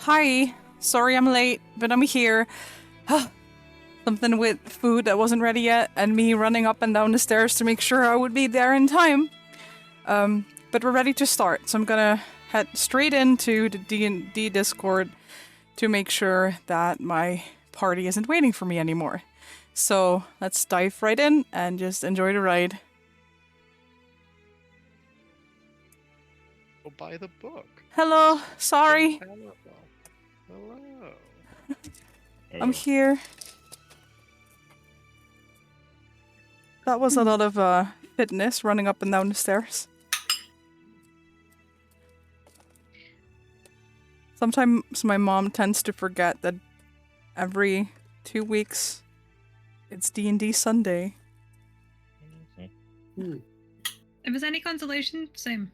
Hi. Sorry I'm late, but I'm here. Something with food that wasn't ready yet, and me running up and down the stairs to make sure I would be there in time. But we're ready to start, so I'm gonna head straight into the D&D Discord to make sure that my party isn't waiting for me anymore. So let's dive right in and just enjoy the ride. Go buy the book. Hello, sorry, Hello. I'm here. That was a lot of fitness running up and down the stairs. Sometimes my mom tends to forget that every 2 weeks it's D&D Sunday. If it's any consolation, same.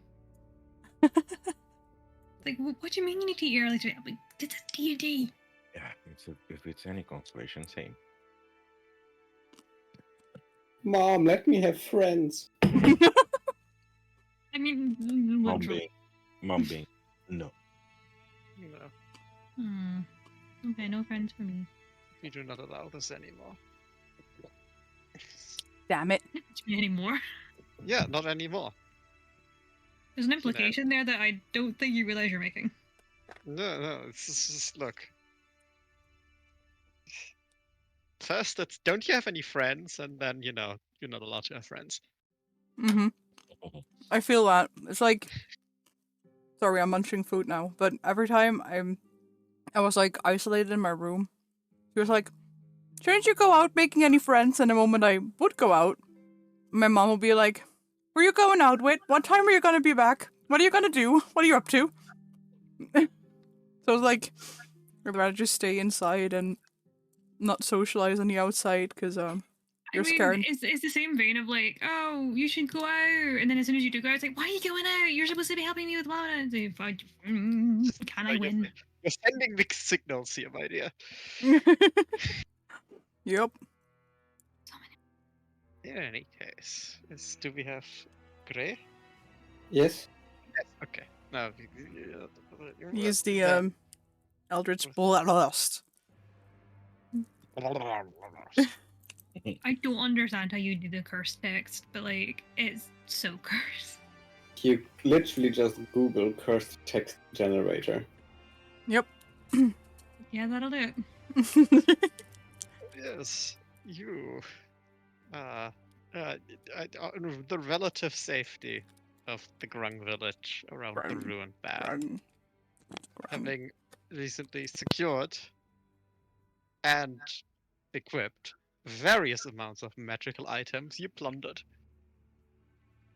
Like, what do you mean you need to eat early today? I'm like, this is D&D. Yeah, if it's any consolation, same. Mom, let me have friends. I mean, Mom literally. being, no. No, Okay, no friends for me. we do not allow this anymore. Damn it. Not me anymore. Yeah, not anymore. There's an implication there that I don't think you realize you're making. No, it's just look. First, it's don't you have any friends, and then you're not allowed to have friends. Mm-hmm. I feel that. It's like... Sorry, I'm munching food now, but every time I was like isolated in my room, she was like, shouldn't you go out making any friends? And the moment I would go out, my mom will be like, where you going out with? What time are you gonna be back? What are you gonna do? What are you up to? So it's like, I'd rather just stay inside and not socialize on the outside because you're scared. It's the same vein of like, oh, you should go out, and then as soon as you do go out, it's like, why are you going out? You're supposed to be helping me with Lana. Can I win? You're sending mixed signals here, my dear. Yep. In any case, do we have Grey? Yes. Yes. Okay. No. Use the Eldritch Blast. I don't understand how you do the curse text, but like, it's so cursed. You literally just Google cursed text generator. Yep. Yeah, that'll do it. Yes, you. The relative safety of the Grung village around the ruined band, having recently secured and equipped various amounts of magical items you plundered.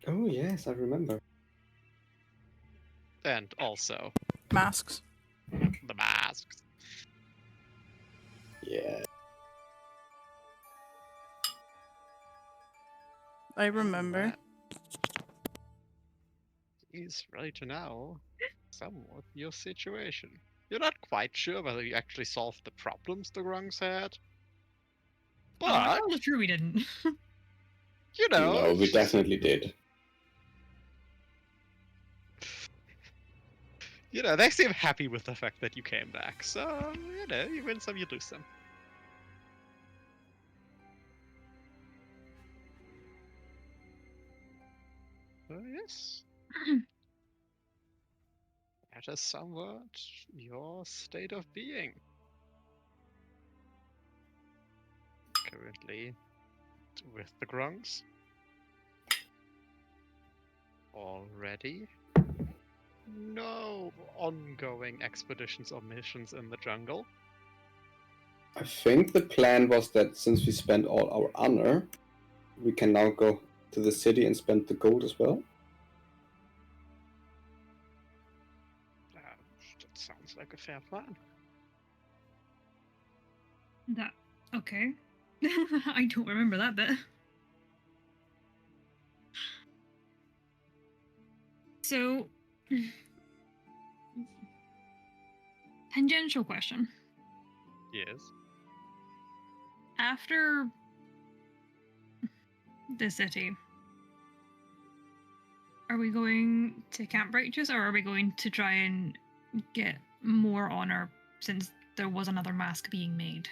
Oh yes, I remember. And also Masks. the masks. Yeah. I remember. He's ready to know somewhat your situation. You're not quite sure whether you actually solved the problems the Grungs had. But, Oh, true, we didn't. you know... No, we definitely did. You know, they seem happy with the fact that you came back, so, you know, you win some, you lose some. Yes. That is somewhat your state of being. Currently with the Grungs. Already no ongoing expeditions or missions in the jungle. I think the plan was that since we spent all our honor, we can now go to the city and spend the gold as well. That sounds like a fair plan. That okay. I don't remember that bit. So, tangential question. Yes. After the city, are we going to Camp Righteous, or are we going to try and get more honor since there was another mask being made.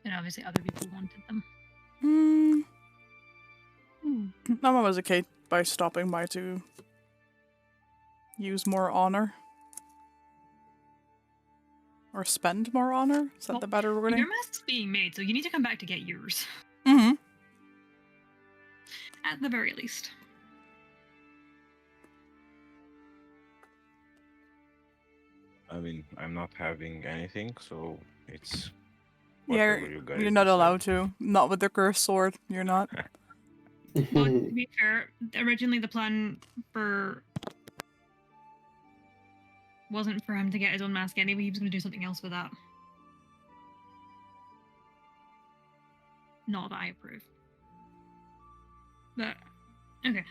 And obviously other people wanted them. Mama was okay by stopping by to use more honor. Or spend more honor? Is that Well, the better wording? Your mask's being made, so you need to come back to get yours. Mm-hmm. At the very least. I mean, I'm not having anything, so it's Yeah, whatever you guys you're not decide. allowed to. Not with the cursed sword. You're not. Well, to be fair, originally the plan for wasn't for him to get his own mask anyway. He was going to do something else with that. Not that I approve. But, okay.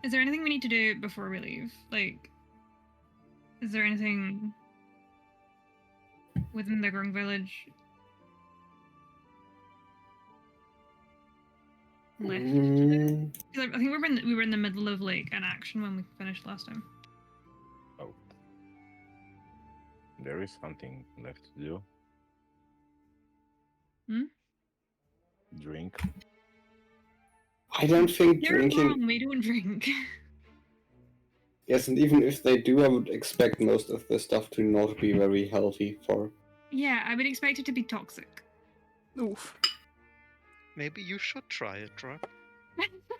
Is there anything we need to do before we leave? Like, is there anything within the Grung village left to do? 'Cause I think we were in the middle of like an action when we finished last time. Oh. There is something left to do. Drink. I don't think You're drinking. wrong, we don't drink. Yes, and even if they do, I would expect most of the stuff to not be very healthy for. Yeah, I would expect it to be toxic. Oof. Maybe you should try it, Dra.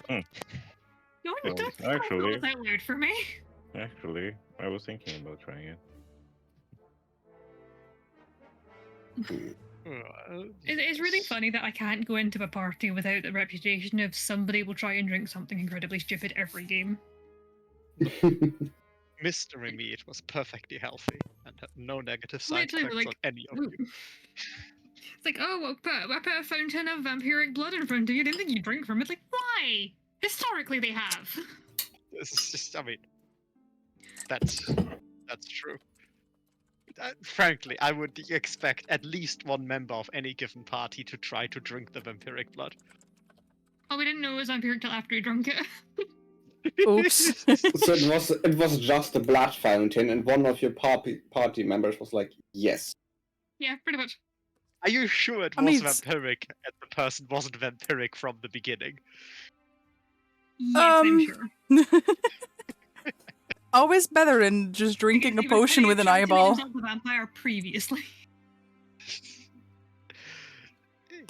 No, Well, don't actually- that out loud for me. Actually, I was thinking about trying it. It's really funny that I can't go into a party without the reputation of somebody will try and drink something incredibly stupid every game. Mystery meat was perfectly healthy and had no negative side Literally, effects like, on any of Ooh. you. It's like, oh, I put a fountain of vampiric blood in front of you. I didn't think you drink from it. Like, why? Historically, they have. This is just, I mean, that's true. Frankly, I would expect at least one member of any given party to try to drink the vampiric blood. Oh, we didn't know it was vampiric till after we drunk it. Oops. So it was just a blood fountain, and one of your party members was like, "Yes." Yeah, pretty much. Are you sure it I was mean, it's- vampiric and the person wasn't vampiric from the beginning? Yes, I'm sure. Always better than just drinking a Because he was potion with an trying to make eyeball. himself a vampire previously.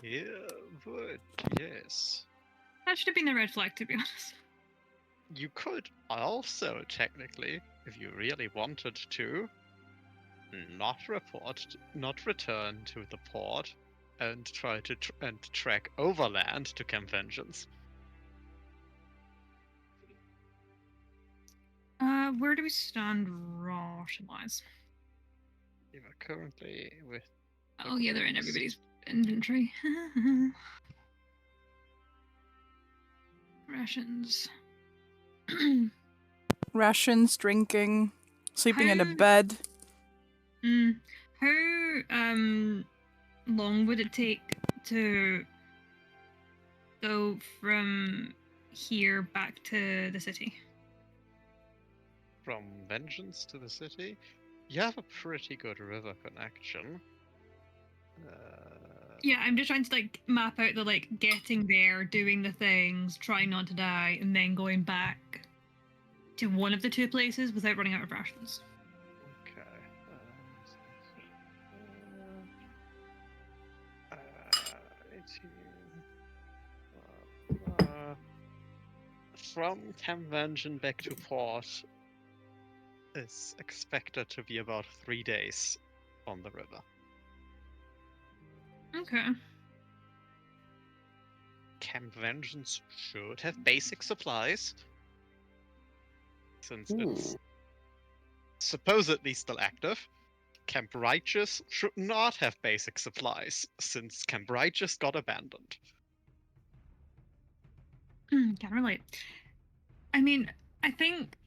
Yeah, but yes. That should have been the red flag, to be honest. You could also, technically, if you really wanted to, not return to the port, and try to trek overland to Camp Vengeance. Where do we stand ration-wise? You are currently with. Oh yeah, they're in everybody's inventory. Rations. Rations, drinking, sleeping in a How- bed. How long would it take to go from here back to the city? From Vengeance to the city, you have a pretty good river connection. Yeah, I'm just trying to like map out the like getting there, doing the things, trying not to die, and then going back to one of the two places without running out of rations. Okay. From Camp Vengeance back to port is expected to be about 3 days on the river. Okay. Camp Vengeance should have basic supplies, since it's supposedly still active. Camp Righteous should not have basic supplies, since Camp Righteous got abandoned. Can't relate. I mean, I think,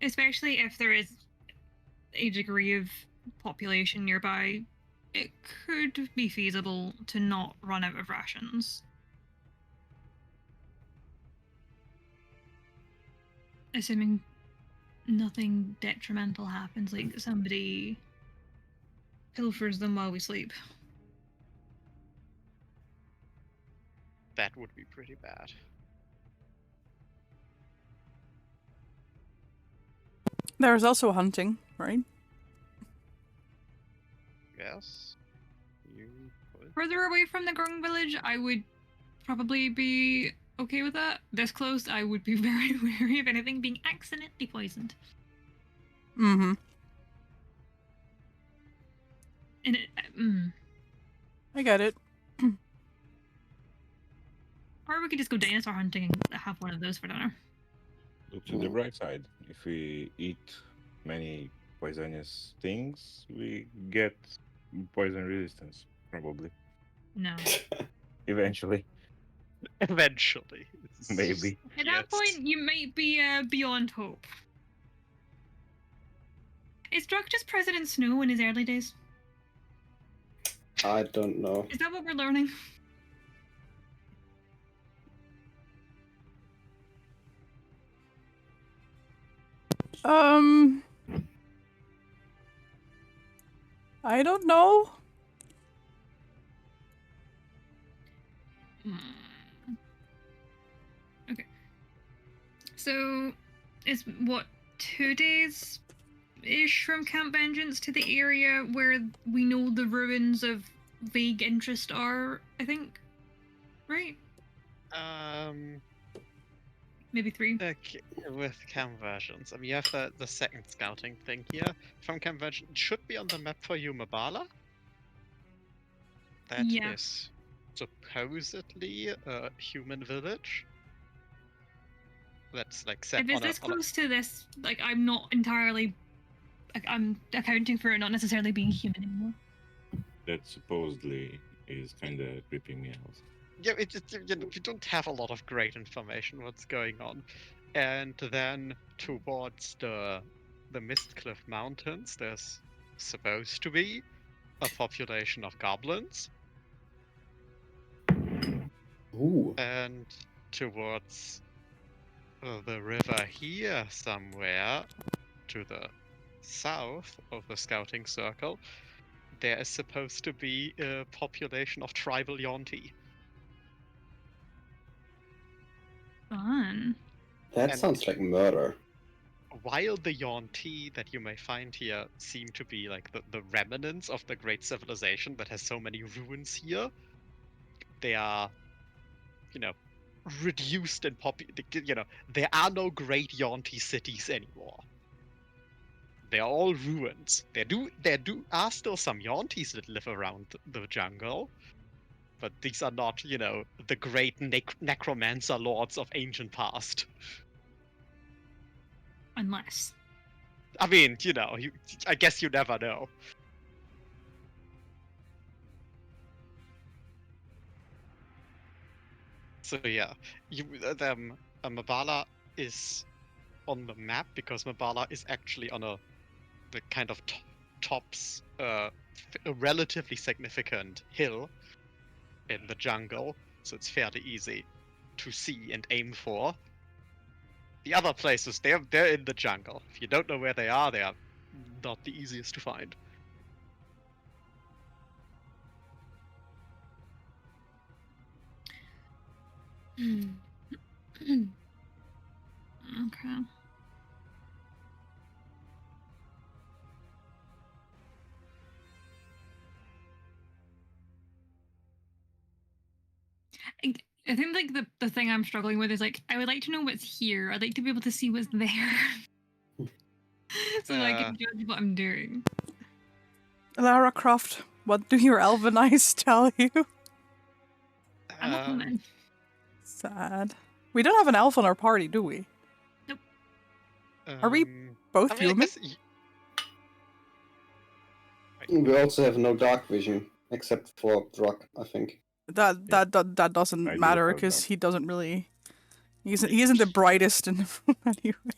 especially if there is a degree of population nearby, it could be feasible to not run out of rations. Assuming nothing detrimental happens, like somebody pilfers them while we sleep. That would be pretty bad. There's also hunting, right? Yes. You could. Further away from the Grung village, I would probably be okay with that. This close, I would be very wary of anything being accidentally poisoned. Mm-hmm. And it, I get it. or we could just go dinosaur hunting and have one of those for dinner. Look to the bright side. If we eat many poisonous things, we get poison resistance, probably. No. Eventually. Eventually. Maybe. At that point, you might be beyond hope. Is Druck just President Snow in his early days? I don't know. Is that what we're learning? I don't know. Okay. So, it's what, 2 days ish from Camp Vengeance to the area where we know the ruins of vague interest are, I think? Right? Maybe 3. Okay, with conversions. I mean, you have the second scouting thing here. From conversion, it should be on the map for you, Mabala. That is Yeah. supposedly a human village. That's like set If it's on this a, on a close to this, like, I'm not entirely... Like, I'm accounting for it not necessarily being human anymore. That supposedly is kind of creeping me out. Yeah, we don't have a lot of great information what's going on. And then towards the Mistcliff Mountains, there's supposed to be a population of goblins. Ooh. And towards the river here somewhere, to the south of the scouting circle, there is supposed to be a population of tribal Yonti. Fun. That And- sounds like murder. While the Yonti that you may find here seem to be like the remnants of the great civilization that has so many ruins here, they are, reduced in there are no great Yonti cities anymore. They are all ruins. There are still some Yontis that live around the jungle, but these are not, the great necromancer lords of ancient past. Unless. I mean, I guess you never know. So yeah, Mabala is on the map because Mabala is actually on the kind of tops a relatively significant hill in the jungle, so it's fairly easy to see and aim for. The other places, they're in the jungle. If you don't know where they are not the easiest to find. Okay. I think like the thing I'm struggling with is like I would like to know what's here. I'd like to be able to see what's there. So that I can judge what I'm doing. Lara Croft, what do your elven eyes tell you? I'm a woman. Sad. We don't have an elf on our party, do we? Are we both I mean, I human? guess We also have no dark vision, except for Druck, I think. That doesn't I do matter have because that. he doesn't really. He isn't the brightest in the room anyway.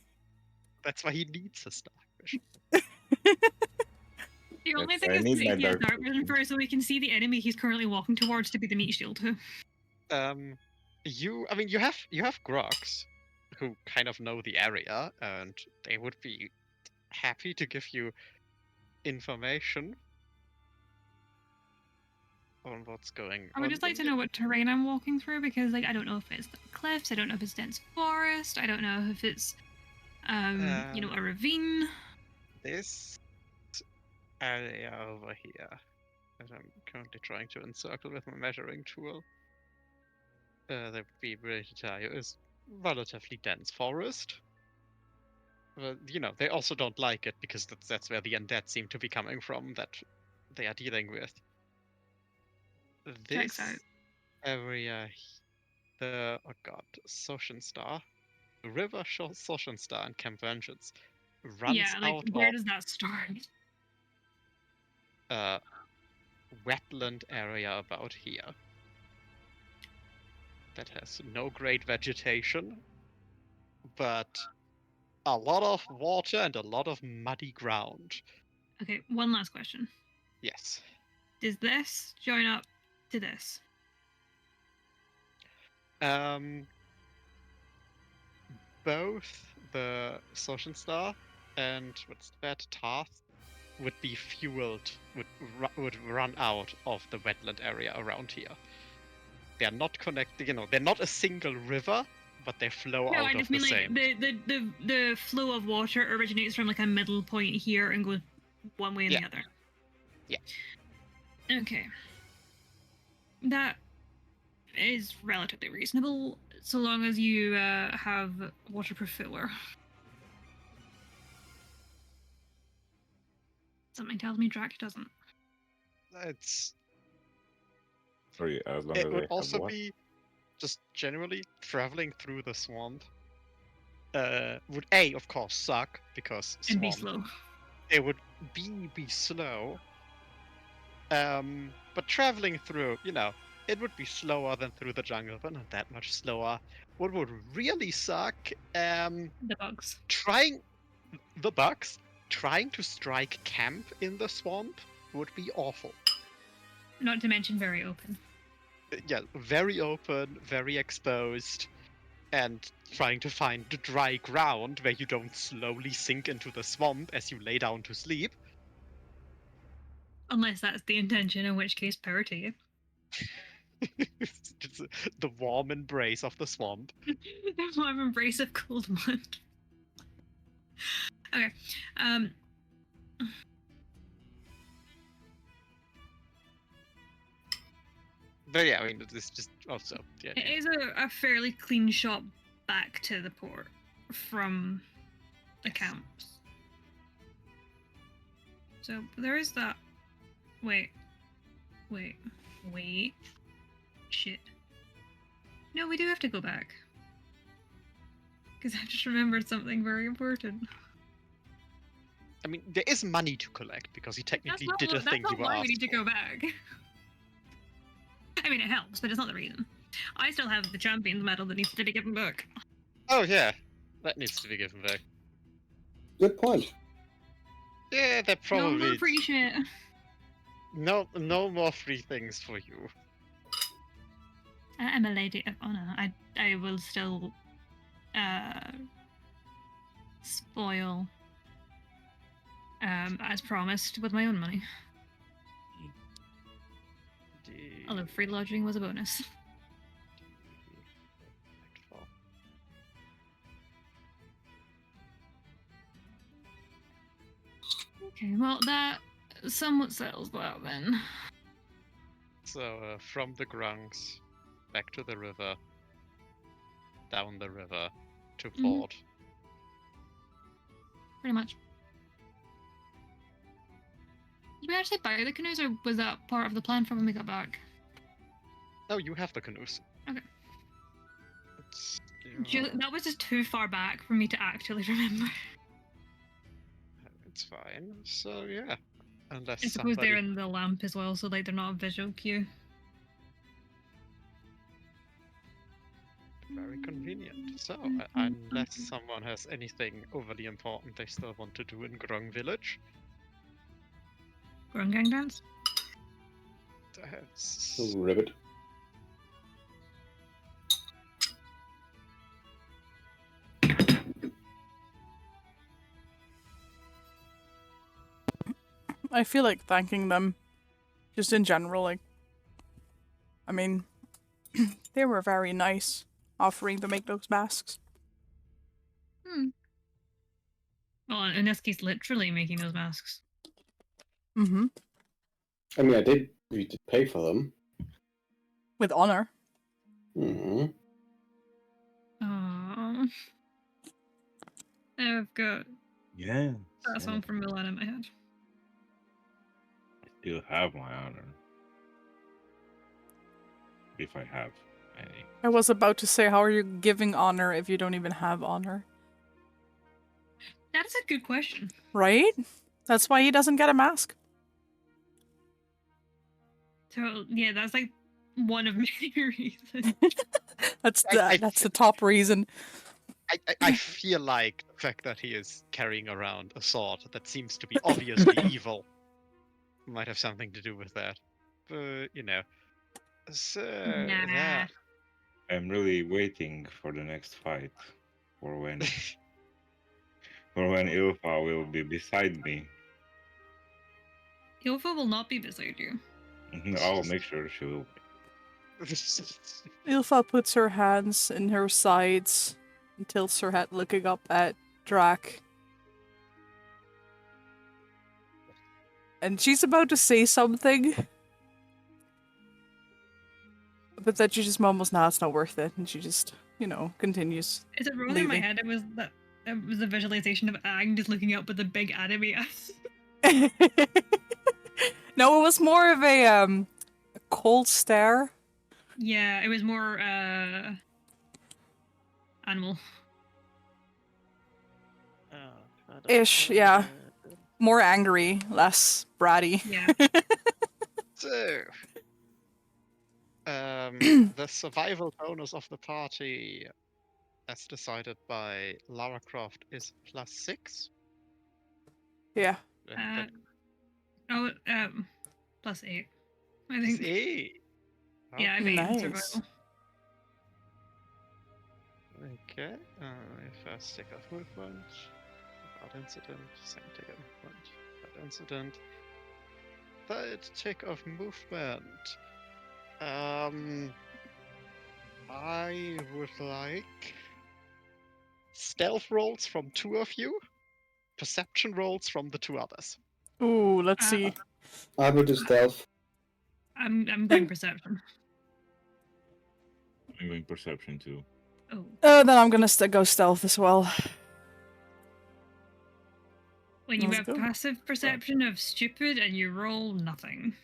that's why he needs a dark vision. The only Yes, thing I is need to my get dark dark vision vision. first so we can see the enemy he's currently walking towards to be the meat shield to. I mean, you have Grogs who kind of know the area, and they would be happy to give you information on what's going on. I would just like to know what terrain I'm walking through because, like, I don't know if it's the cliffs, I don't know if it's dense forest, I don't know if it's, you know, a ravine. This area over here, that I'm currently trying to encircle with my measuring tool, that would be ready to tell you, is relatively dense forest. But, you know, they also don't like it because that's where the undead seem to be coming from that they are dealing with. Checks This out. area, oh god, Soshenstar, the river Soshenstar in Camp Vengeance runs Yeah, like, out where of does that start? wetland area about here that has no great vegetation, but a lot of water and a lot of muddy ground. Okay, one last question. Yes. Does this join up to this? Both the Soshenstar and what's that, Tarth would be fueled, would run out of the wetland area around here. They're not connected, you know, they're not a single river, but they flow No, out I of just the mean like same. the flow of water originates from like a middle point here and goes one way and the Yeah. other. Yeah. Okay. That is relatively reasonable, so long as you have waterproof footwear. Something tells me Drac doesn't. Sorry, as long It as would I have also what? be just generally traveling through the swamp. Would A, of course, suck because And be swamp. slow. It would be slow. But traveling through, you know, it would be slower than through the jungle, but not that much slower. What would really suck, The bugs. trying to strike camp in the swamp would be awful. Not to mention very open. Yeah, very open, very exposed, and trying to find dry ground where you don't slowly sink into the swamp as you lay down to sleep. Unless that's the intention, in which case, power to you. It's the warm embrace of the swamp. Warm embrace of cold mud. Okay. But yeah, I mean, this just also. Yeah, It is a fairly clean shot back to the port from the camps. So there is that. Wait. Shit. No, we do have to go back. Because I just remembered something very important. I mean, there is money to collect because he technically did a thing that's you not were why we asked need to for. go back. I mean, it helps, but it's not the reason. I still have the champion's medal that needs to be given back. Oh yeah, that needs to be given back. Good point. Yeah, that No probably more free shit. no more free things for you. I'm a lady of honor. I will still spoil as promised with my own money. Although free lodging was a bonus. Okay, well that somewhat settles that then. So from the Grungs, back to the river, down the river, to port. Pretty much. Did we actually buy the canoes, or was that part of the plan for when we got back? No, you have the canoes. Okay. It's, That was just too far back for me to actually remember. it's fine. So yeah, unless I suppose somebody. they're in the lamp as well, so like they're not a visual cue. Very convenient. So, unless someone has anything overly important they still want to do in Grung Village. Grungang dance? That's... Oh, ribbit. I feel like thanking them, just in general. Like, I mean, they were very nice offering to make those masks. Well, in this case, literally making those masks. Mm-hmm. I mean, we did pay for them. With honor. Hmm. Aww. I've got Yeah. that song from Milan in my head. I still have my honor. If I have any. I was about to say, how are you giving honor if you don't even have honor? That is a good question. Right? That's why he doesn't get a mask. So yeah, that's like one of many reasons. That's I the top reason. I feel like the fact that he is carrying around a sword that seems to be obviously evil might have something to do with that. But, you know. So, Nah. that. I'm really waiting for the next fight. For when Ilfa will be beside me. Ilfa will not be beside you. I'll make sure she will be. Ilfa puts her hands in her sides and tilts her head looking up at Drac. And she's about to say something. But then she just mumbles, nah, it's not worth it. And she just, continues. Is it wrong in my Leaving. head? It was a visualization of Aang just looking up with a big anime ass. No, it was more of a cold stare. Yeah, it was more animal. Ish, yeah. More angry, less bratty. Yeah. So, the survival bonus of the party, as decided by Lara Croft, is +6. Yeah. +8. I think. +8. Yeah, I made Nice. survival. Okay. First tick of movement. Without incident. Second tick of movement. Without incident. Third tick of movement. I would like stealth rolls from 2 of you, perception rolls from the 2 others. Ooh, let's see. I will do stealth. I'm going perception. I'm going perception too. Oh. Then I'm gonna go stealth as well. When you Let's have go. passive perception of stupid and you roll nothing.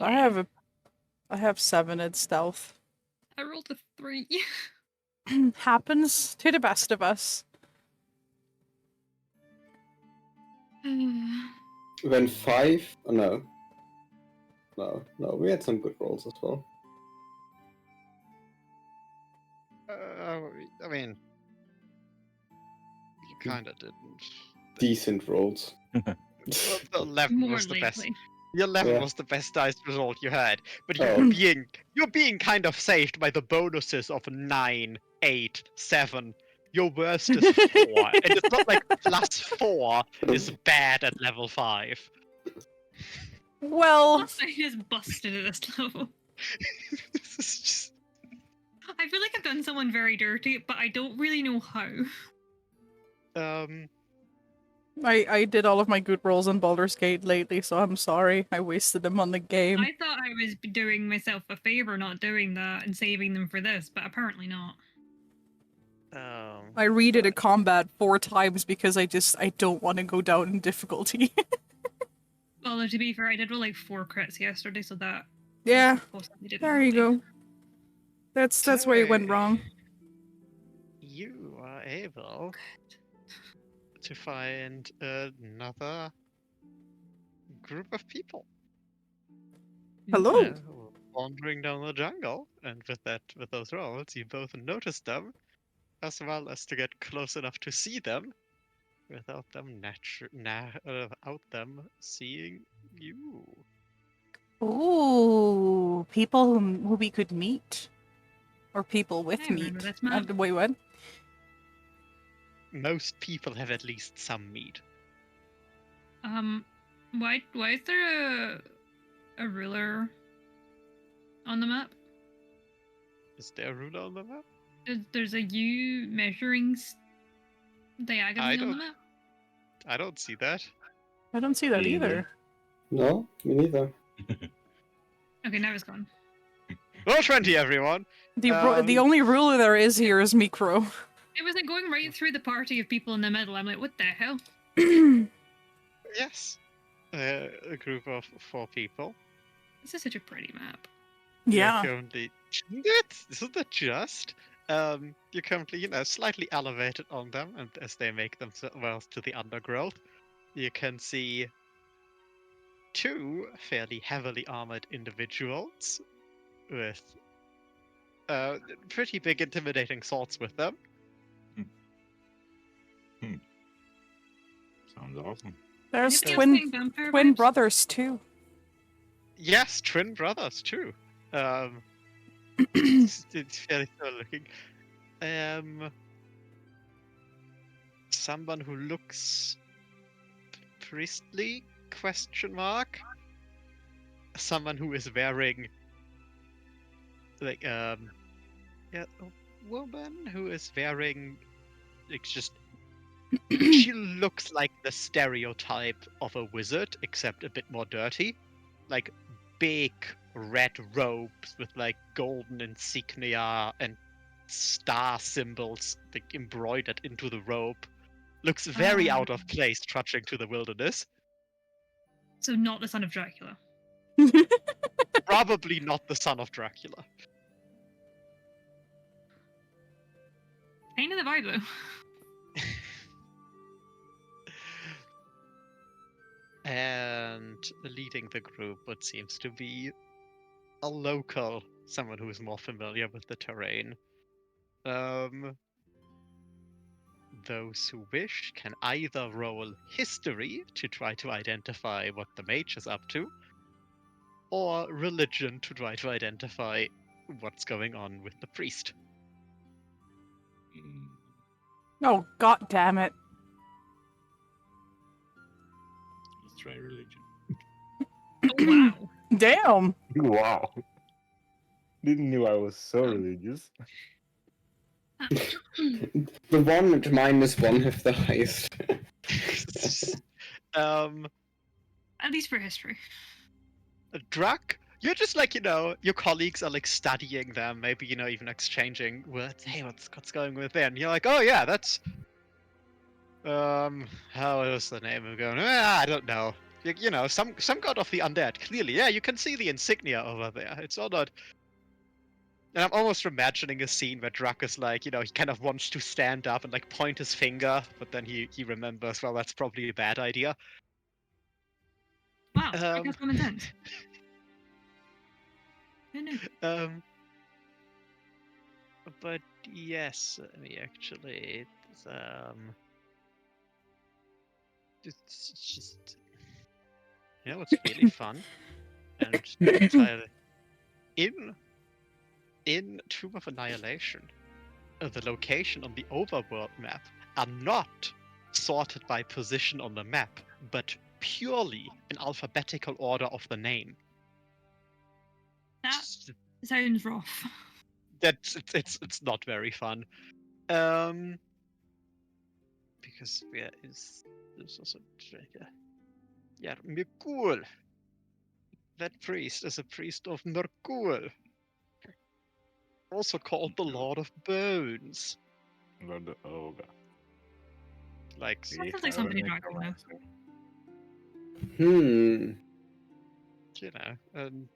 I have 7 at stealth. I rolled a 3. Happens to the best of us. When 5... Oh, no. No, we had some good rolls as well. I mean, you kind of didn't. Decent rolls. Well, the 11 More was the best. likely. The 11 Yeah. was the best dice result you had, but Oh. you're being kind of saved by the bonuses of 9, 8, 7. Your worst is 4, and it's not like +4 is bad at level 5. Well, I just busted at this level. This is just... I feel like I've done someone very dirty, but I don't really know how. I did all of my good rolls on Baldur's Gate lately, so I'm sorry. I wasted them on the game. I thought I was doing myself a favor not doing that and saving them for this, but apparently not. I redid a combat 4 times because I don't want to go down in difficulty. Well, to be fair, I did roll like 4 crits yesterday, so that Yeah, possibly didn't there you help me. go. That's where you went wrong. You are able to find another group of people. Hello. who are wandering down the jungle, and with those rolls, you both notice them, as well as to get close enough to see them. without them without them seeing you. Ooh, people who we could meet. Or people with I remember meat. this map. Wait, what? Most people have at least some meat. Why is there a ruler on the map? Is there a ruler on the map? There's a U measuring diagonally on the don't- map. I don't see that. I don't see that Me either. either. No, me neither. Okay, now it's gone. Roll 20, everyone! The only ruler there is here is Mikro. It was like going right through the party of people in the middle. I'm like, what the hell? Yes. A group of 4 people. This is such a pretty map. Yeah. You're currently... Isn't that just? You're currently, slightly elevated on them, and as they make themselves to the undergrowth, you can see 2 fairly heavily armored individuals with pretty big intimidating swords with them. Sounds awesome. There's Anybody else twin getting vampire vibes? brothers too. Yes, twin brothers too. It's fairly cool looking. Someone who looks priestly? Question mark. Someone who is wearing a woman who is wearing just. She looks like the stereotype of a wizard, except a bit more dirty. Like big red robes with like golden insignia and star symbols embroidered into the robe. Looks very out of place trudging to the wilderness. So not the son of Dracula. Probably not the son of Dracula. Kind of the vibe though. And leading the group, what seems to be a local, someone who is more familiar with the terrain. Those who wish can either roll history to try to identify what the mage is up to, or religion to try to identify what's going on with the priest. Mm, Oh, god damn it. Let's try religion. Oh wow. Damn. Wow. Didn't knew I was so religious. The one and -1 have the highest. At least for history. Drac, you're just like, your colleagues are like studying them, maybe, even exchanging words. Hey, what's going with there? And you're like, oh yeah, that's how was the name of going? I don't know. Some god of the undead. Clearly, yeah, you can see the insignia over there. It's all not. And I'm almost imagining a scene where Drac is like, he kind of wants to stand up and like point his finger, but then he remembers, well, that's probably a bad idea. Wow, I got common sense. No. But yes, let me actually. It's just. It's really fun. And entirely. In Tomb of Annihilation, the location on the overworld map are not sorted by position on the map, but purely in alphabetical order of the name. That sounds rough. It's not very fun. Because there's also Mirkul. That priest is a priest of Mirkul. Also called the Lord of Bones. Lord of Ogre. Like, That sounds like something in Dracula. and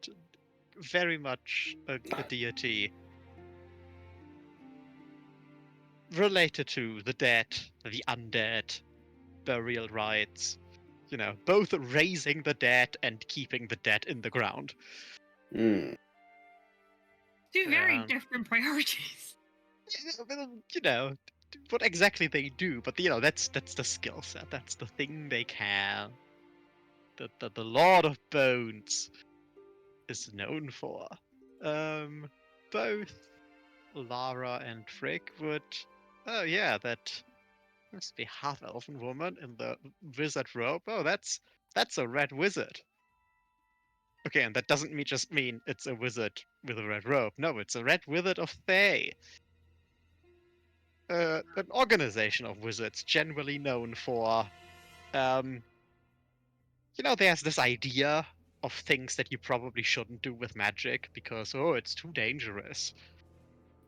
very much a deity related to the dead, the undead, burial rites, both raising the dead and keeping the dead in the ground. Hmm. Two very different priorities. what exactly they do, but you know, that's the skill set. That's the thing they can. The Lord of Bones is known for. Both Lara and Frick would. Oh yeah, that must be half-elfen woman in the wizard robe. Oh, that's a red wizard. Okay, and that doesn't just mean it's a wizard with a red robe. No, it's a red wizard of Thay. An organization of wizards generally known for, there's this idea of things that you probably shouldn't do with magic because, oh, it's too dangerous.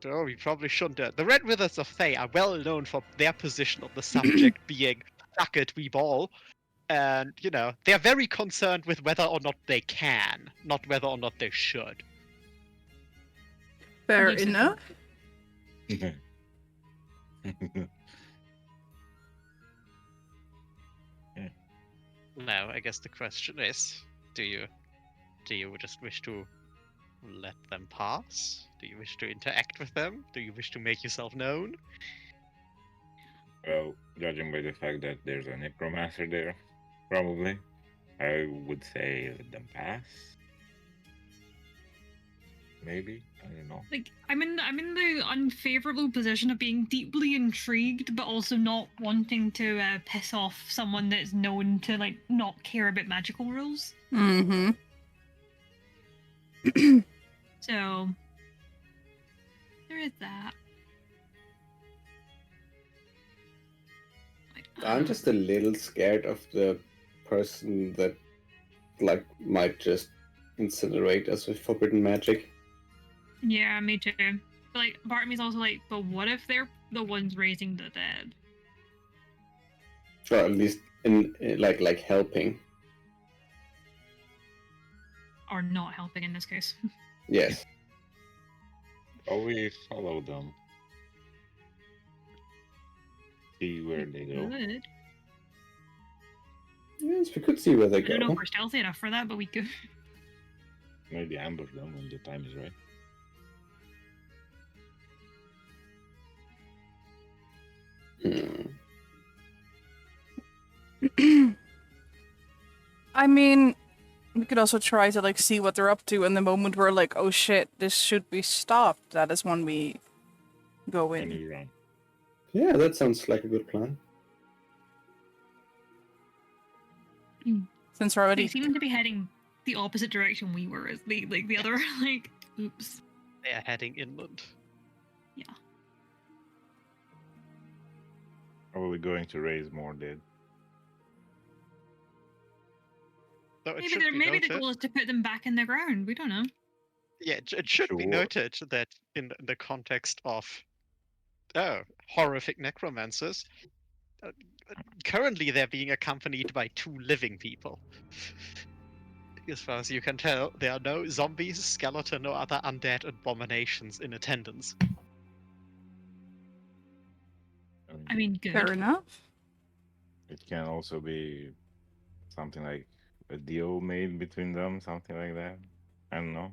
Oh, you probably shouldn't do it. The Red Wizards of Thay are well known for their position on the subject being, fuck it, we ball. And, they're very concerned with whether or not they can, not whether or not they should. Fair Looks like- enough. Now, I guess the question is, do you just wish to let them pass? Do you wish to interact with them? Do you wish to make yourself known? Well, judging by the fact that there's a necromancer there, probably, I would say let them pass. Maybe, I don't know. Like I'm in the unfavorable position of being deeply intrigued, but also not wanting to piss off someone that's known to like not care about magical rules. Mm-hmm. So there is that. Like, I'm just a little scared of the person that like might just incinerate us with forbidden magic. Yeah, me too. But like, part of me is also like, but what if they're the ones raising the dead? Or at least in like helping. Or not helping in this case. Yes. Always follow them. See where they go. Good. Yes, we could see where they I don't know go. if we're stealthy enough for that, but we could. Maybe ambush them when the time is right. I mean, we could also try to like see what they're up to, and the moment we're like, oh shit, this should be stopped, that is when we go And in. you run. Yeah, that sounds like a good plan. Since we're They already seem to be heading the opposite direction we were as the other like oops. They are heading inland. Probably going to raise more dead. Though it Maybe should they're be maybe the noted, goal is to put them back in the ground. We don't know. yeah, it should be Sure. noted that in the context of horrific necromancers, currently they're being accompanied by 2 living people. As far as you can tell, there are no zombies, skeleton, or other undead abominations in attendance. I mean, good. fair enough. It can also be something like a deal made between them, something like that. I don't know.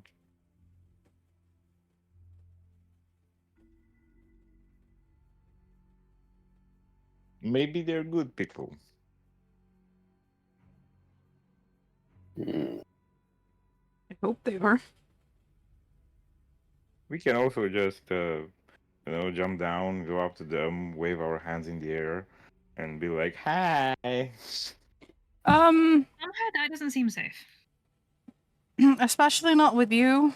Maybe they're good people. Hmm. I hope they are. We can also just, jump down, go up to them, wave our hands in the air, and be like, "Hi." Somehow that doesn't seem safe. Especially not with you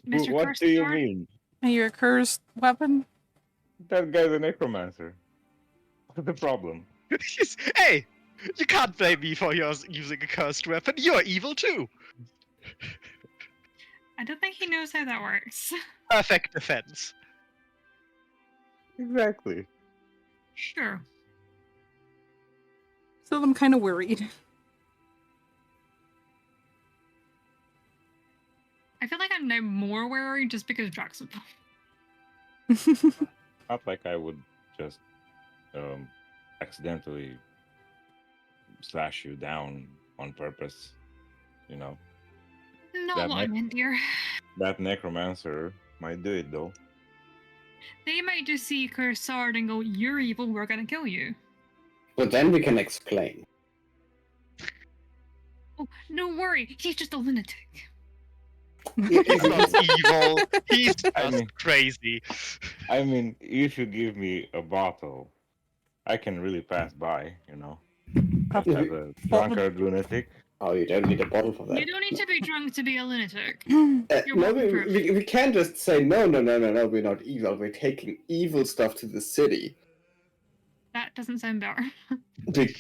Mr. What do you Kirsten, mean? and your cursed weapon. That guy's a necromancer. What's the problem? Hey! You can't blame me for using a cursed weapon. You're evil too! I don't think he knows how that works. Perfect defense. Exactly. Sure. Still, I'm kind of worried. I feel like I'm now more wary just because Drax. Not like I would just accidentally slash you down on purpose. You know, Not That what I might- meant, dear. that necromancer might do it though. They might just see Cursed Sword and go, "You're evil. We're gonna kill you." But then we can explain. Oh, no worry. He's just a lunatic. He's not evil. He's just I mean- crazy. I mean, if you give me a bottle, I can really pass by, you know. As a drunkard lunatic. Oh, you don't need a bottle for You that. don't need to be drunk to be a lunatic. No, You're bulletproof. we can't just say no, we're not evil. We're taking evil stuff to the city That doesn't sound better.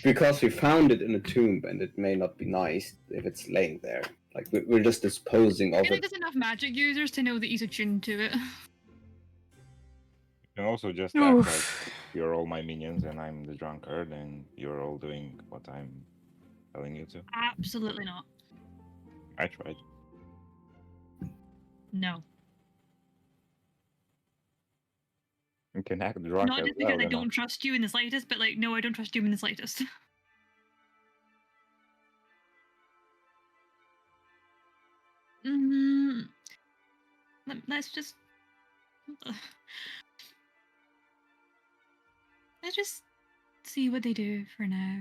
because we found it in a tomb, and it may not be nice if it's laying there. Like we're just disposing I of feel like it. there's enough magic users to know that he's attuned to it. You can also just act like you're all my minions and I'm the drunkard and you're all doing what I'm telling you to. Absolutely not. I tried. No. You can act drunk Not as just well, because I you know. don't trust you in the slightest, but like, no, I don't trust you in the slightest. Mm, let's just. Let's just see what they do for now.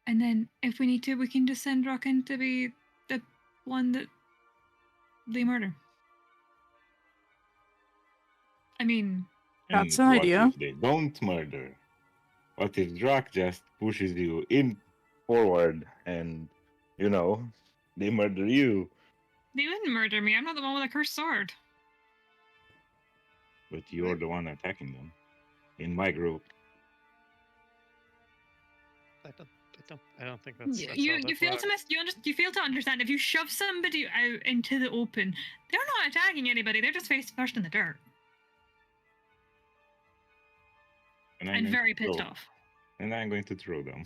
And then if we need to, we can just send Rockin to be the one that they murder. I mean, That's And an what idea. if they don't murder? What if Drak just pushes you in forward and, you know, they murder you, they wouldn't murder me. I'm not the one with a cursed sword. but you're the one attacking them in my group? I don't think that's You how that fail works. to you fail to understand. If you shove somebody out into the open, they're not attacking anybody. They're just face first in the dirt And I'm and going very to pissed throw- off. And I'm going to throw them.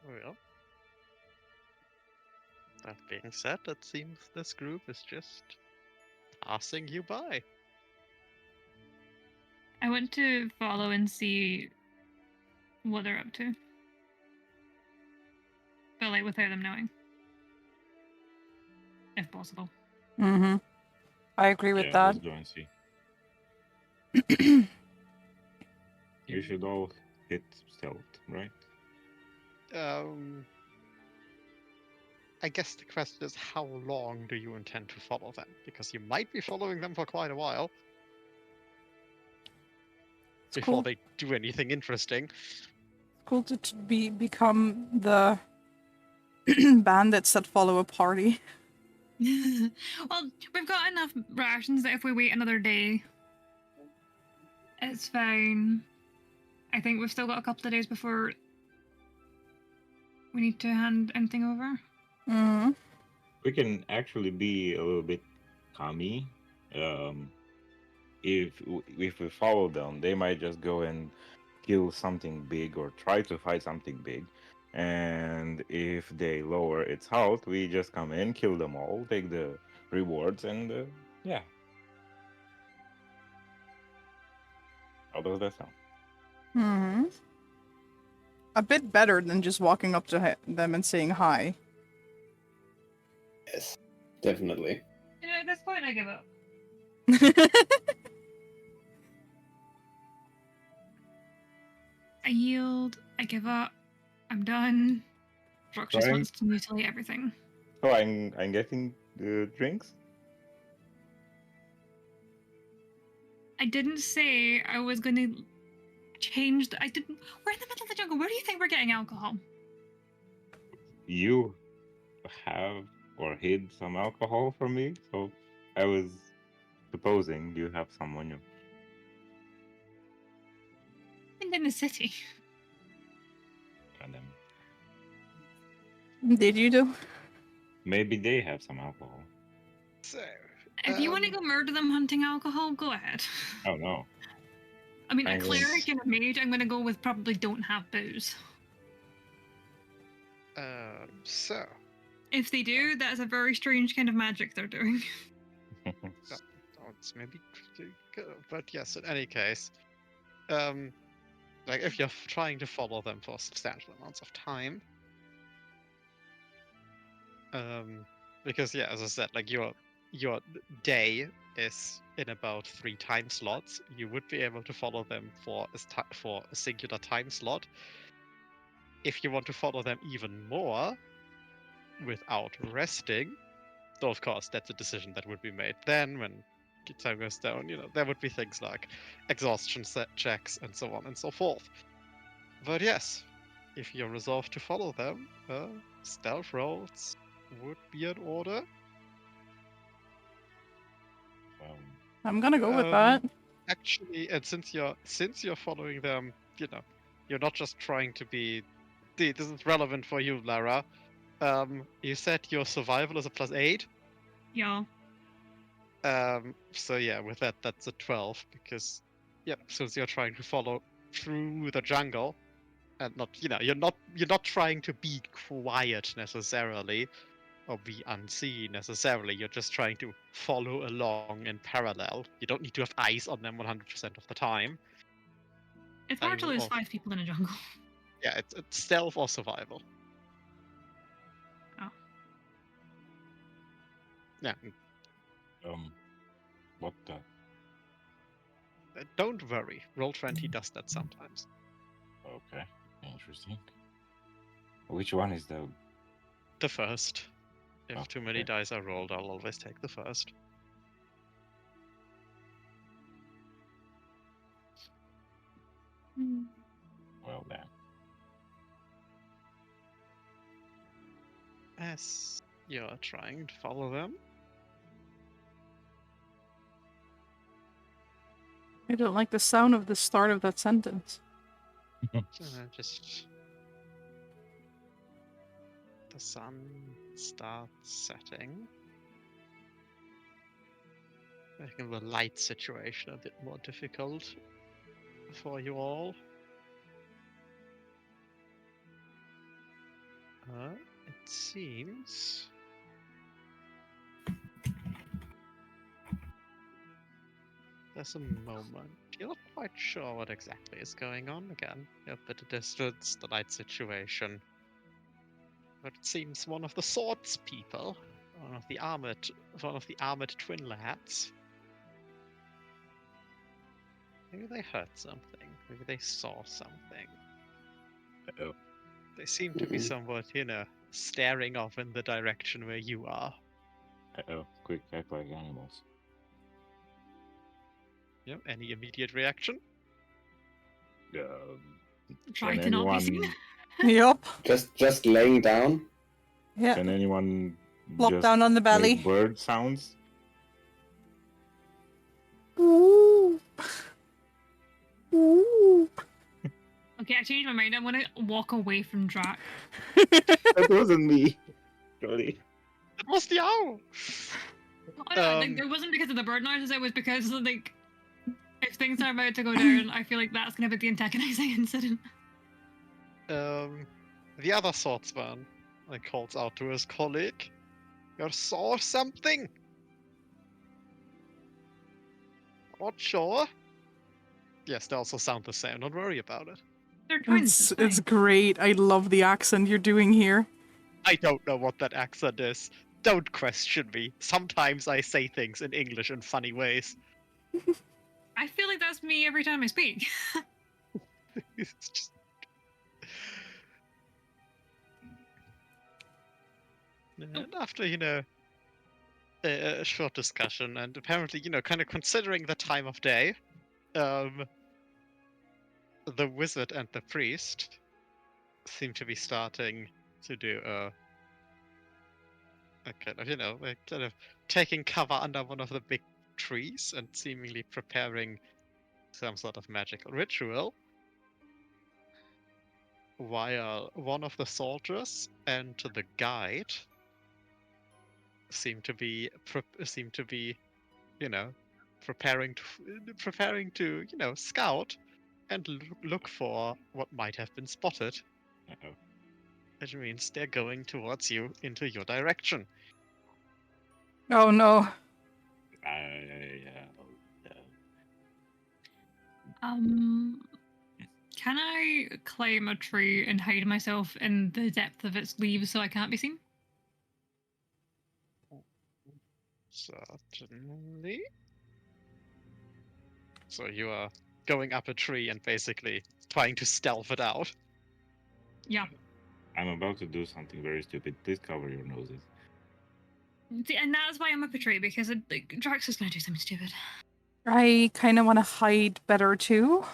Well, that being said, it seems this group is just passing you by. I want to follow and see what they're up to, but like without them knowing, if possible. Mm-hmm. I agree with Yeah, let's that. go and see. You should all hit stealth, right? I guess the question is, how long do you intend to follow them? Because you might be following them for quite a while It's before cool. they do anything interesting. It's cool to become the bandits that follow a party. Well, we've got enough rations that if we wait another day, it's fine. I think we've still got a couple of days before we need to hand anything over. Mm-hmm. We can actually be a little bit calmy. If we follow them, they might just go and kill something big or try to fight something big. And if they lower its health, we just come in, kill them all, take the rewards, and yeah. How does that sound? Mm-hmm. A bit better than just walking up to them and saying hi. Yes, definitely. You know, at this point, I give up. I yield. I give up. I'm done. Brock just Right. wants to mutilate everything. So I'm getting the drinks. I didn't say I was going to change. I didn't. We're in the middle of the jungle. Where do you think we're getting alcohol? You have or hid some alcohol from me, so I was supposing you have some on you. And in the city. And then Did you do? maybe they have some alcohol. So, If you want to go murder them hunting alcohol, go ahead. Oh no. I mean, a I was- cleric and a mage, I'm going to go with probably don't have booze. so If they do, that is a very strange kind of magic they're doing. it's maybe pretty good, but yes. In any case, like if you're trying to follow them for substantial amounts of time, Because yeah, as I said, like your day is in about 3 time slots. You would be able to follow them for a singular time slot. If you want to follow them even more without resting, though of course that's a decision that would be made then when time goes down. There would be things like exhaustion checks and so on and so forth. But yes, if you're resolved to follow them, stealth rolls would be in order. I'm gonna go with Um, that. Actually, and since you're following them, you're not just trying to be. This is relevant for you, Lara. You said your survival is a +8. Yeah. So yeah, with that's a 12 because, since you're trying to follow through the jungle, and not, you're not trying to be quiet necessarily, or be unseen necessarily. You're just trying to follow along in parallel. You don't need to have eyes on them 100% of the time. It's hard to lose Or- 5 people in a jungle. Yeah, it's stealth or survival. Oh. Yeah. What the? Don't worry. Roll20 does that sometimes. Okay, interesting. Which one is the? The first. If too many Okay. dice are rolled, I'll always take the first. Well then. As you're trying to follow them, I don't like the sound of the start of that sentence. just the sun starts setting, making the light situation a bit more difficult for you all. It seems there's a moment. You're not quite sure what exactly is going on again. You're a bit of distance, the light situation. But it seems one of the swords people, one of the armored twin lads. Maybe they heard something. Maybe they saw something. Uh-oh. They seem to be somewhat, staring off in the direction where you are. Quick, act like animals. Any immediate reaction? Try Can to not be seen. anyone? Yup. Just laying down. Yeah. Can anyone Flop just down on the belly. make bird sounds? Ooh. Ooh. Okay, I changed my mind. I want to walk away from Drac. That wasn't me. Really? It was the owl! Oh, no, it wasn't because of the bird noises. It was because, like, if things are about to go down, I feel like that's going to be the antagonizing incident. The other swordsman calls out to his colleague. You saw something? Not sure. Yes, they also sound the same. Don't worry about it. They're twins. It's great. I love the accent you're doing here. I don't know what that accent is. Don't question me. Sometimes I say things in English in funny ways. I feel like that's me every time I speak. It's just... And after, a short discussion, and apparently, kind of considering the time of day, the wizard and the priest seem to be starting to do a kind of taking cover under one of the big trees and seemingly preparing some sort of magical ritual, while one of the soldiers and the guide seem to be preparing to scout and look for what might have been spotted. Uh-oh. Which means they're going towards you, into your direction. Oh no. Can I climb a tree and hide myself in the depth of its leaves so I can't be seen? Certainly. So you are going up a tree and basically trying to stealth it out. Yeah. I'm about to do something very stupid. Please cover your noses. See, and that's why I'm up a tree, because Drax is going to do something stupid. I kind of want to hide better too.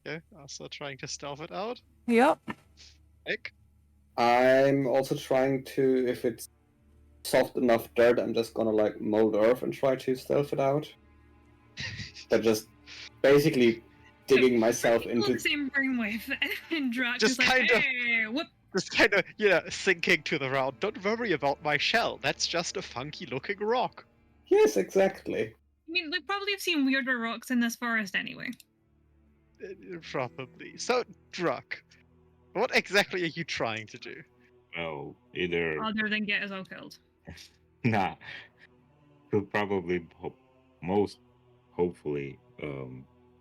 Okay, also trying to stealth it out. Yep. Nick? I'm also trying to, if it's soft enough dirt, I'm just gonna like mold earth and try to stealth it out. But just basically digging myself We're all into. the same brainwave, and Drax Just is like, kind of- hey, whoop. Just kind of, sinking to the ground. Don't worry about my shell. That's just a funky looking rock. Yes, exactly. I mean, we probably have seen weirder rocks in this forest anyway. Probably. So, Druck, what exactly are you trying to do? Well, either Other than get us all killed. nah, he'll probably hopefully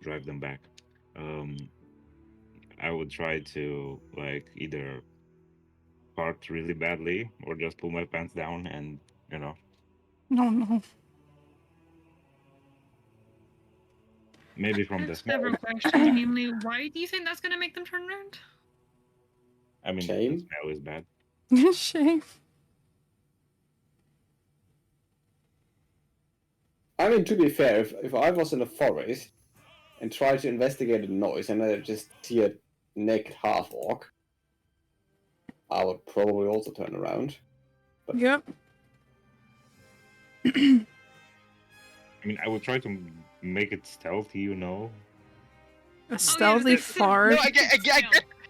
drive them back. I would try to like either fart really badly or just pull my pants down and No, no. maybe I from the have smell. several questions, mainly, why do you think that's going to make them turn around? I mean, the Shame. smell is bad. Shame. I mean, to be fair, if I was in a forest and tried to investigate a noise and I just see a naked half orc, I would probably also turn around. Yep. I mean, I would try to make it stealthy, you know. A stealthy that's- fart. No,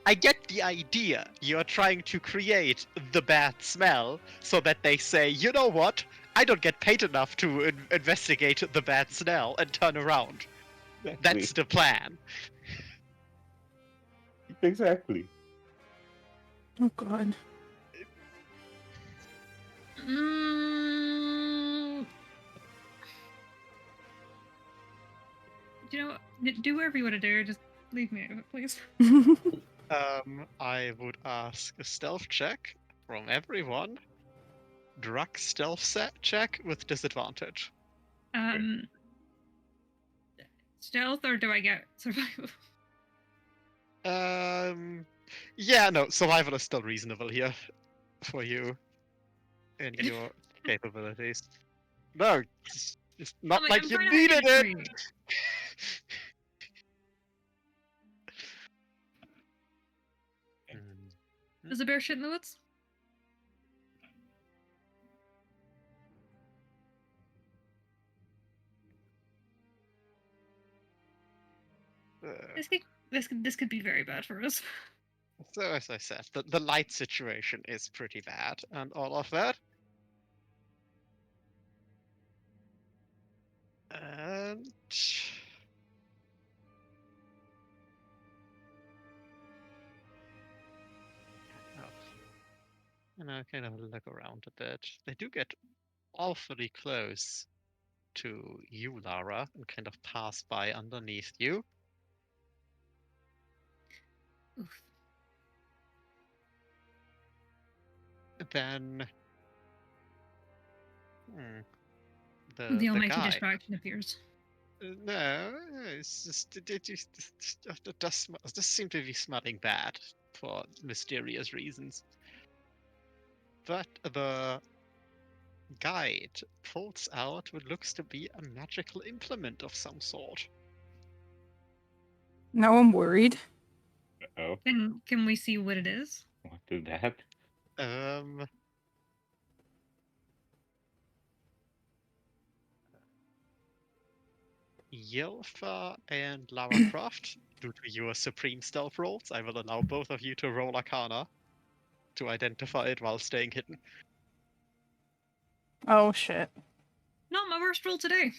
I get the idea. You're trying to create the bad smell so that they say, you know what? I don't get paid enough to investigate the bad smell and turn around. That's the plan. Exactly. Oh god. Mm, you know, do whatever you want to do. Just leave me out of it, please. I would ask a stealth check from everyone. Druck stealth check with disadvantage. Stealth, or do I get survival? Yeah, no, survival is still reasonable here for you and your capabilities. No, it's not I'm like you trying to hide needed in a it. tree. Does the bear shit in the woods? This could be very bad for us. So as I said, the light situation is pretty bad and all of that. And I kind of look around a bit. They do get awfully close to you, Lara, and kind of pass by underneath you. Oof. Then The the almighty guy. distraction appears. No, it's just it does seem to be smelling bad for mysterious reasons. But the guide pulls out what looks to be a magical implement of some sort. Now I'm worried. Oh, Can we see what it is? what do that? Yelfa and Lara Croft, due to your supreme stealth rolls, I will allow both of you to roll Arcana to identify it while staying hidden. Oh shit. Not my worst roll today.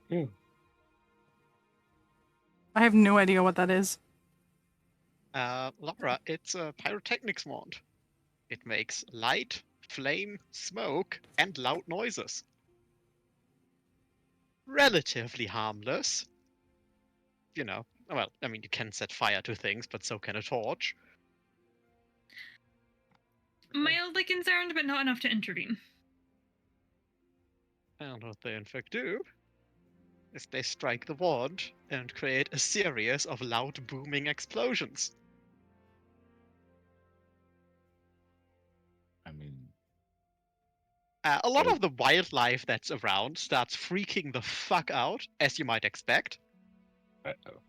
Yeah. I have no idea what that is. Lara, it's a pyrotechnics wand. It makes light, flame, smoke, and loud noises. Relatively harmless. You know, well, I mean, you can set fire to things, but so can a torch. mildly concerned, but not enough to intervene. And what they in fact do is they strike the wand and create a series of loud booming explosions. I mean, A lot Well- of the wildlife that's around starts freaking the fuck out, as you might expect. uh-oh.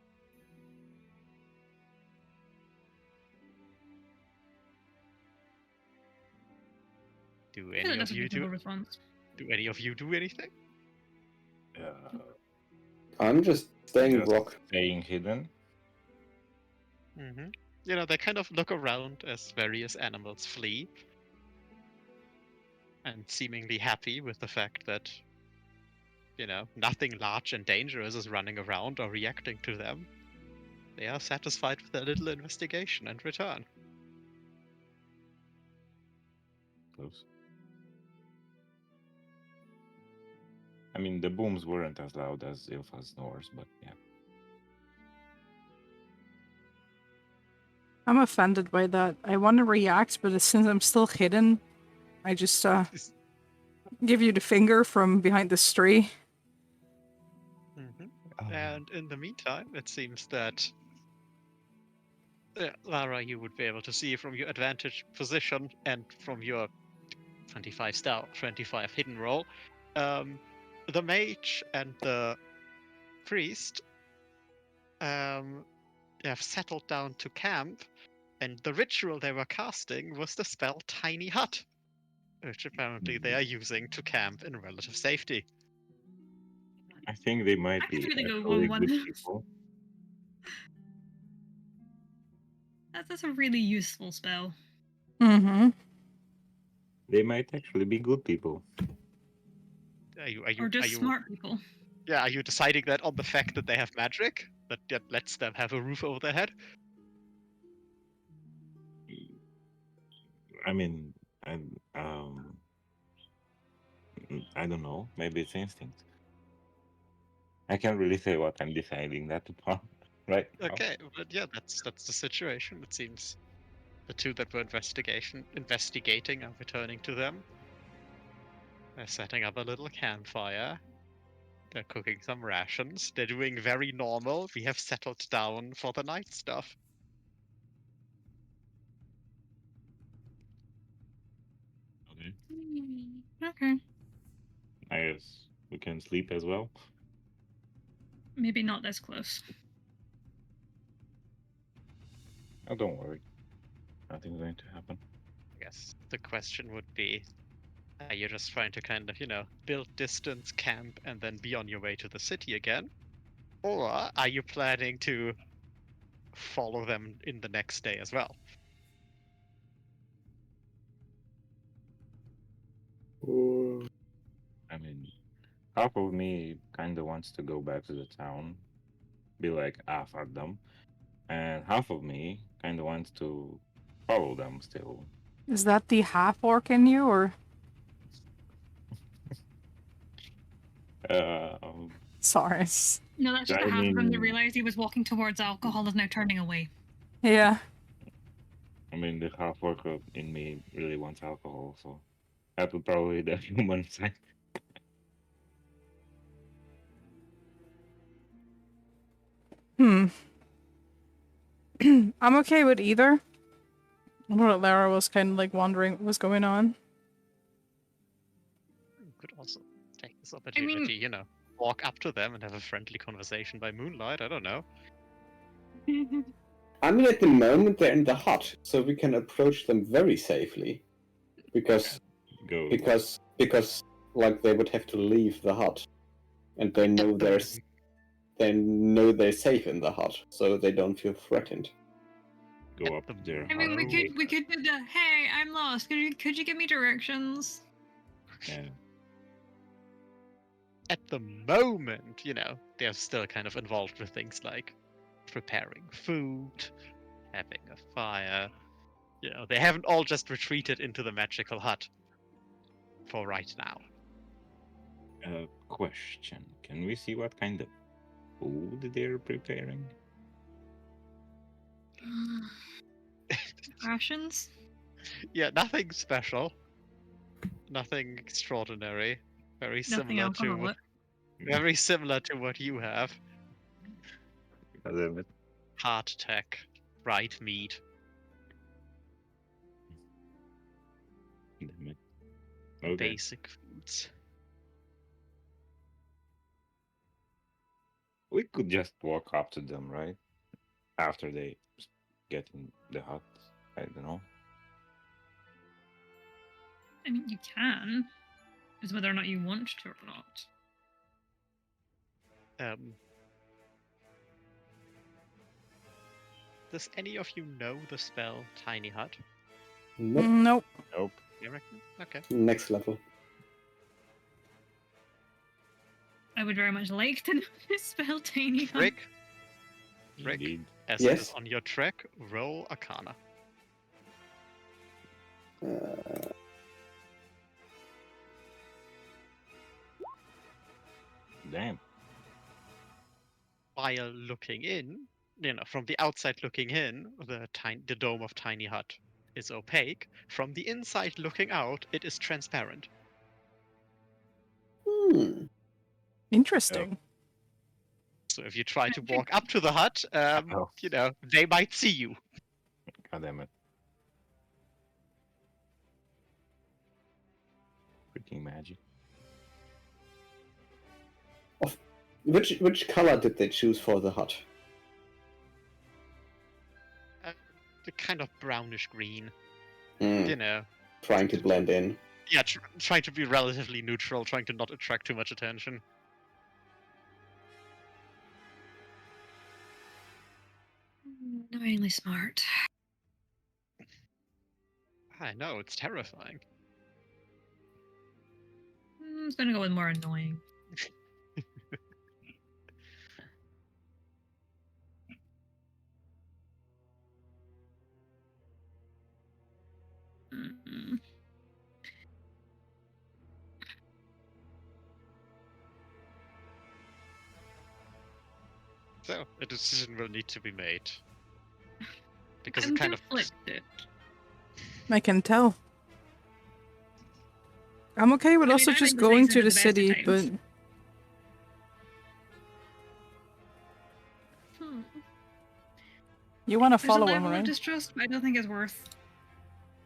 Do I feel any like of that's a you reasonable do? response. Do any of you do anything? I'm just staying Just rock. staying hidden. Mm-hmm. You know, they kind of look around as various animals flee, and seemingly happy with the fact that, you know, nothing large and dangerous is running around or reacting to them. They are satisfied with their little investigation and return. Close. I mean, the booms weren't as loud as Ilfa's snores, but yeah. I'm offended by that. I want to react, but since I'm still hidden, I just give you the finger from behind this tree. Mm-hmm. Oh. And in the meantime, it seems that Lara, you would be able to see from your advantage position and from your 25 stealth, 25 hidden roll, the mage and the priest have settled down to camp, and the ritual they were casting was the spell Tiny Hut, which apparently they are using to camp in relative safety. I think they might I could be really go actually 1-1. good people. That's a really useful spell. Mm-hmm. They might actually be good people. Or just smart people. Yeah, are you deciding that on the fact that they have magic that lets them have a roof over their head? I mean, I don't know. Maybe it's instinct. I can't really say what I'm deciding that upon right now. Okay, but yeah, that's the situation. It seems the two that were investigating are returning to them. They're setting up a little campfire. They're cooking some rations. They're doing very normal. We have settled down for the night stuff. Okay. Okay. I guess we can sleep as well. Maybe not this close. Oh, don't worry. Nothing's going to happen. I guess the question would be, are you just trying to kind of, you know, build distance, camp, and then be on your way to the city again? Or are you planning to follow them in the next day as well? Ooh. I mean, half of me kind of wants to go back to the town, be like, fuck them. And half of me kind of wants to follow them still. Is that the half orc in you, or sorry? No, that's just I the half of him that mean- realized he was walking towards alcohol is now turning away. Yeah. I mean, the half worker in me really wants alcohol, so that would probably be the human side. I'm okay with either. I know that Lara was kind of like wondering what was going on. You could also take this opportunity, you know, walk up to them and have a friendly conversation by moonlight. I don't know. I mean, at the moment they're in the hut, so we can approach them very safely, because Go. like they would have to leave the hut, and they know they're safe in the hut, so they don't feel threatened. Go up to their I mean, we hut. could do the, hey, I'm lost. Could you give me directions? Yeah. At the moment, you know, they're still kind of involved with things like preparing food, having a fire. You know, they haven't all just retreated into the magical hut for right now. Question. Can we see what kind of food they're preparing? Rations? Yeah, nothing special. Nothing extraordinary. Very Nothing similar to alcoholic. very similar to what you have. God damn it. Heart attack, fried meat. Damn it. Okay. Basic foods. We could just walk up to them, right? After they get in the hut. I don't know. I mean, you can. It's whether or not you want to or not. Does any of you know the spell Tiny Hut? Nope. Nope. Nope. You reckon? Okay. Next level. I would very much like to know this spell, Tiny Hut. Rick, Rick, Indeed. as it is Yes? on your track, roll Arcana. Damn. While looking in, from the outside looking in, the dome of Tiny Hut is opaque. From the inside looking out, it is transparent. Interesting. So if you try to walk up to the hut, they might see you. God damn it. Freaking magic. Which color did they choose for the hut? The kind of brownish green, Hmm, you know. Trying to blend in. Yeah, trying to be relatively neutral, trying to not attract too much attention. Annoyingly smart. I know, it's terrifying. I was gonna go with more annoying. Mm. So, a decision will need to be made. Because I'm it kind of... conflicted. I can tell. I'm okay with I also mean, I just think going mistakes to are the the best city, of but times. you want to There's a follow him, level of right? distrust, but I don't think it's worth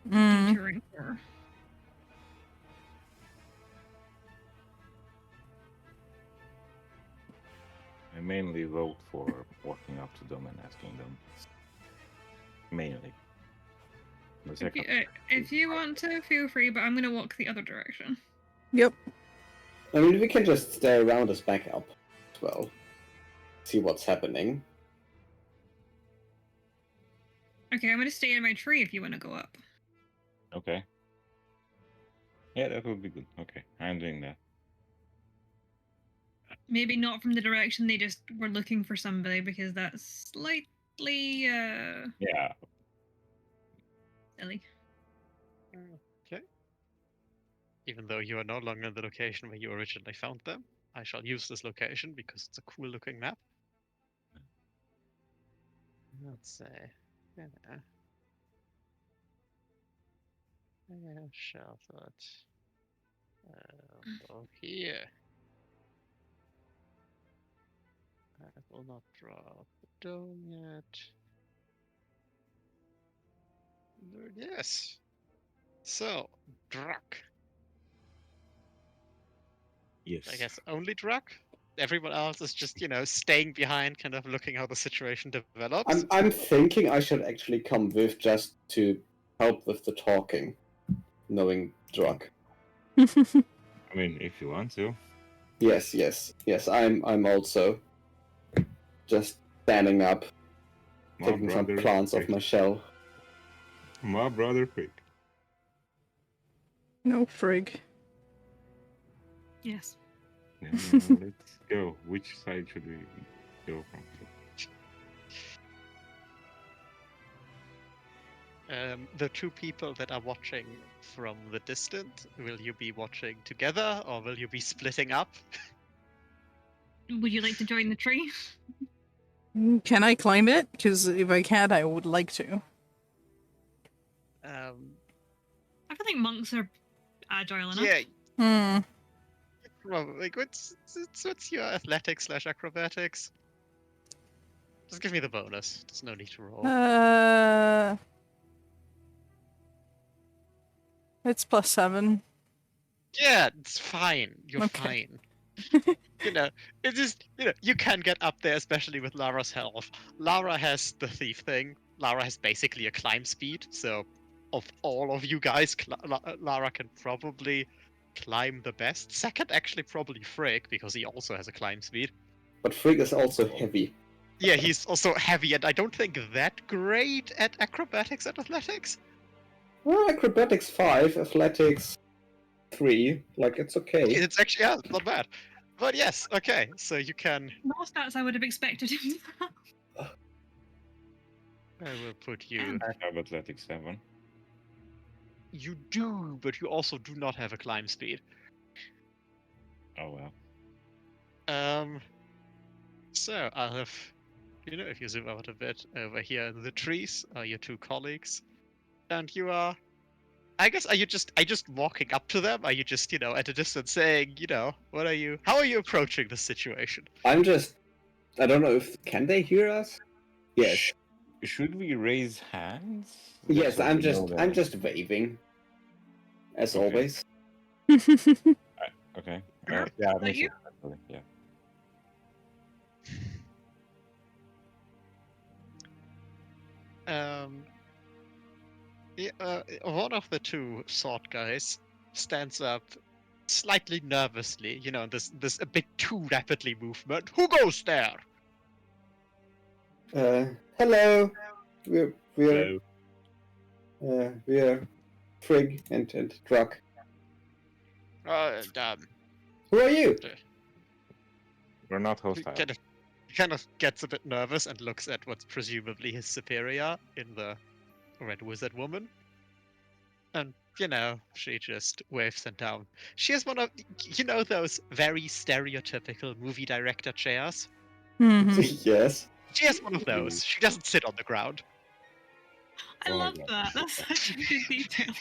Mm. detouring for. I mainly vote for walking up to them and asking them. Mainly. The second. If you want to, feel free, but I'm gonna walk the other direction. Yep. I mean, we can just stay around as backup as well. See what's happening. Okay, I'm gonna stay in my tree if you want to go up. Okay. Yeah, that would be good. Okay, I'm doing that. Maybe not from the direction they just were looking for somebody, because that's slightly Yeah. silly. Okay. Even though you are no longer in the location where you originally found them, I shall use this location because it's a cool looking map. Let's say, shall go here. I will not draw the dome yet. Yes. So, Druck. Yes. I guess only Druck? Everyone else is just, staying behind, kind of looking how the situation develops. I'm thinking I should actually come with just to help with the talking, knowing Drug. I mean, if you want to. Yes. I'm also just standing up, My taking some brother plants off Frick. my shell. My brother Frick. No frig. Yes. Yeah, let's go. Which side should we go from? The two people that are watching from the distance, will you be watching together or will you be splitting up? Would you like to join the tree? Can I climb it? Because if I can, I would like to. I feel like monks are agile enough. Yeah, Hmm. probably. Like, what's your athletics/acrobatics? Just give me the bonus. There's no need to roll. It's +7. Yeah, it's fine. You're Okay. fine. You know, it is. You can get up there, especially with Lara's health. Lara has the thief thing. Lara has basically a climb speed. So, of all of you guys, Lara can probably climb the best. Second, actually, probably Frigg because he also has a climb speed. But Frigg is also heavy. Yeah, he's also heavy, and I don't think that great at acrobatics and athletics. Well, acrobatics 5, athletics 3. Like, it's okay. It's actually it's not bad. But yes, okay. So you can. More stats I would have expected him. I will put you. I have athletics 7. You do, but you also do not have a climb speed. Oh well. So I'll have, if you zoom out a bit, over here in the trees are your two colleagues, and you are. I guess are you just walking up to them? Are you just at a distance saying what are you? How are you approaching the situation? I'm just. I don't know if. Can they hear us? Yes. Should we raise hands? Yes, So I'm we just. know I'm that- just waving. As Okay. always. Okay. Sure. Yeah, That makes you? sense, actually, yeah. One of the two sword guys stands up slightly nervously, this a bit too rapidly movement. Who goes there? Hello. We're Frigg and Druck. Who are you? We're not He hostile. kind of gets a bit nervous and looks at what's presumably his superior in the red wizard woman. And, she just waves him down. She has one of, those very stereotypical movie director chairs? Mhm. Yes. She has one of those. She doesn't sit on the ground. I Oh my love God. that. That's such a good detail.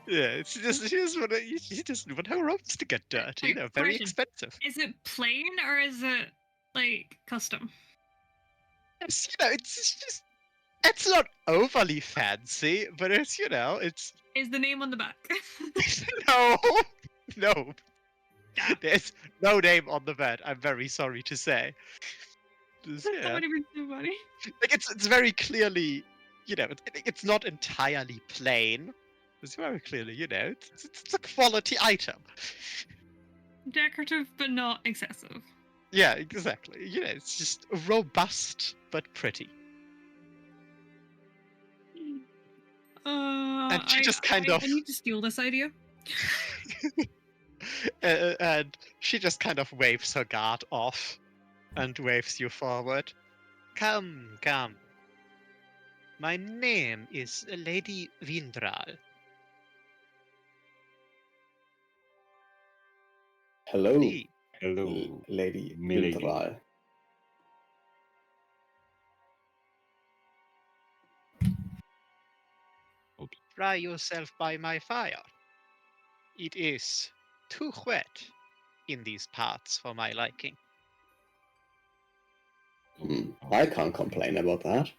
Yeah, she doesn't want her robes to get dirty. Wait, Very question. expensive. Is it plain or is it like custom? It's, it's not overly fancy, but it's, it's, Is the name on the back? no, no. Damn. There's no name on the bed. I'm very sorry to say. Just, That would have been so funny. like it's very clearly, it's not entirely plain. It's very clearly, it's a quality item. Decorative, but not excessive. Yeah, exactly. It's just robust but pretty. And she just kind of. I need to steal this idea. And she just kind of waves her guard off and waves you forward. Come, come. My name is Lady Vindral. Hello, Lee. Hello. Lady Milady. Vindral. Dry yourself by my fire. It is too wet in these parts for my liking. I can't complain about that.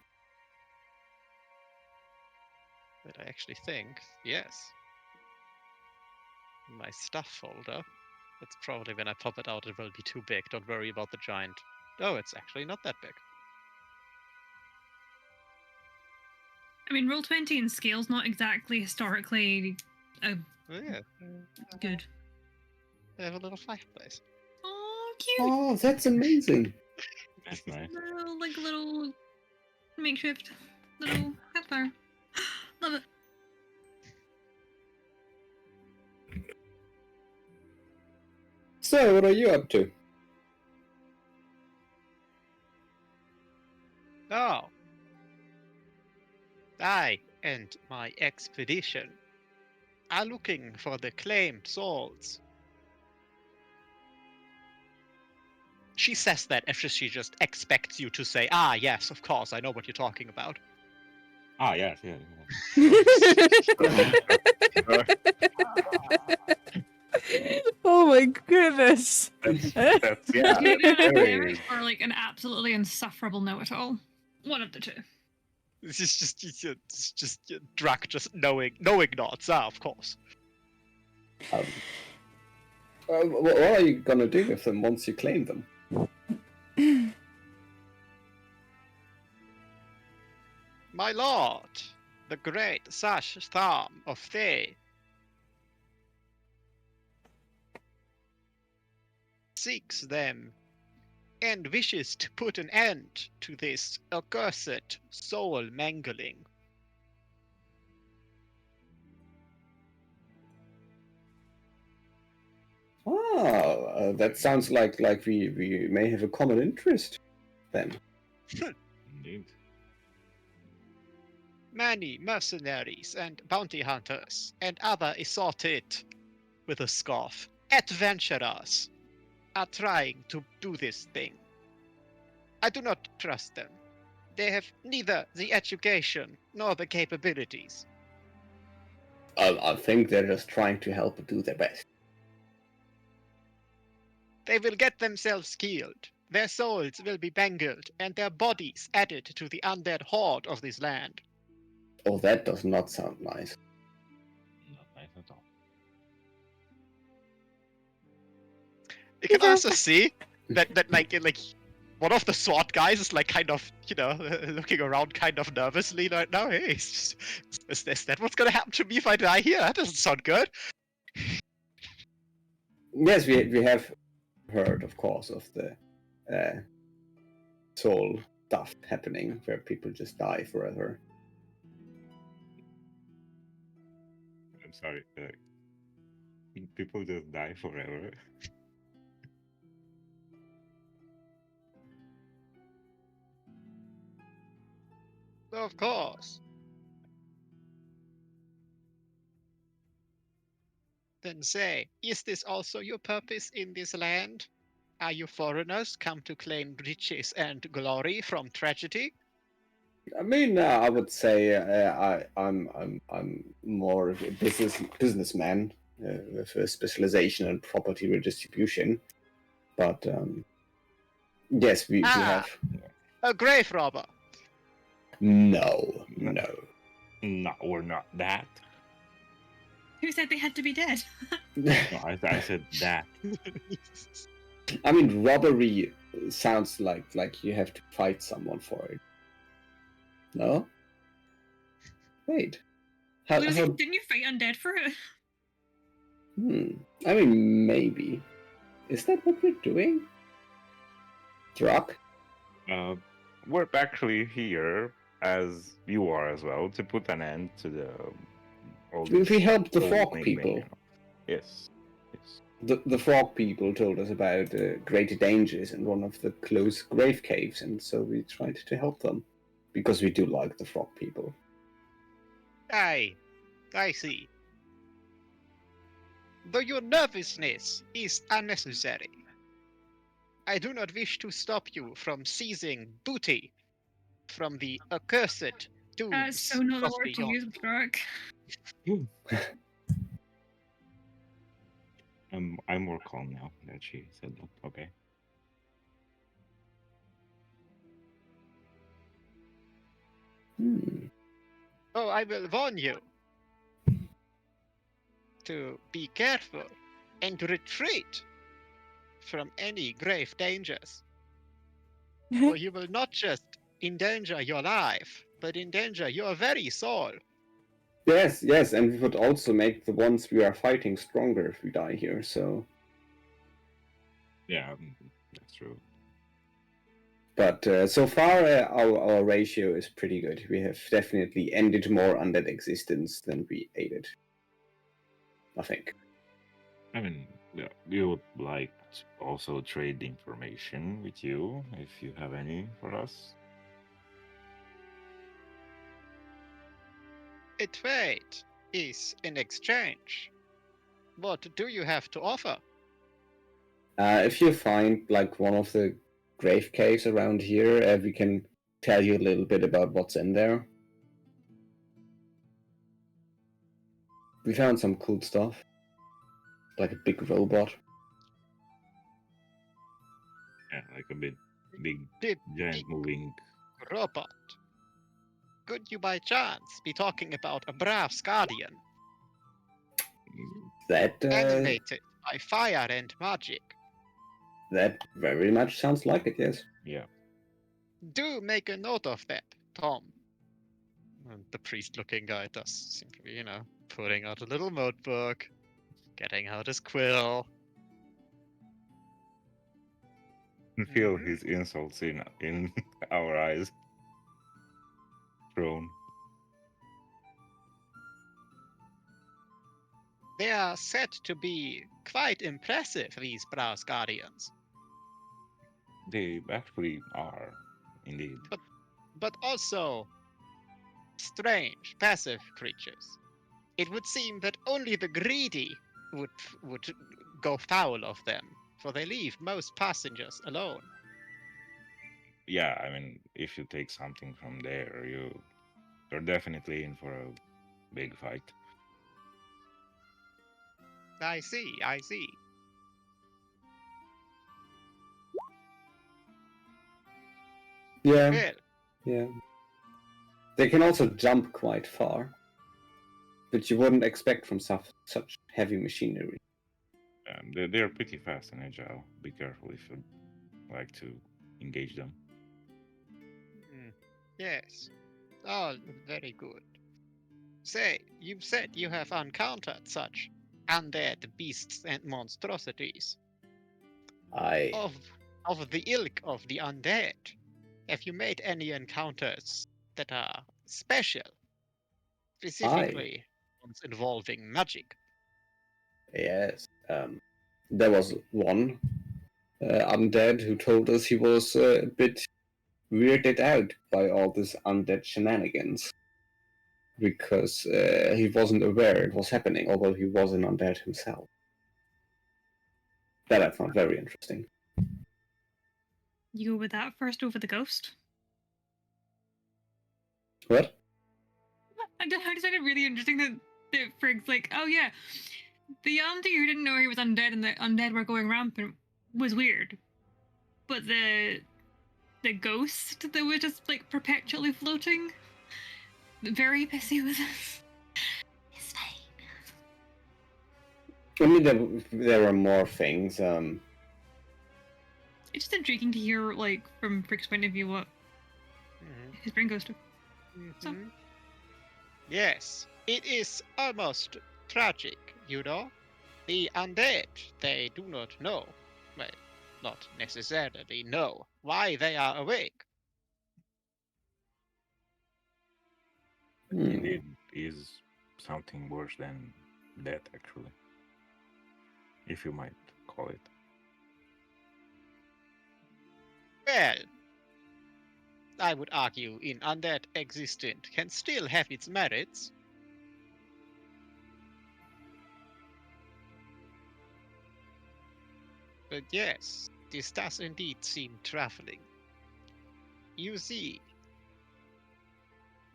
But I actually think, yes. My stuff folder. That's probably when I pop it out, it will be too big. Don't worry about the giant. Oh, it's actually not that big. I mean, Roll20 in scale's not exactly historically Oh, yeah. good. I have a little fireplace. Oh, cute! Oh, that's amazing. That's nice. Little makeshift little campfire. Love it. So, what are you up to? Oh. I and my expedition are looking for the claimed souls. She says that as she just expects you to say, ah, yes, of course, I know what you're talking about. Ah, yes, yeah. Oh my goodness. That's yeah. Either an very- academic or like an absolutely insufferable know-it-all. One of the two. This is just Drac just knowing knots. Ah, of course. What are you gonna do with them once you claim them? My lord, the great Sash Tham of Thay seeks them and wishes to put an end to this accursed soul mangling. That sounds like we may have a common interest then. Indeed. Many mercenaries and bounty hunters and other assorted, with a scoff, adventurers are trying to do this thing. I do not trust them. They have neither the education nor the capabilities. I think they're just trying to help do their best. They will get themselves killed. Their souls will be bangled, and their bodies added to the undead horde of this land. Oh, that does not sound nice. Not nice at all. You can Yeah. also see that like one of the SWAT guys is like kind of looking around kind of nervously right now. Hey, is that what's gonna happen to me if I die here? That doesn't sound good. Yes, we have heard, of course, of the soul stuff happening where people just die forever. I'm sorry. People just die forever. Of course. Then say, is this also your purpose in this land? Are you foreigners come to claim riches and glory from tragedy? I mean, I would say I'm more of a businessman with a specialization in property redistribution, but yes, we have A grave robber. no. No, we're not that. Who said they had to be dead? No, I said that. I mean, robbery sounds like you have to fight someone for it. No? Wait. Lucy, didn't you fight undead for it? I mean, maybe. Is that what we're doing? Druck? We're actually here, as you are as well, to put an end to the all We this helped the whole frog thing, people. you know. Yes. Yes. The frog people told us about great dangers in one of the close grave caves, and so we tried to help them. Because we do like the frog people. Aye, I see. Though your nervousness is unnecessary, I do not wish to stop you from seizing booty from the accursed dudes That's so not the of word to beyond. use, Brock. I'm more calm now that she said that. Okay. Oh, I will warn you to be careful and retreat from any grave dangers, or you will not just endanger your life, but endanger your very soul. Yes, and we would also make the ones we are fighting stronger if we die here, so... Yeah, that's true. But so far, our ratio is pretty good. We have definitely ended more undead existence than we aided. I think. I mean, yeah, we would like to also trade information with you if you have any for us. A trade is an exchange. What do you have to offer? If you find like one of the grave caves around here, we can tell you a little bit about what's in there. We found some cool stuff. Like a big robot. Yeah, like a big Big giant moving. robot. Could you by chance be talking about a Braav's Guardian, That animated by fire and magic? that very much sounds like it, yes. Yeah. Do make a note of that, Tom. And the priest looking guy does seem to be, pulling out a little notebook, getting out his quill. Can feel his insults in our eyes. Thrown. They are said to be quite impressive, these Braav's Guardians, They actually are, indeed. but also strange, passive creatures. It would seem that only the greedy would go foul of them, for they leave most passengers alone. Yeah, I mean, if you take something from there, you're definitely in for a big fight. I see, I see. Yeah, Well, yeah. They can also jump quite far. But you wouldn't expect from such heavy machinery. They're pretty fast and agile. Be careful if you like to engage them. yes. Oh, very good. Say, you said you have encountered such undead beasts and monstrosities. Of the ilk of the undead, have you made any encounters that are special? Specifically, ones involving magic? Yes. There was one undead who told us he was a bit weirded out by all this undead shenanigans. Because he wasn't aware it was happening, although he was an undead himself. That I found very interesting. You go with that first over the ghost? What? I just find it really interesting that Frigg's like, oh yeah, the auntie who didn't know he was undead and the undead were going rampant was weird. But the ghost that was just like perpetually floating, very pissy with us. It's fine. I mean, there are more things. It's just intriguing to hear, like, from Frick's point of view, what his brain goes to. So. Yes, it is almost tragic, you know? The undead, they do not know, well, not necessarily know, why they are awake. It is something worse than death, actually. If you might call it. Well, I would argue an undead existent can still have its merits. But yes, this does indeed seem traveling. You see,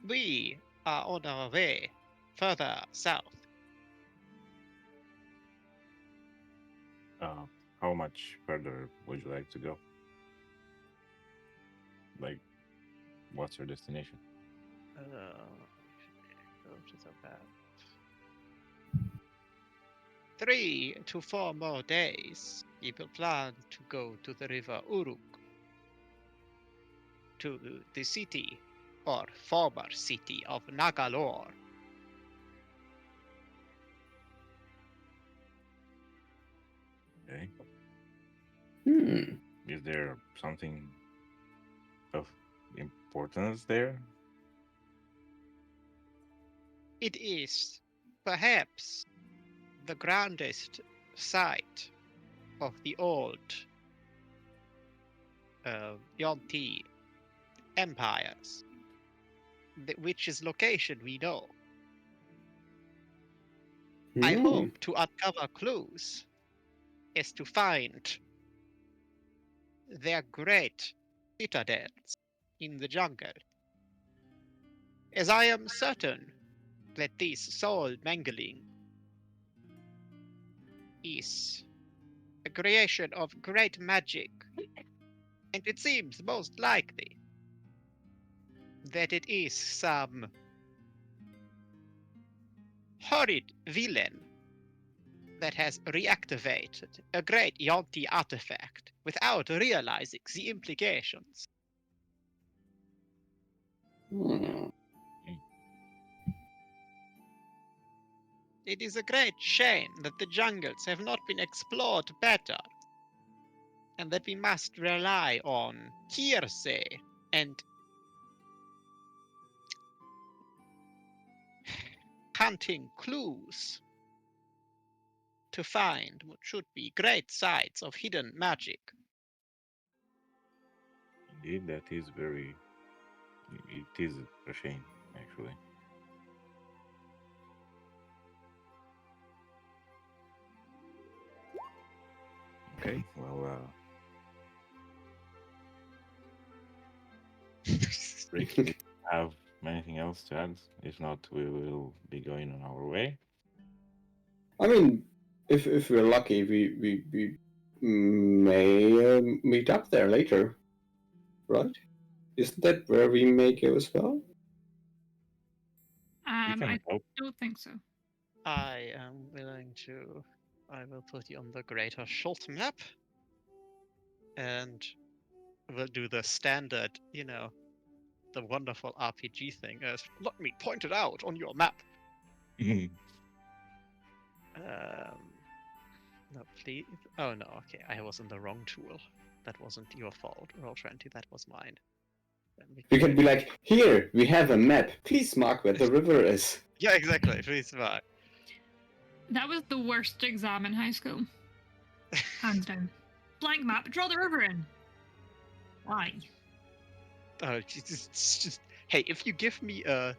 we are on our way further south. How much further would you like to go? Like, what's your destination? Which is about 3 to 4 more days. We will plan to go to the river Uruk, to the city, or former city of Nagalore. Okay. Hmm. Is there something of importance there? It is perhaps the grandest site of the old Yonti empires, which is location we know. I hope to uncover clues as to find their great citadels in the jungle, as I am certain that this soul mangling is a creation of great magic, and it seems most likely that it is some horrid villain that has reactivated a great Yonti artifact without realizing the implications. Hmm. It is a great shame that the jungles have not been explored better, and that we must rely on hearsay and hunting clues to find what should be great sites of hidden magic. Indeed, that is very. It is a shame, actually. Okay, well, Rick, do you have anything else to add? If not, we will be going on our way. I mean, if we're lucky, we may meet up there later, right? Isn't that where we may go as well? We can I help. don't think so. I am willing to. I will put you on the Greater Schult map, and we'll do the standard, the wonderful RPG thing as let me point it out on your map. No, please. Oh no, okay, I was in the wrong tool. That wasn't your fault, Roll20, that was mine. We can be like, here, we have a map. Please mark where the river is. Yeah, exactly. Please mark. That was the worst exam in high school. Hands down. Blank map, draw the river in. Why? Oh, just hey, if you give me a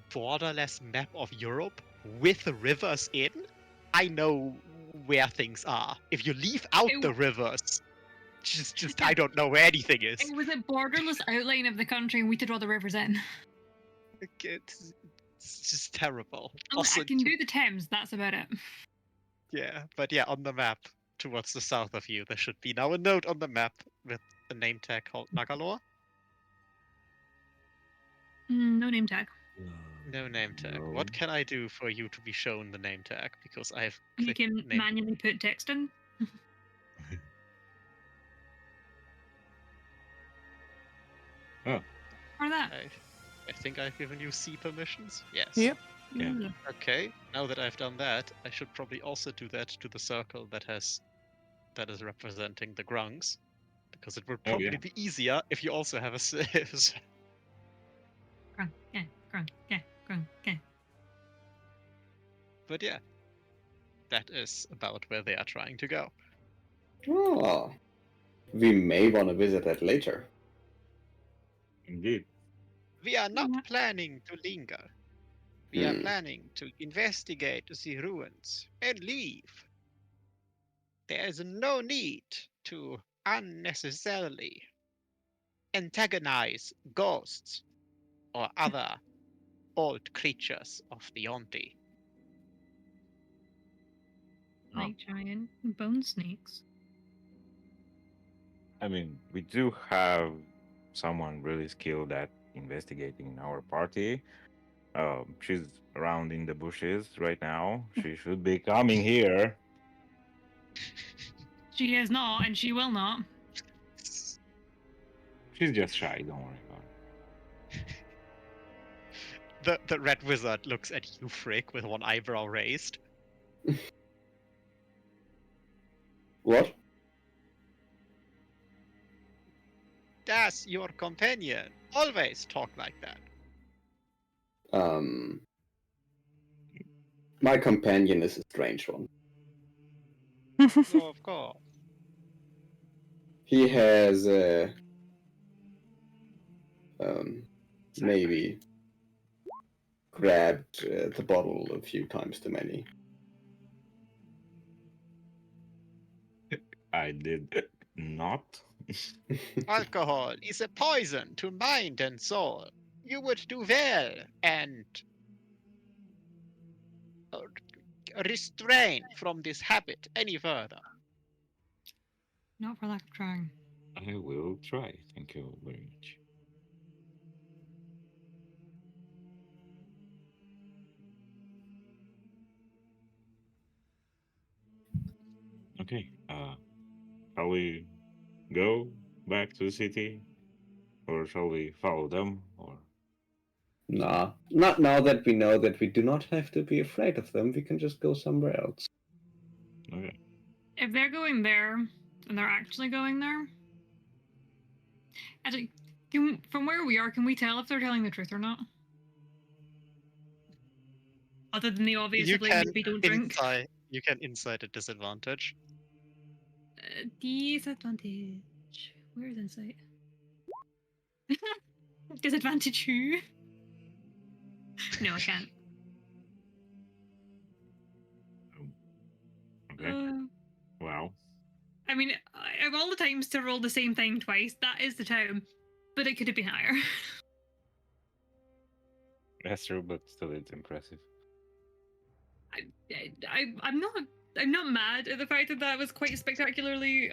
borderless map of Europe with rivers in, I know where things are. If you leave out It the w- rivers, just I don't know where anything is. It was a borderless outline of the country and we had to draw the rivers in. It's just terrible. Oh, Also, I can do the Thames, that's about it. yeah, but yeah, on the map towards the south of you, there should be now a note on the map with a name tag called Nagalore. No name tag. No name tag. No. What can I do for you to be shown the name tag? Because I have You clicked can name. manually put text in. Oh, Or that. I think I've given you C permissions. Yes. Yep. Yeah. Mm. Okay. Now that I've done that, I should probably also do that to the circle that is representing the grungs, because it would Oh, probably yeah. be easier if you also have a Grung, yeah, grung, yeah, grung, yeah. But yeah, that is about where they are trying to go. Oh, we may want to visit that later. Indeed. We are not Yeah. planning to linger. We are Hmm. planning to investigate the ruins and leave. There is no need to unnecessarily antagonize ghosts or other old creatures of the Yonti. Oh. Like giant bone snakes. I mean, we do have someone really skilled at investigating in our party. She's around in the bushes right now. She should be coming here. She is not, and she will not. She's just shy. Don't worry about it. The red wizard looks at you, Frick, with one eyebrow raised. What? Does your companion always talk like that? My companion is a strange one. Oh, of course. He has maybe grabbed the bottle a few times too many. I did not. Alcohol is a poison to mind and soul. You would do well and restrain from this habit any further. Not for lack of trying. I will try. Thank you very much. Okay. Shall we go back to the city, or shall we follow them? Or Nah, not now that we know that we do not have to be afraid of them. We can just go somewhere else. okay. If they're going there, and they're actually going there, actually, from where we are, can we tell if they're telling the truth or not? Other than the obvious You of like can maybe don't drink. You can insight at disadvantage. Disadvantage. Where is insight? Disadvantage who? No, I can't. Okay. Wow. I mean, of all the times to roll the same thing twice, that is the time. But it could have been higher. That's true, but still, it's impressive. I'm not mad at the fact that that was quite spectacularly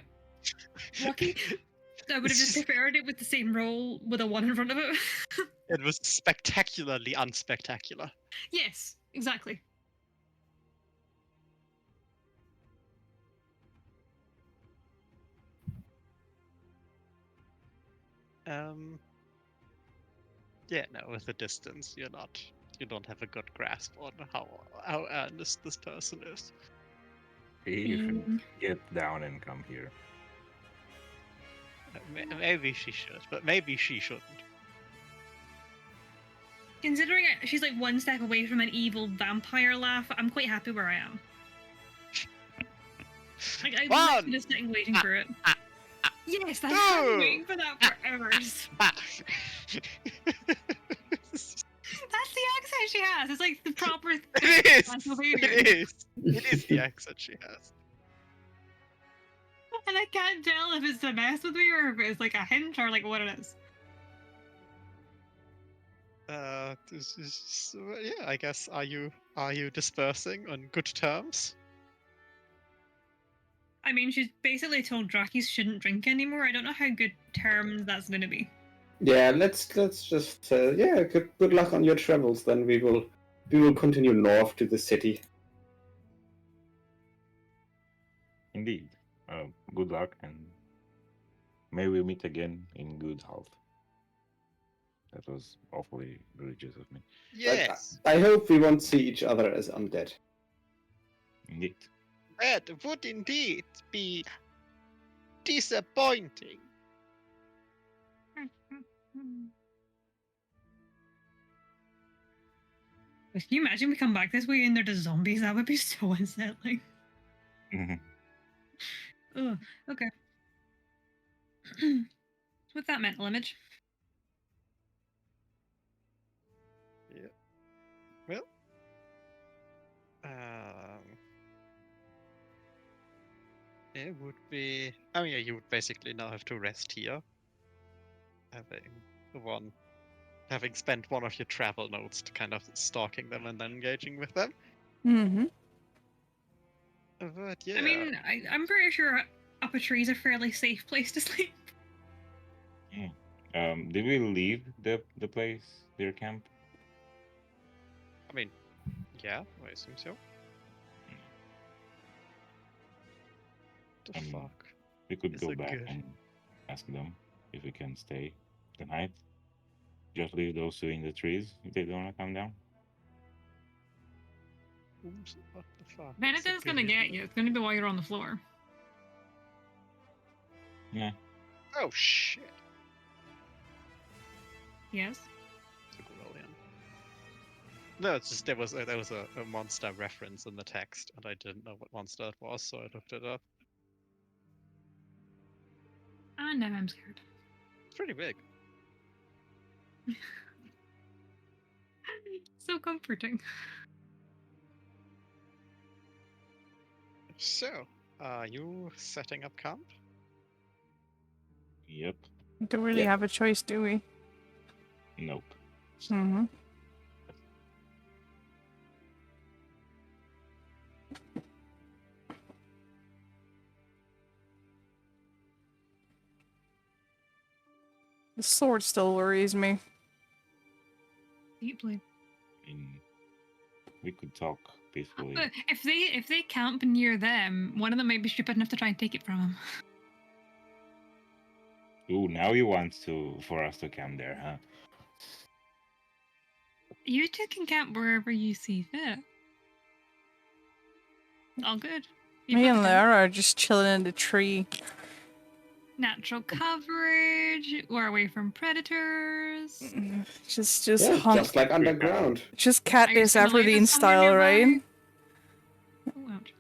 lucky. I would have just preferred it with the same roll with a 1 in front of it. It was spectacularly unspectacular. Yes, exactly. Yeah, no, with the distance, you don't have a good grasp on how earnest this person is. You should get down and come here. Maybe she should, but maybe she shouldn't. Considering she's like 1 step away from an evil vampire laugh, I'm quite happy where I am. Like, I'm literally just sitting waiting for it. Yes, I've been waiting for that for hours. That's the accent she has. It's like the proper. It is the accent she has. And I can't tell if it's to mess with me or if it's like a hint or like what it is. Yeah, I guess. Are you dispersing on good terms? I mean, she's basically told Drakis shouldn't drink anymore. I don't know how good terms that's going to be. Yeah, let's just good luck on your travels. Then we will continue north to the city. Indeed. Good luck, and may we meet again in good health. That was awfully religious of me. Yes. I hope we won't see each other as undead. Indeed. That would indeed be disappointing. Can you imagine we come back this way and they're just zombies? That would be so unsettling. Oh, okay. With that mental image. Yeah. Well. It would be. I mean, yeah, you would basically now have to rest here. Having spent one of your travel notes to kind of stalking them and then engaging with them. Mm-hmm. But yeah. I mean, I'm pretty sure up a tree is a fairly safe place to sleep. Yeah. Did we leave the place, their camp? I mean, yeah, I assume so. The fuck? We could Is go it back good? and ask them if we can stay the night. Just leave those two in the trees if they don't want to come down. Oops, what the fuck? If anything's It's a gonna good- get you, it's gonna be while you're on the floor. Yeah. Oh shit. Yes. Took a roll in. No, it's just there was a monster reference in the text, and I didn't know what monster it was, so I looked it up. And now I'm scared. It's pretty big. So comforting. So, are you setting up camp? Yep. Don't really Yeah. have a choice, do we? Nope. Mm-hmm. The sword still worries me. Deeply. I mean, we could talk peacefully. But if they camp near them, one of them might be stupid enough to try and take it from them. Ooh, now you want for us to camp there, huh? You two can camp wherever you see fit. All good. You've Me got and the tent. Lara are just chilling in the tree. Natural coverage. We're away from predators. Just Yeah, hunt. just like underground. Just Are you Katniss gonna leave Everdeen us somewhere style, right? nearby? Oh, ouch.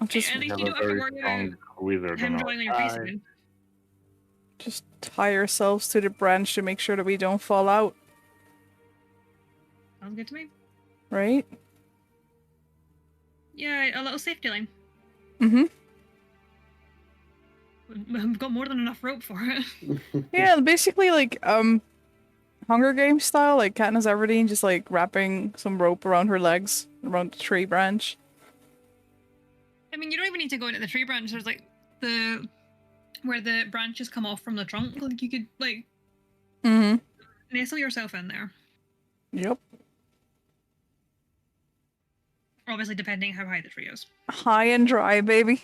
I'll just At We least have you a don't have to very worry strong about wizard him on our drawing on your face side. again. just tie ourselves to the branch to make sure that we don't fall out, Sounds good to me. right? Yeah, a little safety line. Mm-hmm. We've got more than enough rope for it. Yeah, basically like Hunger Games style, like Katniss Everdeen just like wrapping some rope around her legs, around the tree branch. I mean, you don't even need to go into the tree branch. There's like where the branches come off from the trunk. Like you could like Mm-hmm. nestle yourself in there. Yep. Obviously, depending how high the tree is. High and dry, baby.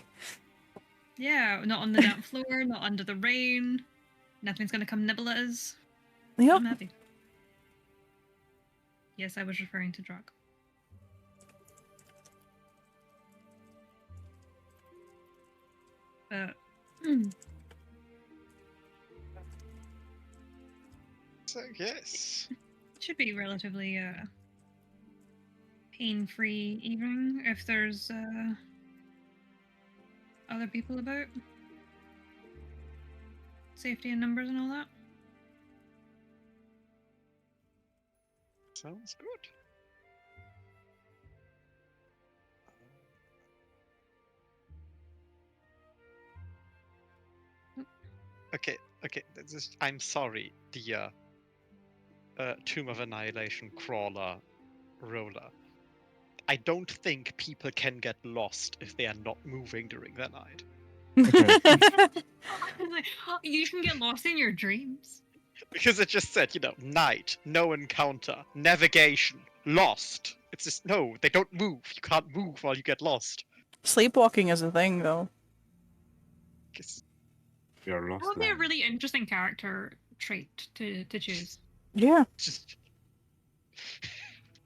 Yeah, not on the damp floor, not under the rain. Nothing's gonna come nibble at us. Yep. I'm happy. Yes, I was referring to Drog. But So yes. should be relatively pain-free evening if there's other people about. Safety in numbers and all that. Sounds good. Okay, I'm sorry, the Tomb of Annihilation crawler roller. I don't think people can get lost if they are not moving during the night. You can get lost in your dreams. Because it just said, night, no encounter, navigation, lost. It's just, no, they don't move. You can't move while you get lost. Sleepwalking is a thing, though. Guess- We are lost. That would be a land. really interesting character trait to choose. Yeah. Just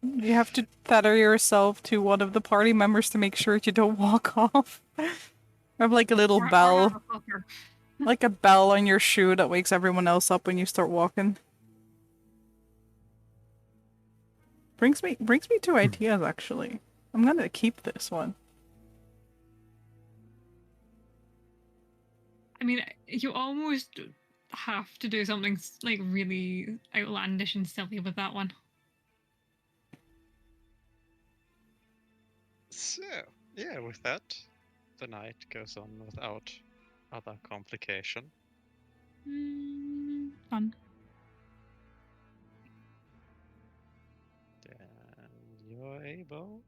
You have to tether yourself to one of the party members to make sure you don't walk off. Have like a little Or bell, have a fucker. like a bell on your shoe that wakes everyone else up when you start walking. Brings me to ideas, actually. I'm gonna keep this one. I mean, you almost have to do something like really outlandish and silly with that one. so, yeah, with that, the night goes on without other complication. Fun. Then you're able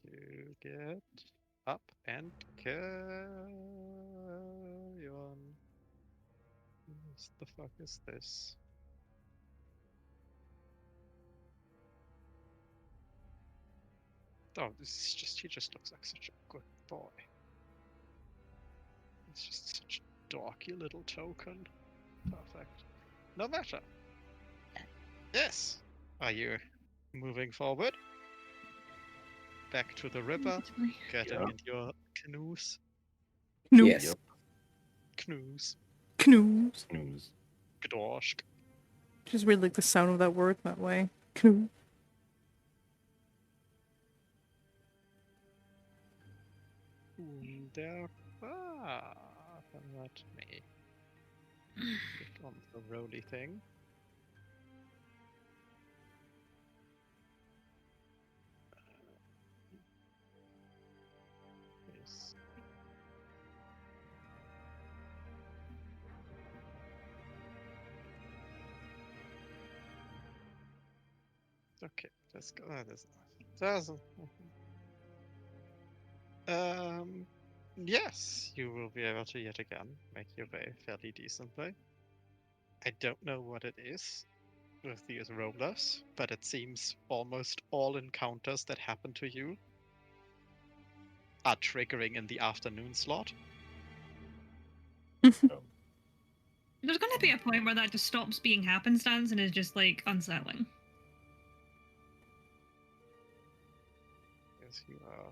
to get up and carry on. What the fuck is this? Oh, he just looks like such a good boy. He's just such a dorky little token. Perfect. No matter. Yes. Are you moving forward? Back to the river, getting Yeah. in your canoes. Canoe. Yes. Yep. Canoes. Canoes. Snooze. Gdorsk. Just really like the sound of that word that way. Canoe. Wunderbar. Let me click on the roly thing. Yes. Okay, let's go. This doesn't. Yes, you will be able to yet again make your way fairly decently. I don't know what it is with these rollers, but it seems almost all encounters that happen to you are triggering in the afternoon slot. There's going to be a point where that just stops being happenstance and is just like unsettling. Yes, you are.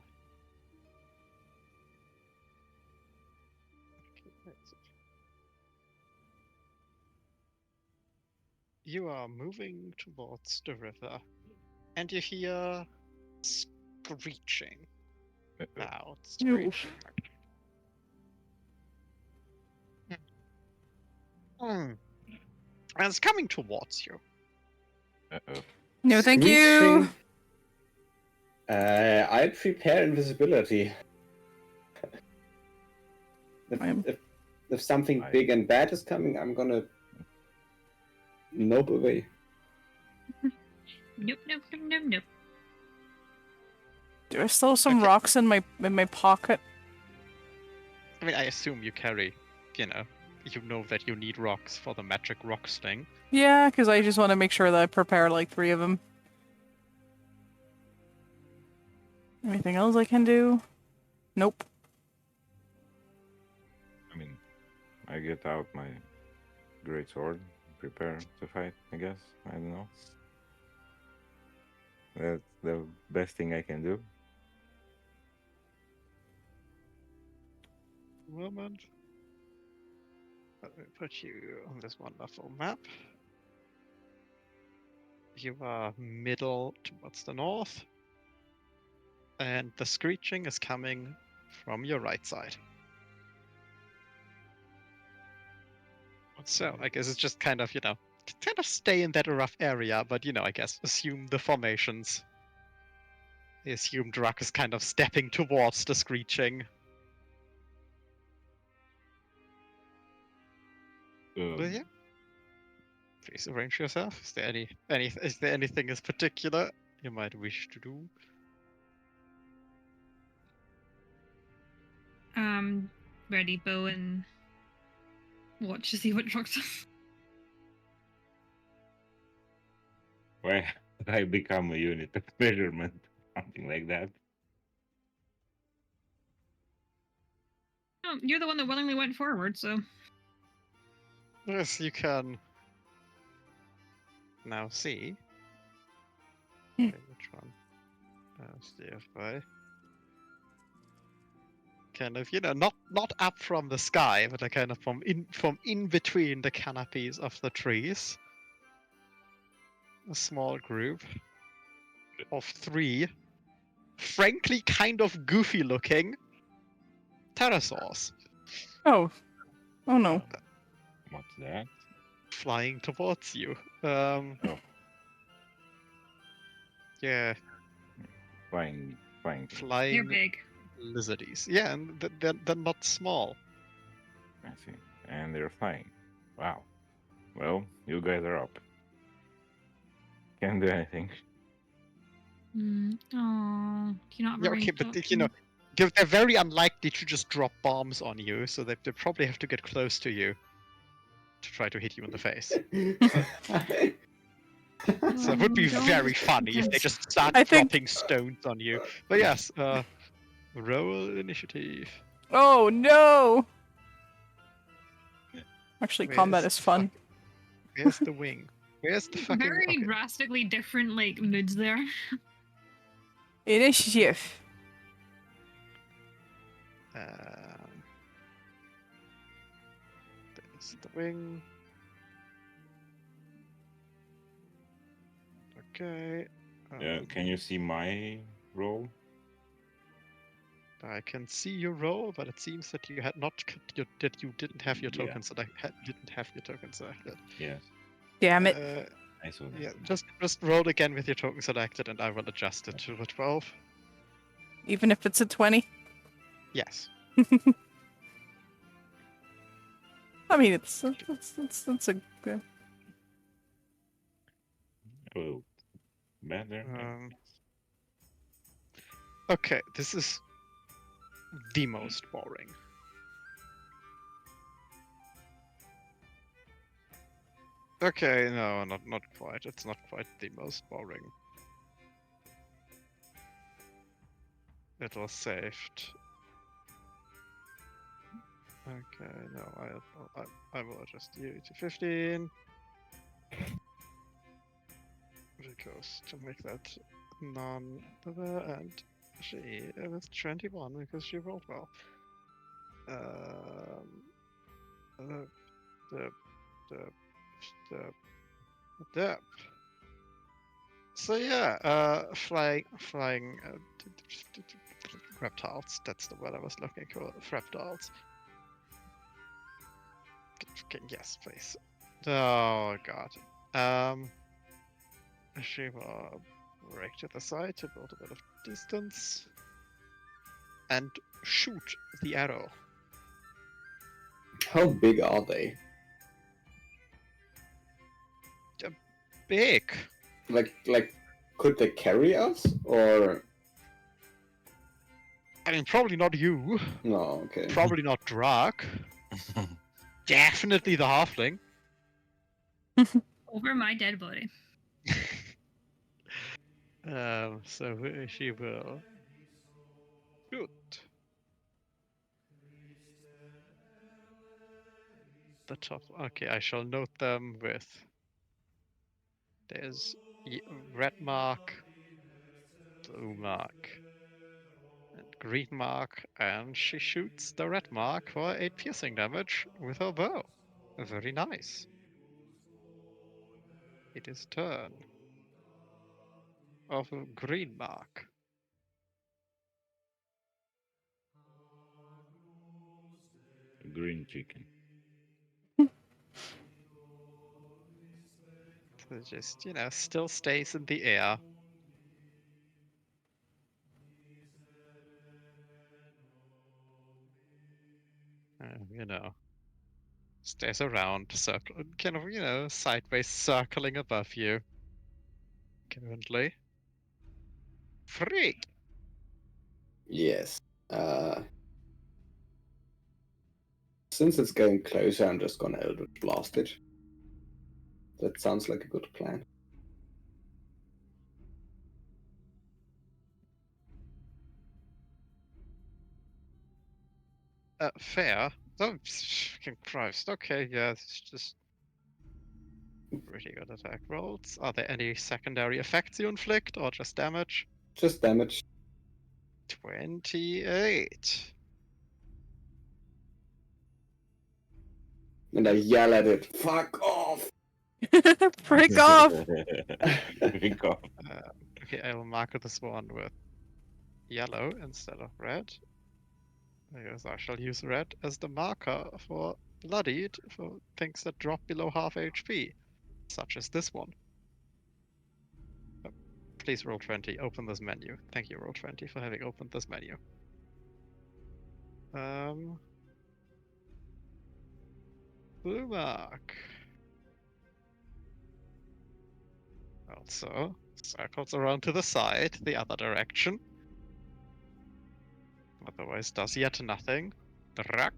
Okay, that's it. You are moving towards the river, and you hear screeching. Loud Oof. screeching. Hmm. And it's coming towards you. Uh-oh. No, thank you. Screeching. I prepare invisibility. I'm- If something big and bad is coming, I'm gonna nope away. Nope, nope, nope, nope, nope. Do I still have some Okay. rocks in my pocket? I mean, I assume you carry, you know that you need rocks for the magic rock sling. Yeah, because I just want to make sure that I prepare like 3 of them. Anything else I can do? Nope. I mean, I get out my great sword, prepare to fight, I guess. I don't know. That's the best thing I can do. Moment. Let me put you on this wonderful map. You are middle towards the north, and the screeching is coming from your right side. So I guess it's just kind of, stay in that rough area, but I guess assume the formations. I assume Drak is kind of stepping towards the screeching. But yeah. Please arrange yourself. Is there is there anything in particular you might wish to do? Ready bow and watch to see what Drox does. Why I become a unit of measurement, something like that. Oh, you're the one that willingly went forward, so. Yes, you can now see. Okay, which one? CFI. Kind of, not up from the sky, but kind of from in between the canopies of the trees. A small group of 3, frankly, kind of goofy looking pterosaurs Oh. Oh no. What's that? flying towards you. Oh, Yeah, flying. They're flying big. lizardies. Yeah, and they're not small. I see. And they're flying. Wow. Well, you guys are up. Can't do anything. Oh, do you not have Yeah, a okay, ranged but option? they're very unlikely to just drop bombs on you, so they probably have to get close to you to try to hit you in the face. So it would be Don't very funny if they intense. just start I think- dropping stones on you. But yes, roll initiative. Oh no! Actually, Where's combat the is fun. Where's the wing? Where's the fucking? Very Okay. drastically different, like, moods there. Initiative. There's the wing. Okay. Can you see my roll? I can see your roll, but it seems that you had not that you didn't have your Yeah. token didn't have your token selected. Yes. Damn it. I saw that. Yeah, just roll again with your token selected, and I will adjust it to a 12. Even if it's a 20. Yes. I mean, it's a good. Oh, better. Okay, this is the most boring. Okay, no, not quite. It's not quite the most boring. It was saved. Okay, no, I will adjust you to 15. Because to make that non and she was 21 because she rolled well. The the So yeah, flying reptiles. That's the word I was looking for. Reptiles. Yes, please. Oh god. She will break to the side to build a bit of distance and shoot the arrow. How big are they? Big. Like, could they carry us, or I mean, probably not you. no? Okay. Probably not Drak. Definitely the halfling. Over my dead body. So she will shoot. The top. Okay, I shall note them with. There's red mark, blue mark, and green mark, and she shoots the red mark for 8 piercing damage with her bow. Very nice. It is turn of a green mark. Green chicken. So just, still stays in the air. Stays around, kind of, sideways circling above you. Currently. Free! Yes. Since it's getting closer, I'm just gonna Eldritch Blast it. That sounds like a good plan. Fair. Oh, fucking Christ. Okay, yeah, it's just pretty good attack rolls. Are there any secondary effects you inflict, or just damage? Just damage. 28. And I yell at it, fuck off! Break off! Break off. Okay, I will mark this one with yellow instead of red. Because I shall use red as the marker for bloodied for things that drop below half HP, such as this one. Please roll 20, open this menu. Thank you, roll 20, for having opened this menu. Blue mark. Also, circles around to the side, the other direction. Otherwise does yet nothing. Drak.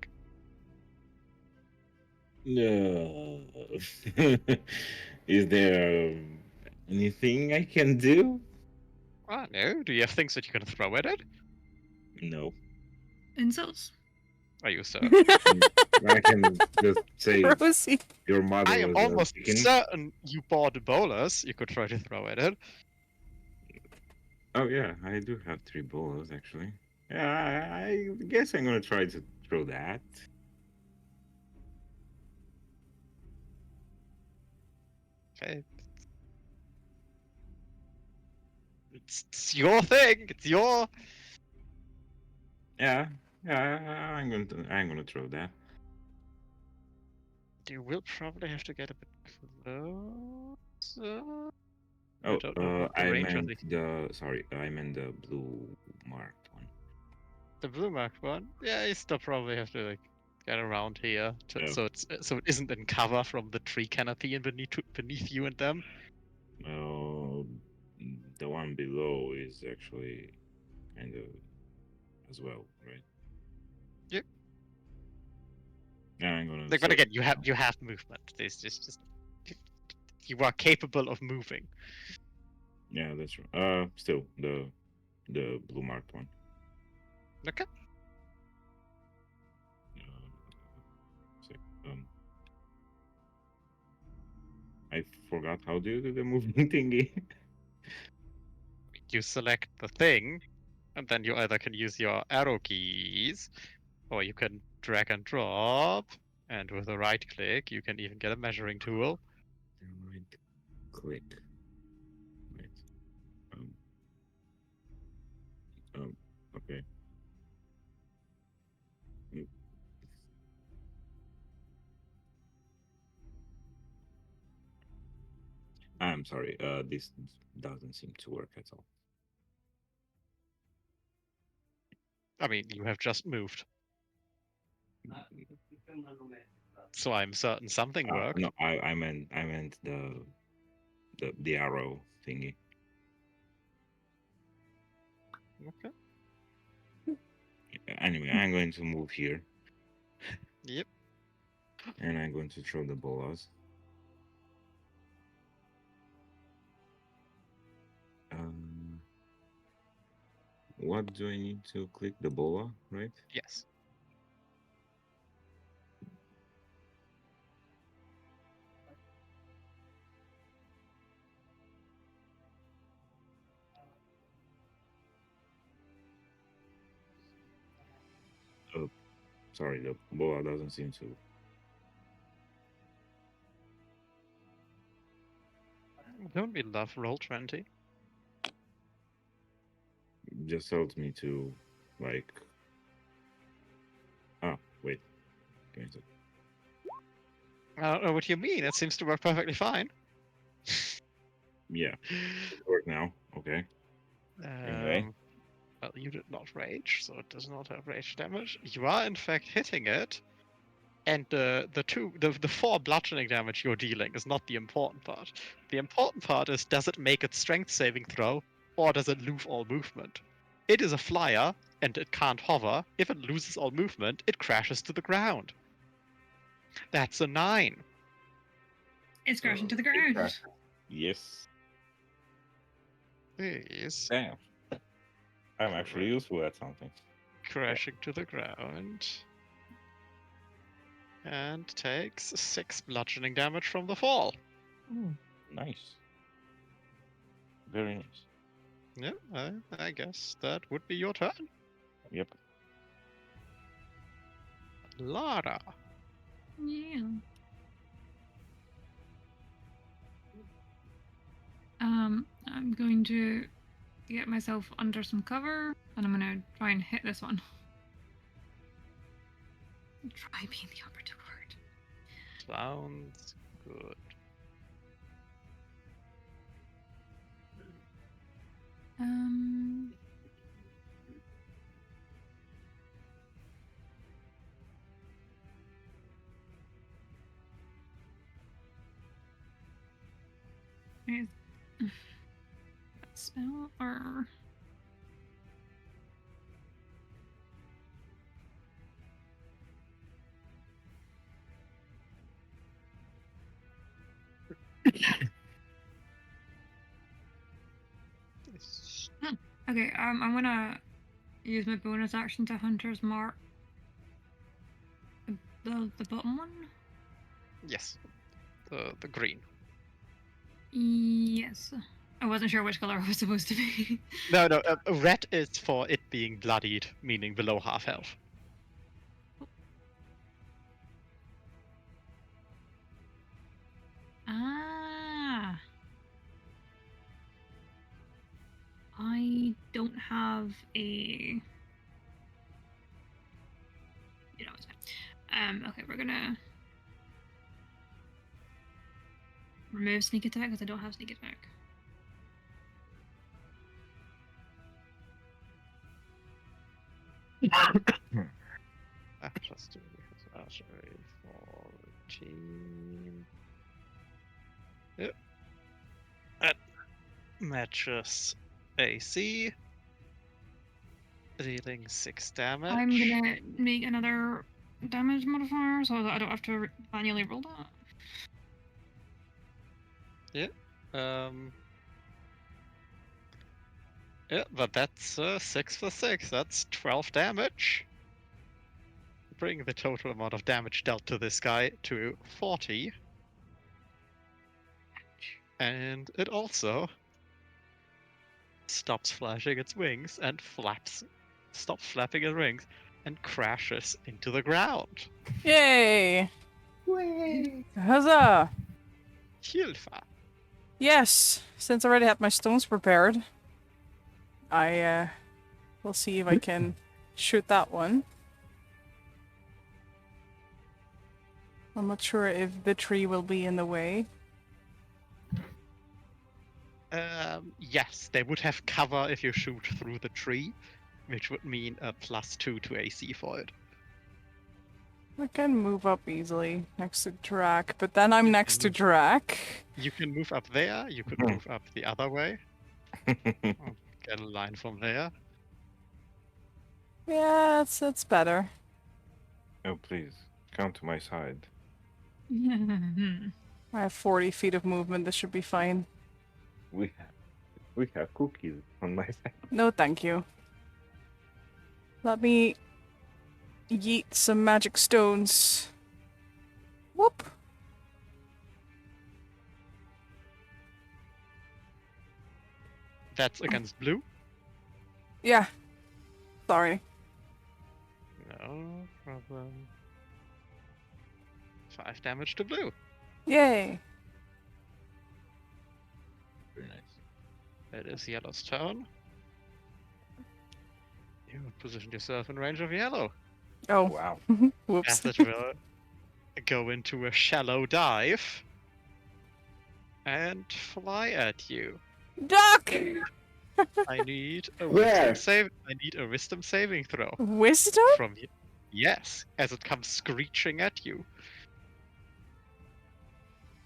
No. Is there anything I can do? Ah, no. Do you have things that you can throw at it? No. Insults. Are you sir? I can just say Rosie. your mother I am was a almost chicken. certain you bought a bolus you could try to throw at it. Oh yeah, I do have 3 bolas actually. Yeah, I guess I'm gonna try to throw that. Okay. It's your thing. It's your. Yeah, I'm gonna throw that. You will probably have to get a bit closer. Oh, don't know what the I range of meant I meant the blue marked one. the blue marked one. Yeah, you still probably have to get around here, Yeah. so it isn't in cover from the tree canopy and beneath you and them. The one below is actually kind of as well, right? Yep. Yeah, I'm gonna. Like, but again, you have movement. There's just you are capable of moving. Yeah, that's true. Still the blue marked one. Okay. So, I forgot how do you do the moving thingy. You select the thing, and then you either can use your arrow keys, or you can drag and drop, and with a right click, you can even get a measuring tool. Right click. Right. Okay. Mm, I'm sorry. This doesn't seem to work at all. I mean, you have just moved. So I'm certain something worked. No, I meant the arrow thingy. Okay. Anyway, I'm going to move here. Yep. And I'm going to throw the bolas. What do I need to click? The bola, right? Yes. Oh, sorry, the bola doesn't seem to. Don't we love Roll20? Just tells me to, like. Ah, wait. Give me a sec. I don't know what you mean. It seems to work perfectly fine. Yeah, it work now. Okay. Anyway. Well, you did not rage, so it does not have rage damage. You are in fact hitting it, and the 4 bludgeoning damage you're dealing is not the important part. The important part is, does it make its strength saving throw, or does it lose all movement? It is a flyer, and it can't hover. If it loses all movement, it crashes to the ground. That's a 9. It's crashing to the It ground. crashed. Yes. Is Damn. I'm actually useful at something. crashing to the ground. And takes 6 bludgeoning damage from the fall. Nice. Very nice. Yeah, I guess that would be your turn. Yep. Lara. Yeah. I'm going to get myself under some cover, and I'm gonna try and hit this one. Try being the operative word. Sounds good. Um. Is that spell or okay? I'm gonna use my bonus action to Hunter's Mark. The bottom one. Yes. The green. Yes. I wasn't sure which color I was supposed to be. No, red is for it being bloodied, meaning below half health. Ah. I don't have a. You know, it's fine. Okay, we're gonna remove sneak attack because I don't have sneak attack. Plus 2 because archery 14. Yep. That matches AC. dealing 6 damage. I'm gonna make another damage modifier so that I don't have to manually roll that. Yeah, but that's 6 for 6. That's 12 damage. Bring the total amount of damage dealt to this guy to 40. And it also stops flashing its wings and stops flapping its wings and crashes into the ground. Yay! Way. Huzzah! Hilfa. Yes, since I already have my stones prepared, I will see if I can shoot that one. I'm not sure if the tree will be in the way. Yes, they would have cover if you shoot through the tree, which would mean a +2 to AC for it. I can move up easily next to Drac, but then I'm next to Drac. You can move up there, you could move up the other way. Get a line from there. Yeah, it's better. Oh, please, come to my side. I have 40 feet of movement, this should be fine. We have cookies on my side. No, thank you. Let me yeet some magic stones. Whoop! That's against blue. Yeah. Sorry. No problem. 5 damage to blue. Yay! Very nice. It is yellow's turn. You position yourself in range of yellow. Oh, Wow. whoops. As it will go into a shallow dive and fly at you. Duck! I need a Where? wisdom saving throw Wisdom? from you. Yes, as it comes screeching at you.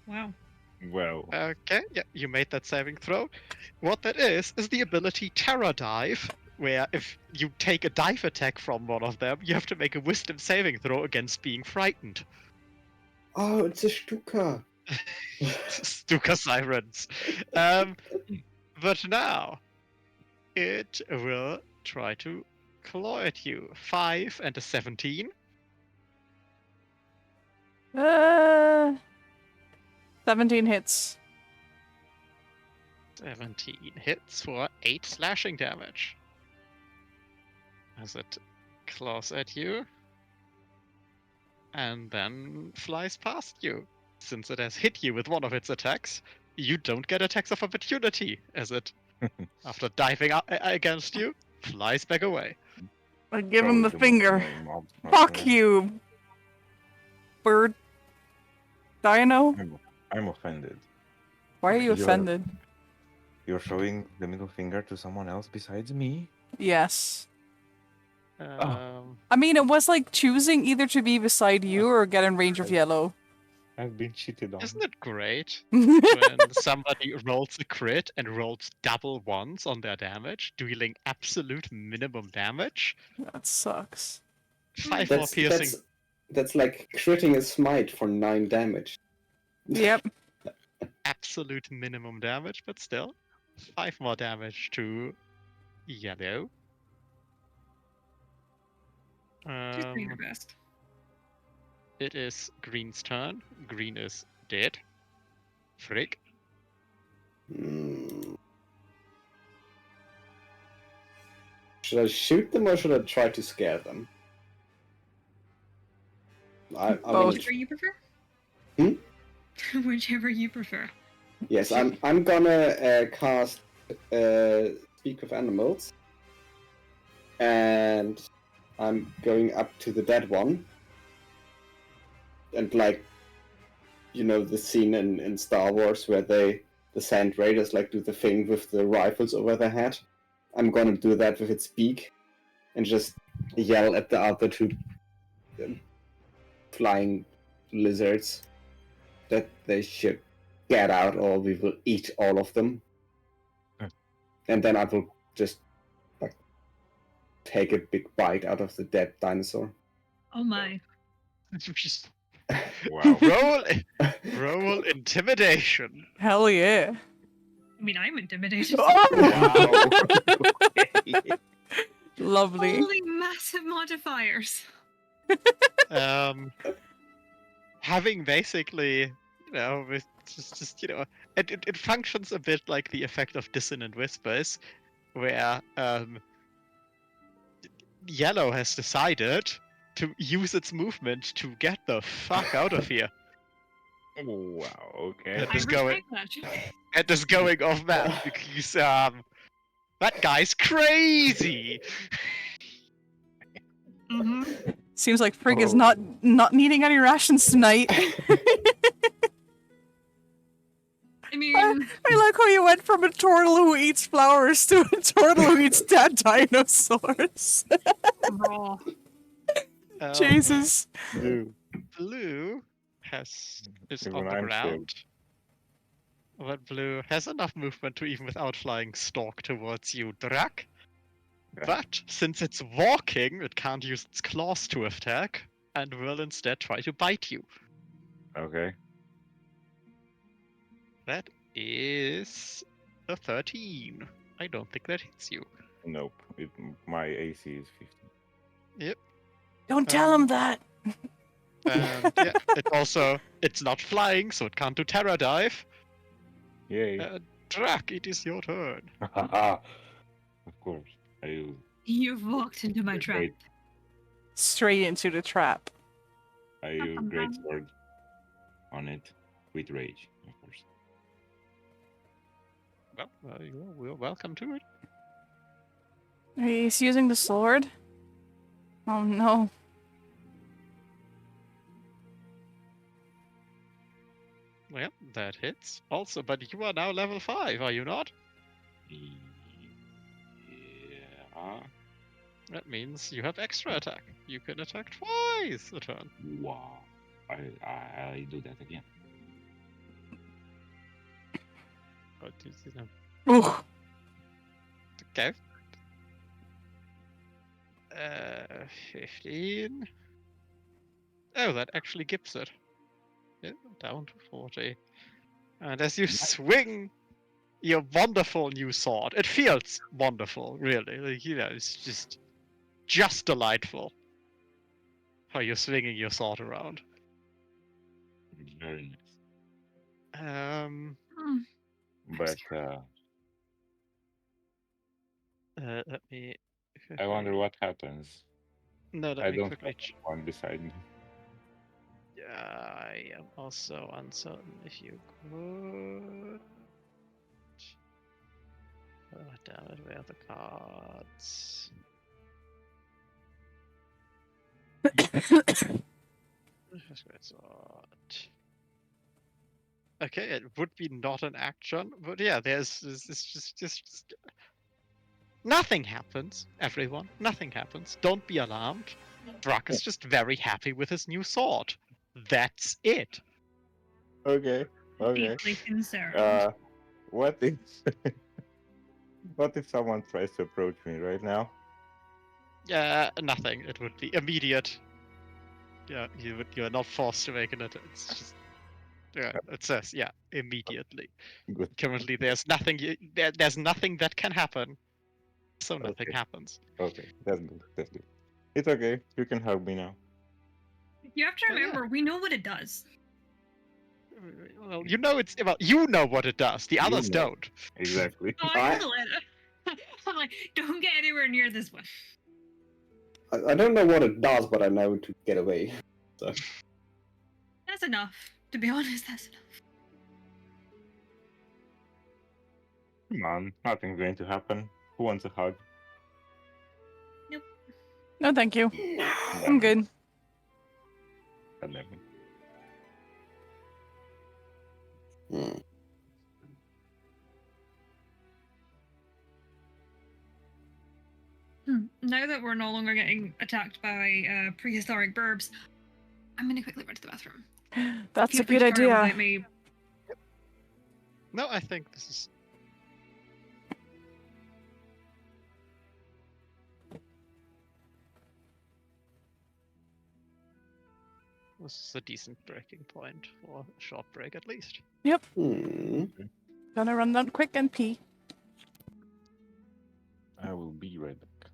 Wow. Well, Okay, yeah, you made that saving throw. What that is the ability Terra Dive, where if you take a dive attack from one of them, you have to make a wisdom saving throw against being frightened. Oh, it's a Stuka. Stuka Sirens. But now, it will try to claw at you. 5 and a 17. 17 hits. 17 hits for 8 slashing damage. As it claws at you. And then flies past you. Since it has hit you with one of its attacks, you don't get attacks of opportunity, as it, after diving against you, flies back away. I give him the probably most finger. annoying mob Fuck ever. you, bird. Dino? I'm offended. Why are you You're- offended? You're showing the middle finger to someone else besides me? Yes. Um, I mean, it was like choosing either to be beside you or get in range of yellow. I've been cheated on. Isn't it great when somebody rolls a crit and rolls double ones on their damage, dealing absolute minimum damage? That sucks. 5 more piercing. That's like critting a smite for 9 damage. Yep. Absolute minimum damage, but still 5 more damage to yellow. She's doing her best. It is green's turn. Green is dead. Frick. Hmm. Should I shoot them or should I try to scare them? I Both. wanna Whichever you prefer. Whichever you prefer. Yes, I'm gonna cast Speak with Animals, and I'm going up to the dead one, and like, you know, the scene in Star Wars where the Sand Raiders like do the thing with the rifles over their head. I'm gonna do that with its beak, and just yell at the other two flying lizards that they should get out or we will eat all of them. And then I will just like take a big bite out of the dead dinosaur. Oh my. Just Wow. roll intimidation. Hell yeah. I mean, I'm intimidated. Oh! Okay. Lovely. Holy massive modifiers. Having basically, with just it functions a bit like the effect of dissonant whispers, where Yellow has decided to use its movement to get the fuck out of here. Wow. Okay. It I is going, respect that. it is going off map because that guy's crazy. Mm-hmm. Seems like Frigg is Oh. not needing any rations tonight. I mean, I like how you went from a turtle who eats flowers to a turtle who eats dead dinosaurs. raw. Jesus. Dude. Blue is Even on the I'm scared. ground. But Blue has enough movement to even without flying stalk towards you, Drak. Okay. But since it's walking, it can't use its claws to attack, and will instead try to bite you. Okay. That is a 13. I don't think that hits you. Nope. My AC is 15. Don't tell him that. And yeah, it's not flying, so it can't do Terra Dive. Yay. Drak, it is your turn. Of course. I use You've walked into my trap. great. Straight into the trap. I use great sword on it with rage, of course. Well, you're welcome to it. He's using the sword? Oh no. Well, that hits. Also, but you are now level 5, are you not? Yeah. That means you have extra attack. You can attack twice a turn. Wow. I do that again. But Ooh. okay. 15. Oh, that actually gives it. Yeah, down to 40. And as you swing your wonderful new sword, it feels wonderful, really. Like, it's just delightful how you're swinging your sword around. Very nice. Hmm. But Let me. I wonder what happens. No, let I me don't quickly. have one beside me. I am also uncertain if you could. Oh, damn it, where are the cards? Okay, it would be not an action, but yeah, there's just nothing happens, everyone. Nothing happens. Don't be alarmed. Drak is just very happy with his new sword. That's it. Okay. Okay. Deeply concerned. What if what if someone tries to approach me right now? Nothing. It would be immediate. Yeah, you are not forced to make it. It's just it says immediately. Good. Currently, there's nothing. There's nothing that can happen, so nothing Okay. happens. Okay. That's good. That's good. It's okay. You can hug me now. You have to Oh, yeah. remember, we know what it does. Well, you know what it does. The others know. don't. Exactly. Oh, I feel it. I'm like, don't get anywhere near this one. I don't know what it does, but I know to get away. So. That's enough. To be honest, that's enough. Come on. Nothing's going to happen. Who wants a hug? No, thank you. I'm good. God damn it. Hmm. Now that we're no longer getting attacked by prehistoric burbs, I'm gonna quickly run to the bathroom. That's Feel a free good to turn idea. without me. No, I think this is. This is a decent breaking point for a short break, at least. Hmm. Gonna run down quick and pee. I will be right back.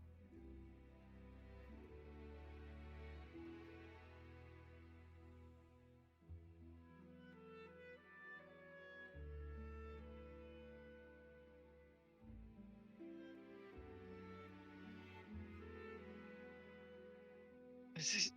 This is-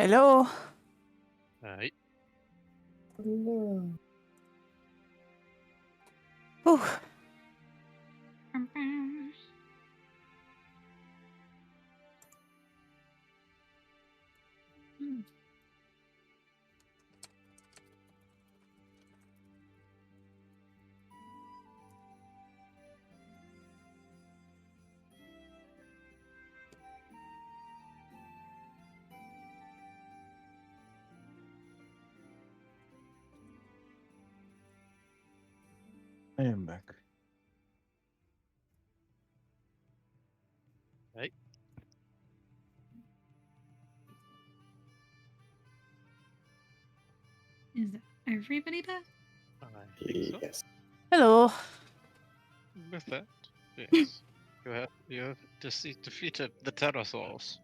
Hello. Right. Whew. Hmm. I am back. Right? Is everybody back? I think so. Yes. Hello. With that, yes. You have defeated the pterosaurs.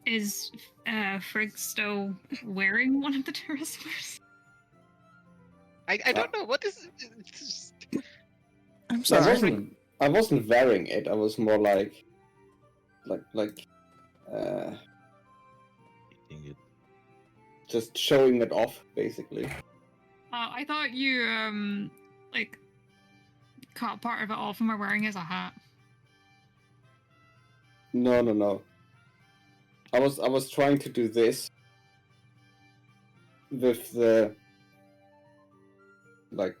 Is Frigg still wearing one of the pterosaurs? I don't know what is it. It's just... I'm I sorry. wasn't wearing it. I was more like Eating it. just showing it off, basically. I thought you like cut part of it off and were wearing it as a hat. No. I was trying to do this with the like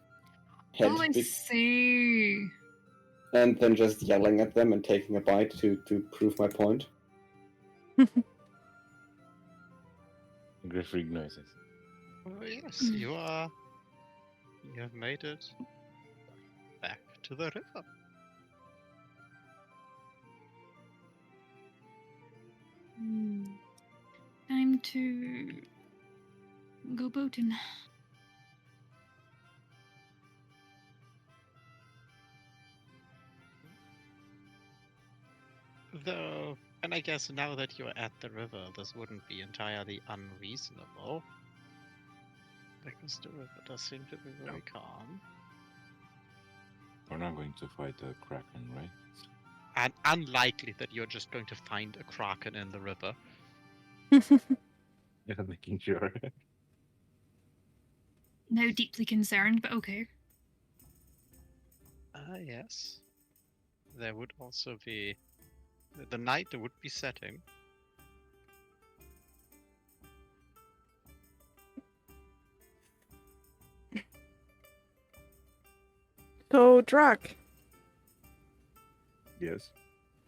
head Oh, I bit, see. and then just yelling at them and taking a bite to prove my point. Griffrig noises. Oh, yes, Mm. you have made it back to the river. Time to go boating. Though, and I guess now that you're at the river, this wouldn't be entirely unreasonable. Because the river does seem to be very calm. We're not going to fight a kraken, right? And unlikely that you're just going to find a kraken in the river. Yeah, making sure. Now deeply concerned, but okay. Yes. There would also be... The night would be setting. So, Drac, Yes.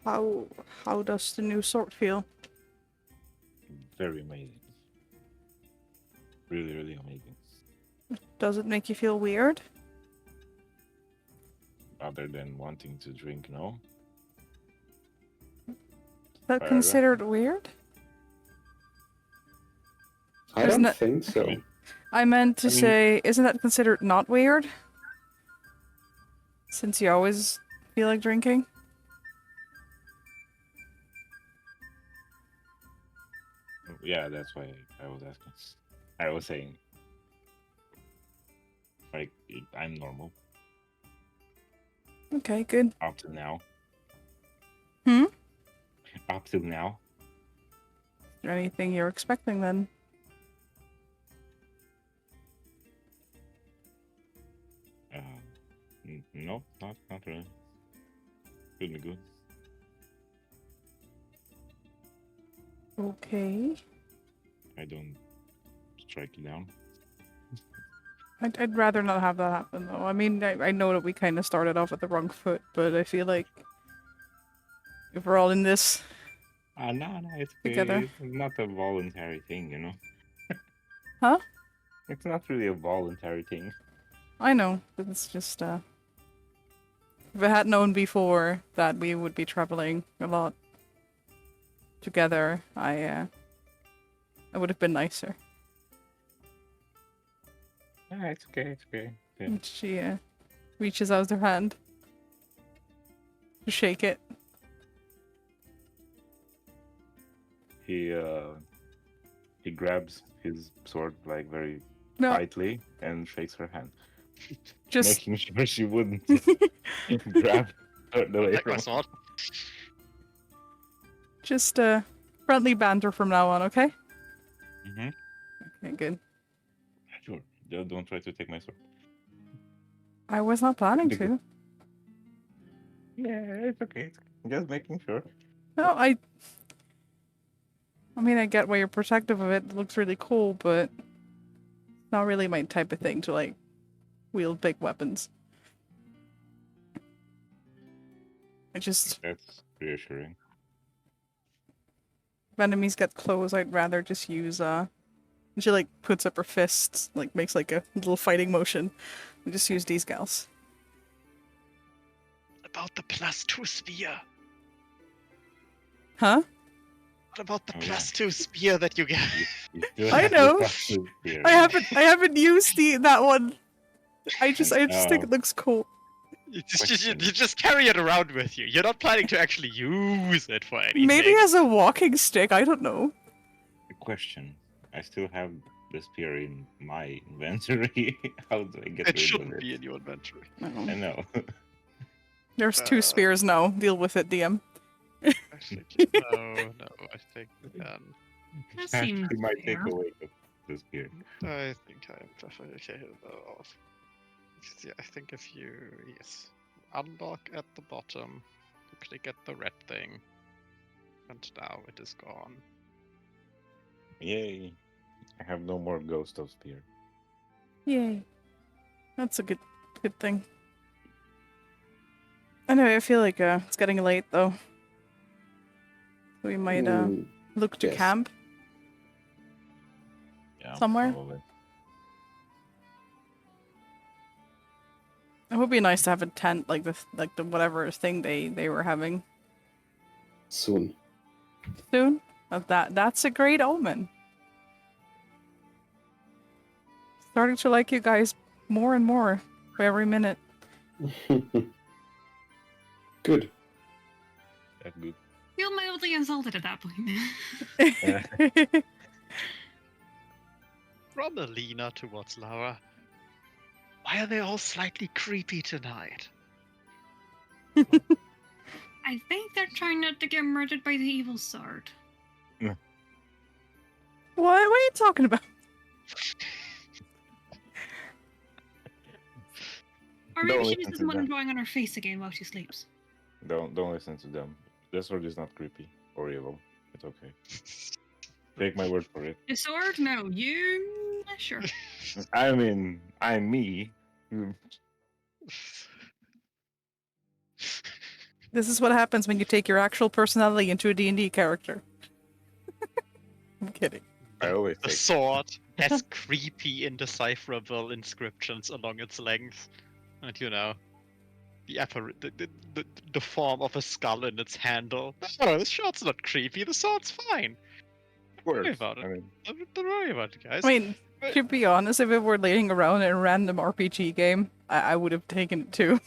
how does the new sword feel? Very amazing. Really, really amazing. Does it make you feel weird? Other than wanting to drink, no? Is that Fair. considered weird? I Isn't don't it- think so. I meant to I mean- say, isn't that considered not weird? Since you always feel like drinking? Yeah, that's why I was asking. I was saying, like, I'm normal Okay, good. up to now. Hmm? Up to now. Is there anything you're expecting then? No, not really. Could be good. Okay. I don't strike you down. I'd rather not have that happen though. I mean, I know that we kind of started off at the wrong foot, but I feel like if we're all in this, No, it's okay. Together. It's not a voluntary thing, you know? Huh? It's not really a voluntary thing. I know, but it's just, if I had known before that we would be traveling a lot together, I would have been nicer. Yeah, it's okay, it's okay. Yeah. And she, reaches out her hand to shake it. He grabs his sword like very No, tightly and shakes her hand, just making sure she wouldn't grab her away Take my from. sword. just friendly banter from now on, okay? Mm-hmm. Okay, good. Sure. Just don't try to take my sword. I was not planning Be good. to. Yeah, it's okay. Just making sure. No, I mean, I get why you're protective of it. It looks really cool, but it's not really my type of thing to, like, wield big weapons. I just, That's reassuring. if enemies get close, I'd rather just use, and she, like, puts up her fists, like, makes, like, a little fighting motion, and just use these gals. About the +2 spear. Huh? What about the Oh, yeah. +2 spear that you get? You still I have the know. +2 spear. I haven't used that one. I just think Oh. it looks cool. You Question. just carry it around with you. You're not planning to actually use it for anything. Maybe as a walking stick, I don't know. A question. I still have the spear in my inventory. How do I get It rid of shouldn't it? be in your inventory. I know. There's 2 spears now. Deal with it, DM. I think no. I think That Actually seems might take fair. away the spear. I think I am definitely okay with that off. Yeah, I think if you unlock at the bottom, you click at the red thing, and now it is gone. Yay. I have no more ghost of spear. Yay. That's a good thing. Anyway, I feel like it's getting late though. We might look to yes. camp. Yeah, Somewhere? probably. It would be nice to have a tent like the whatever thing they were having Soon. soon. That's a great omen. Starting to like you guys more and more for every minute. Good. That's good. Feel mildly insulted at that point. From Alina towards Laura. Why are they all slightly creepy tonight? I think they're trying not to get murdered by the evil sword. What are you talking about? Or maybe Don't she listen just to doesn't want him them. drawing on her face again while she sleeps. Don't listen to them. The sword is not creepy or evil. It's okay. Take my word for it. The sword? No, you. Sure. I mean, I'm me. This is what happens when you take your actual personality into a D&D character. I'm kidding. I always The take. sword has creepy, indecipherable inscriptions along its length, and the form of a skull in its handle. No, the sword's not creepy. The sword's fine. Don't worry about it. I mean, Don't worry about it, guys. I mean, to be honest, if it were laying around in a random RPG game, I would have taken it too.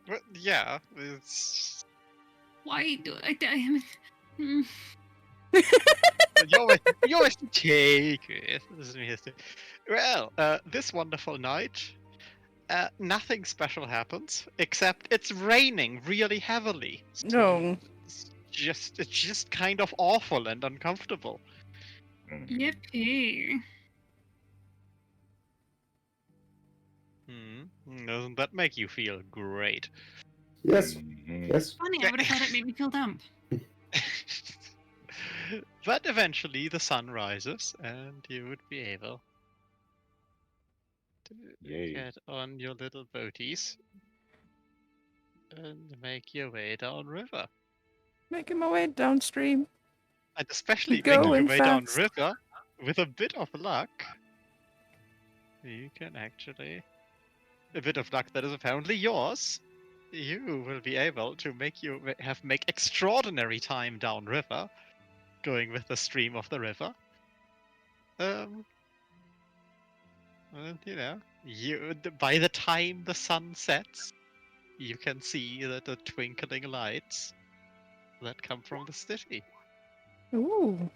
But yeah, it's Why do I Hmm. you always take it. Well, this wonderful night, nothing special happens except it's raining really heavily. So No. it's just kind of awful and uncomfortable. Yippee. Doesn't that make you feel great? Yes. Mhm. Yes. Funny, I would have thought it made me feel damp. But eventually the sun rises and you would be able to Yay. get on your little boaties and make your way downriver. Making my way downstream. And especially Going making your way fast. downriver, with a bit of luck, you can actually... A bit of luck that is apparently yours. You will be able to make extraordinary time downriver, going with the stream of the river. And by the time the sun sets, you can see the twinkling lights that come from the city. Ooh,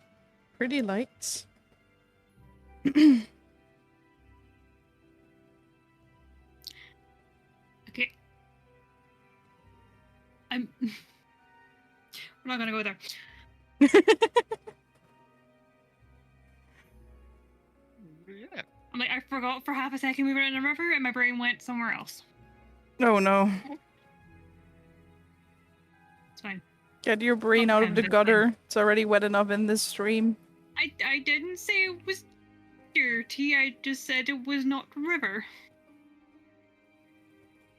pretty lights. Okay. We're not gonna go there. Yeah. I'm I'm like, I forgot for half a second we were in a river, and my brain went somewhere else. Oh no. It's fine. Get your brain Not out of fine, the but it's gutter. It's already wet enough in this stream. I didn't say it was dirty. I just said it was not river.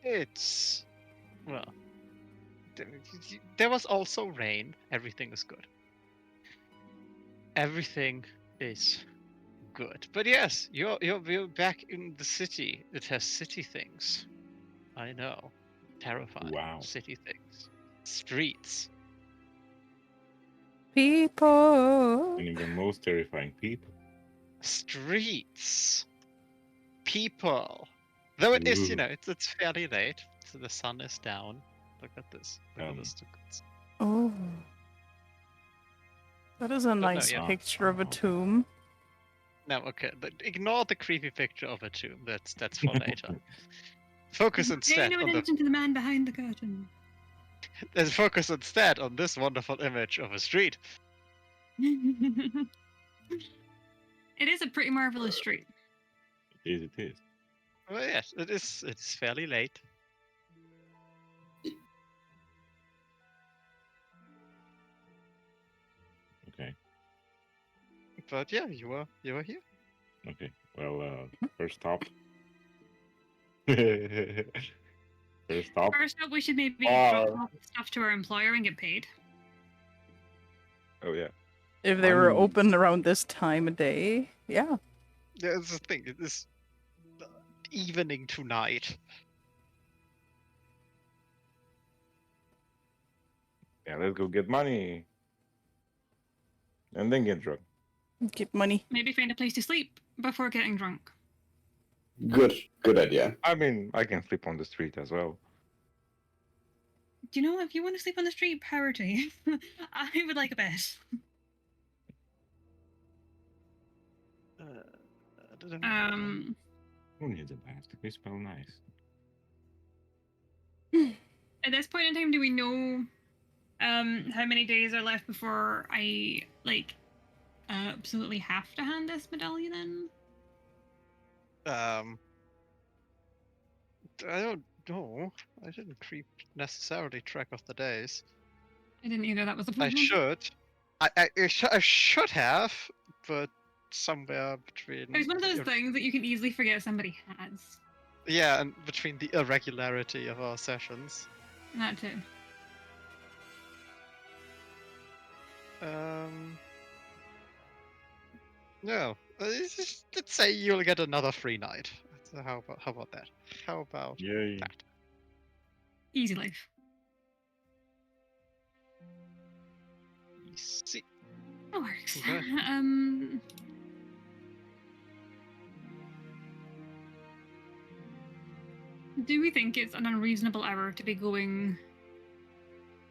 It's well. There was also rain. Everything is good. Everything is good. But yes, you're back in the city. It has city things. I know. Terrifying. Wow. City things. Streets. People. And the most terrifying people. Streets. People. Though it is, Ooh. it's fairly late, so the sun is down. Look at this. Look at this. Oh. That is a no, nice yeah. picture of a tomb. No, okay. Ignore the creepy picture of a tomb. That's for later. Focus Pay instead no on the attention to the man behind the curtain. Let's focus instead on this wonderful image of a street. It is a pretty marvelous street. It is. Well, yes, it is. It's fairly late. Okay. But yeah, you were here. Okay. Well, first stop. First stop. First up, we should maybe Uh, drop off stuff to our employer and get paid. Oh yeah. If they were Um, open around this time of day, yeah. Yeah, it's the thing. It is evening to night. Yeah, let's go get money. And then get drunk. Get money. Maybe find a place to sleep before getting drunk. Good idea. I mean, I can sleep on the street as well. Do you know, if you want to sleep on the street, power to you. I would like a bed. Who needs a bath? We smell nice. At this point in time, do we know how many days are left before I absolutely have to hand this medallion in? I don't know. I didn't keep necessarily track of the days. I didn't either. That was the I problem. should. I should have, but somewhere between. It's one of those things that you can easily forget somebody has. Yeah, and between the irregularity of our sessions. That too. No. Let's say you'll get another free night. So how about that? How about Yay. that? Easy life. See. That works. Okay. Do we think it's an unreasonable error to be going?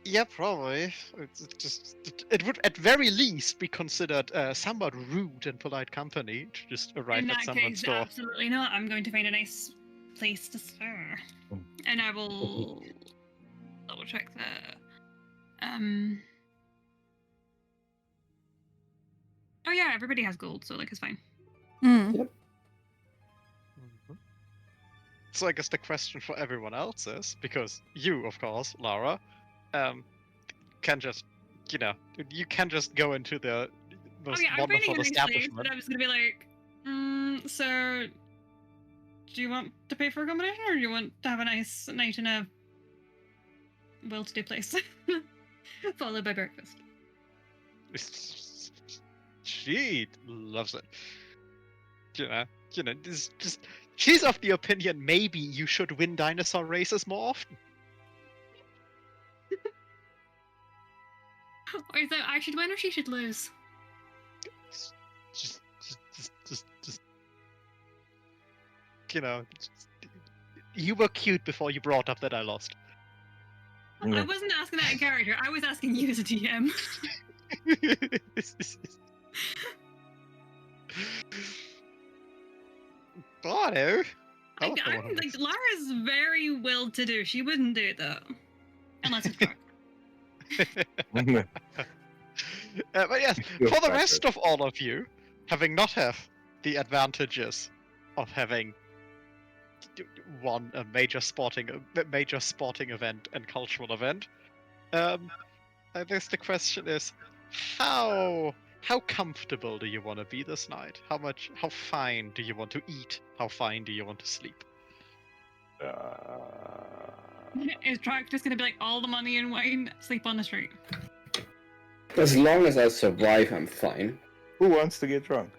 Yeah, probably. It would at very least be considered somewhat rude and polite company to just arrive In at that someone's case, door. absolutely not. I'm going to find a nice place to stay, and I will double check the. Oh yeah, everybody has gold, so it's fine. Mm. Mhm. So I guess the question for everyone else is, because you, of course, Lara, can just, you can just go into the most Oh yeah, I'm finding wonderful a nice place, establishment. but I'm just gonna be like, so, do you want to pay for accommodation, or do you want to have a nice night in a well-to-do place, followed by breakfast? She loves it. Just she's of the opinion maybe you should win dinosaur races more often. Or is that I should win or she should lose? Just you were cute before you brought up that I lost. I wasn't asking that in character. I was asking you as a DM. Oh, no. I'm like, Lara's very well-to-do. She wouldn't do it though, unless it's dark. But yes, for the rest of all of you, having not have the advantages of having won a major sporting event and cultural event. I guess the question is, how comfortable do you want to be this night? How fine do you want to eat? How fine do you want to sleep? Is Track just gonna be like, all the money and wine, sleep on the street? As long as I survive, I'm fine. Who wants to get drunk?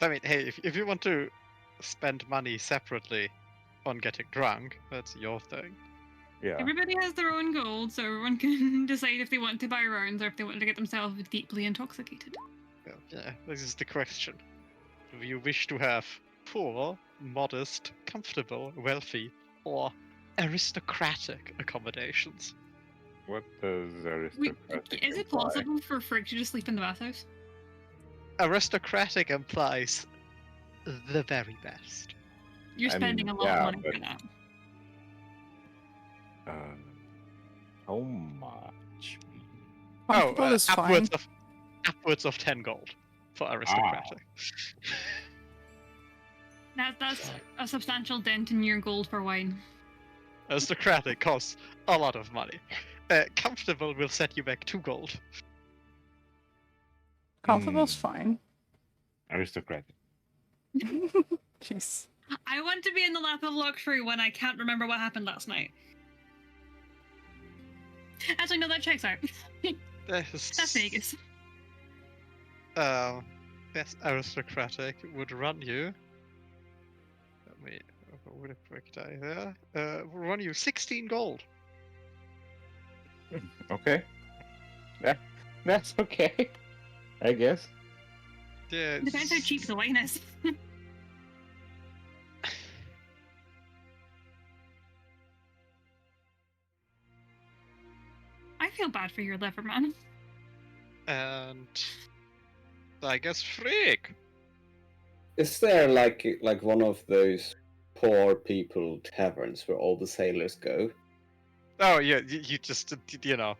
I mean, hey, if you want to spend money separately on getting drunk, that's your thing. Yeah. Everybody has their own gold, so everyone can decide if they want to buy rounds or if they want to get themselves deeply intoxicated. Well, yeah, this is the question. Do you wish to have poor, modest, comfortable, wealthy, or aristocratic accommodations? What does aristocratic Is it imply? possible for Frigg to just sleep in the bathhouse? Aristocratic implies the very best. You're I spending mean, a lot yeah, of money but- for that. How much? Comfortable is fine. Upwards of 10 gold for aristocratic. That's a substantial dent in your gold for wine. Aristocratic costs a lot of money. Comfortable will set you back 2 gold. Comfortable's fine. Aristocratic. Jeez. I want to be in the lap of luxury when I can't remember what happened last night. Actually, no, that checks out. That's Vegas. Yes, aristocratic would run you. Let me with a quick die there. Will run you 16 gold. Okay. That's okay. I guess. Yeah, Depends how cheap the wine is. I feel bad for your liver, man. And I guess Frigg. Is there like one of those poor people taverns where all the sailors go? Oh yeah, you just you know.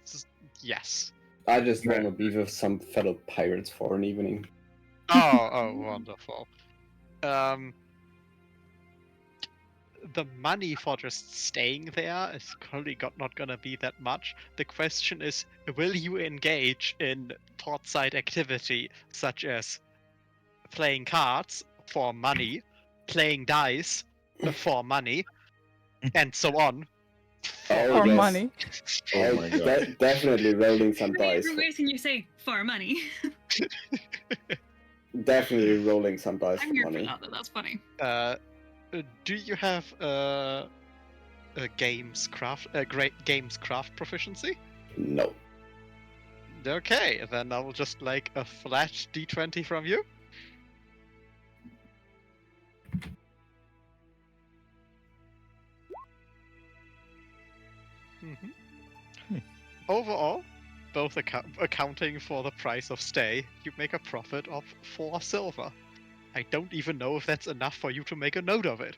Just, yes. I just want to be with some fellow pirates for an evening. Oh, wonderful. The money for just staying there is probably not gonna be that much. The question is, will you engage in portside activity such as playing cards for money, playing dice for money, and so on? Oh, Or yes. money. Oh my god. Definitely rolling some dice. Every reason you say for money. Definitely rolling some dice I'm for here money. for that, though. That's funny. Do you have a great games craft proficiency? No. Okay, then I will just like a flat d20 from you. Overall, both accounting for the price of stay, you make a profit of 4 silver. I don't even know if that's enough for you to make a note of it.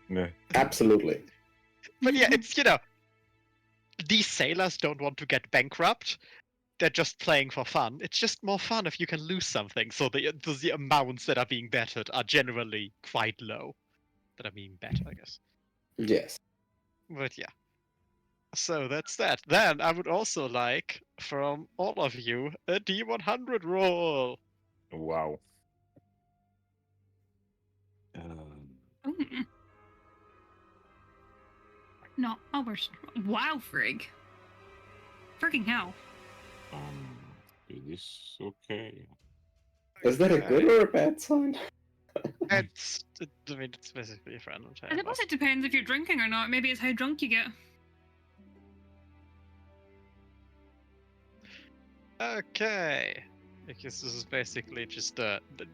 Yeah. Absolutely. But yeah, it's, these sailors don't want to get bankrupt. They're just playing for fun. It's just more fun if you can lose something, so the amounts that are being betted are generally quite low. That are being bet, I guess. Yes. But yeah. So that's that. Then I would also like, from all of you, a D100 roll. Wow. Mm. No, Albert. Wow, Frigg. Freaking hell. Is this okay? Is that a good or a bad sign? It's basically a random I table. suppose it depends if you're drinking or not. Maybe it's how drunk you get. Okay. Because this is basically just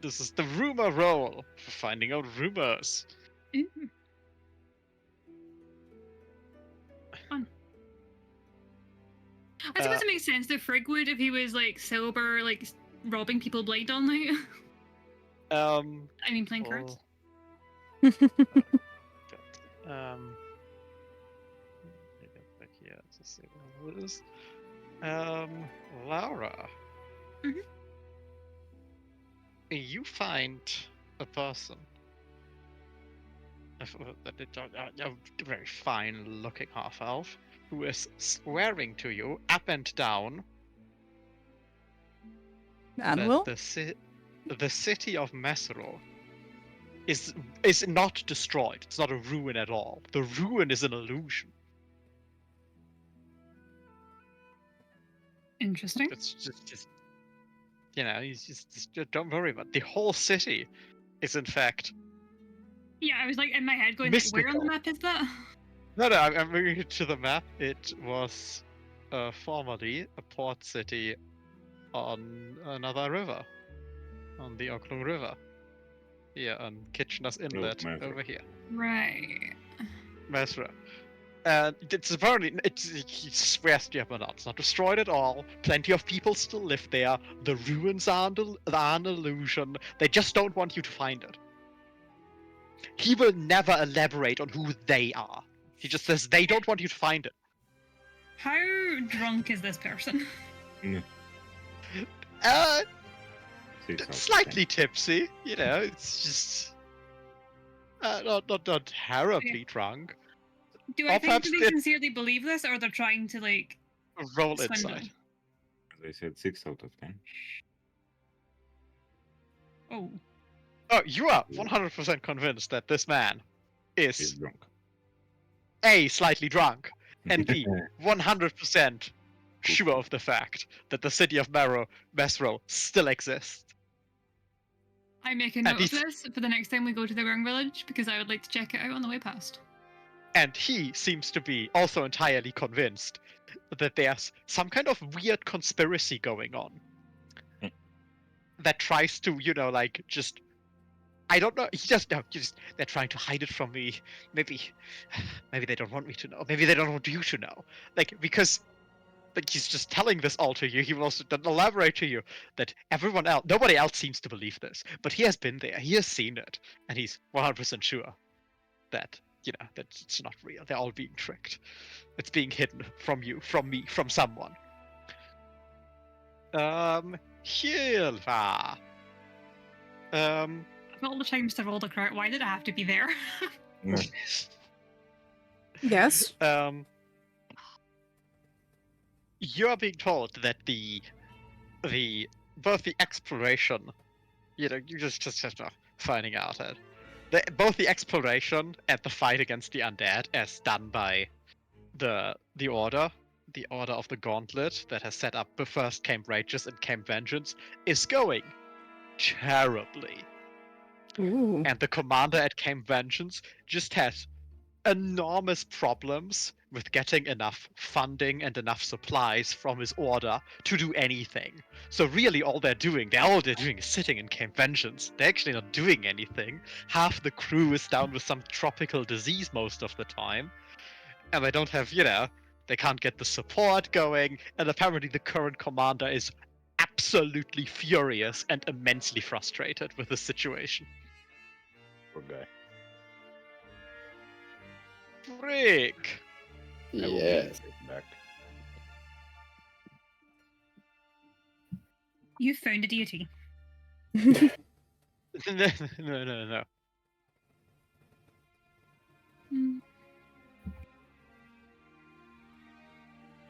this is the rumor roll for finding out rumors. Ooh. Fun. I suppose it makes sense that Frigg would if he was like sober, like robbing people blind all night. I mean, playing cards. Let me get back here to see what it is. Laura. Mhm. you find a person, a very fine-looking half-elf, who is swearing to you up and down that Anvil? the city of Mesro is not destroyed. It's not a ruin at all. The ruin is an illusion. Interesting. It's just he's just don't worry about it. The whole city is in fact Yeah, I was like in my head going, like, where on the mystical. map is that? No, I'm moving it to the map. It was formerly a port city on another river, on the Oklung River. Here on Kitchener's Inlet Mesro. over here, Right. Mesra. And it's apparently, he swears to you, but it's not destroyed at all. Plenty of people still live there. The ruins are an illusion. They just don't want you to find it. He will never elaborate on who they are. He just says they don't want you to find it. How drunk is this person? Slightly tipsy, it's just not terribly drunk. Do Or I think perhaps that they sincerely believe this, or they're trying to like roll swindle? inside. As I said, 6 out of 10. Oh, Oh, you are 100% convinced that this man He's is drunk. A, slightly drunk, and B, 100% sure of the fact that the city of Mesro still exists. I make a And note of he's- this for the next time we go to the Grung Village because I would like to check it out on the way past. And he seems to be also entirely convinced that there's some kind of weird conspiracy going on that tries to, just. I don't know. He just they're trying to hide it from me. Maybe they don't want me to know. Maybe they don't want you to know. Because he's just telling this all to you. He will also elaborate to you that nobody else seems to believe this, but he has been there. He has seen it, and he's 100% sure that that it's not real. They're all being tricked. It's being hidden from you, from me, from someone. Hilva. Of all the times to roll the cart, why did it have to be there? Yes. You're being told that both the exploration, you just finding out it. Both the exploration and the fight against the undead, as done by the Order of the Gauntlet that has set up the first Camp Rages and Camp Vengeance, is going terribly. Ooh. And the commander at Camp Vengeance just has enormous problems with getting enough funding and enough supplies from his order to do anything. So really all they're doing is sitting in Camp Vengeance. They're actually not doing anything. Half the crew is down with some tropical disease most of the time. And they don't have, they can't get the support going. And apparently the current commander is absolutely furious and immensely frustrated with the situation. Poor guy. Frick! I will Yes. take it back. You found a deity. No. Hmm.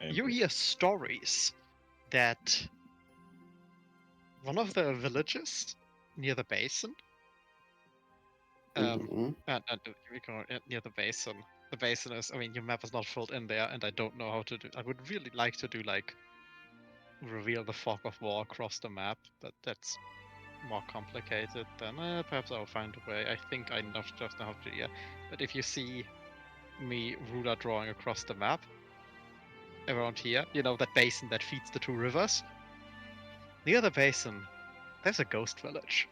You hear stories that one of the villages near the basin, Mhm. near the basin. The basin is, your map is not filled in there, and I don't know how to do. I would really like to do reveal the fog of war across the map, but that's more complicated than perhaps I'll find a way. I think I just know how to do it. But if you see me ruler drawing across the map around here, that basin that feeds the two rivers, near the basin there's a ghost village.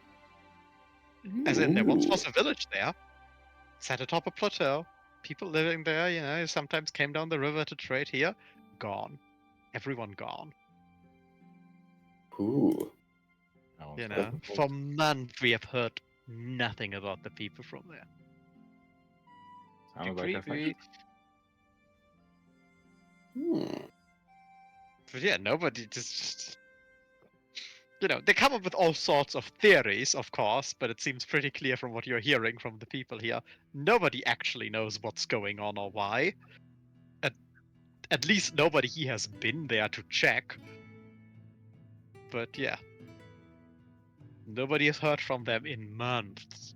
As in, there once was a village there, sat atop a plateau, people living there, sometimes came down the river to trade here, gone. Everyone gone. Ooh. For months we have heard nothing about the people from there. Sounds like a fight. Hmm. But yeah, nobody just they come up with all sorts of theories, of course, but it seems pretty clear from what you're hearing from the people here. Nobody actually knows what's going on or why. At least nobody here has been there to check. But yeah. Nobody has heard from them in months.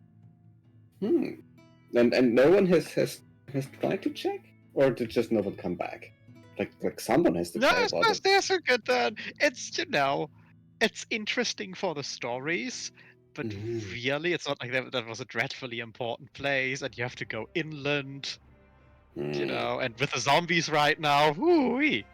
And no one has tried to check? Or did just no one come back? Like someone has to No, try about it. there's a good it's it's interesting for the stories, but Mhm. really it's not like that was a dreadfully important place and you have to go inland, and with the zombies right now, whoo-wee.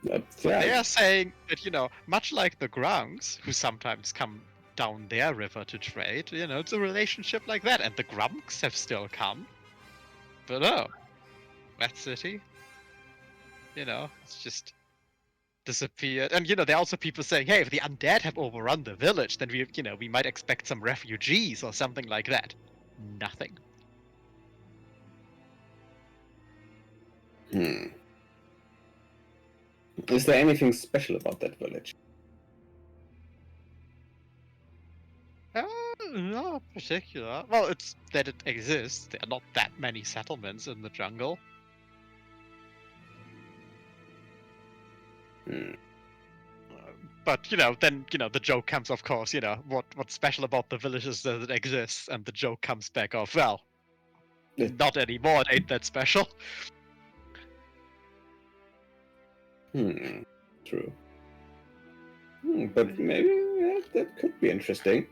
So Yeah. they are saying that, much like the Grunks, who sometimes come down their river to trade, it's a relationship like that. And the Grunks have still come. But that city, it's just disappeared. And there are also people saying, hey, if the undead have overrun the village, then we might expect some refugees or something like that. Nothing. Is there anything special about that village? Not particular. Well, it's that it exists. There are not that many settlements in the jungle. But then the joke comes, of course. What's special about the village is that it exists, and the joke comes back of, well, not anymore. It ain't that special. True. But maybe that could be interesting.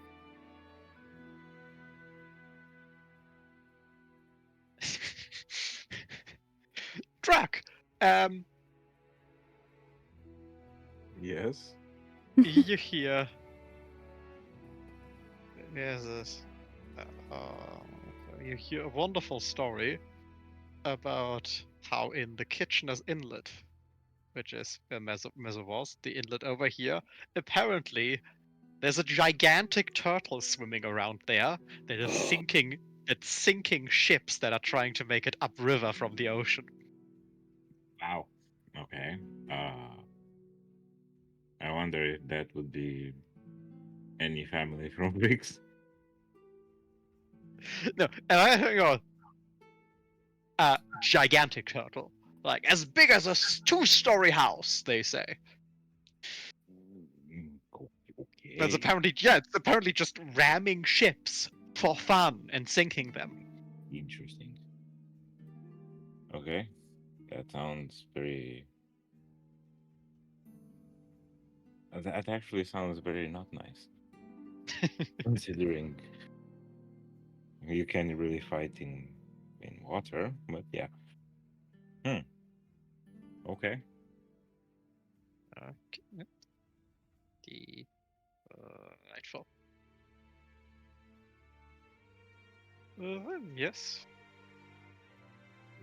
Drac, Yes. you hear? There's this. You hear a wonderful story about how in the Kitchener's Inlet, which is where Mezzo was, the inlet over here, apparently there's a gigantic turtle swimming around there that is sinking ships that are trying to make it upriver from the ocean. Wow. Okay. I wonder if that would be any family from Briggs. No, and I think a gigantic turtle, like as big as a two-story house, they say. Okay. It's apparently just ramming ships for fun and sinking them. Interesting. Okay. That sounds very. That actually sounds very not nice. Considering you can really fight in water, but yeah. Okay. Okay. The Nightfall. Yes.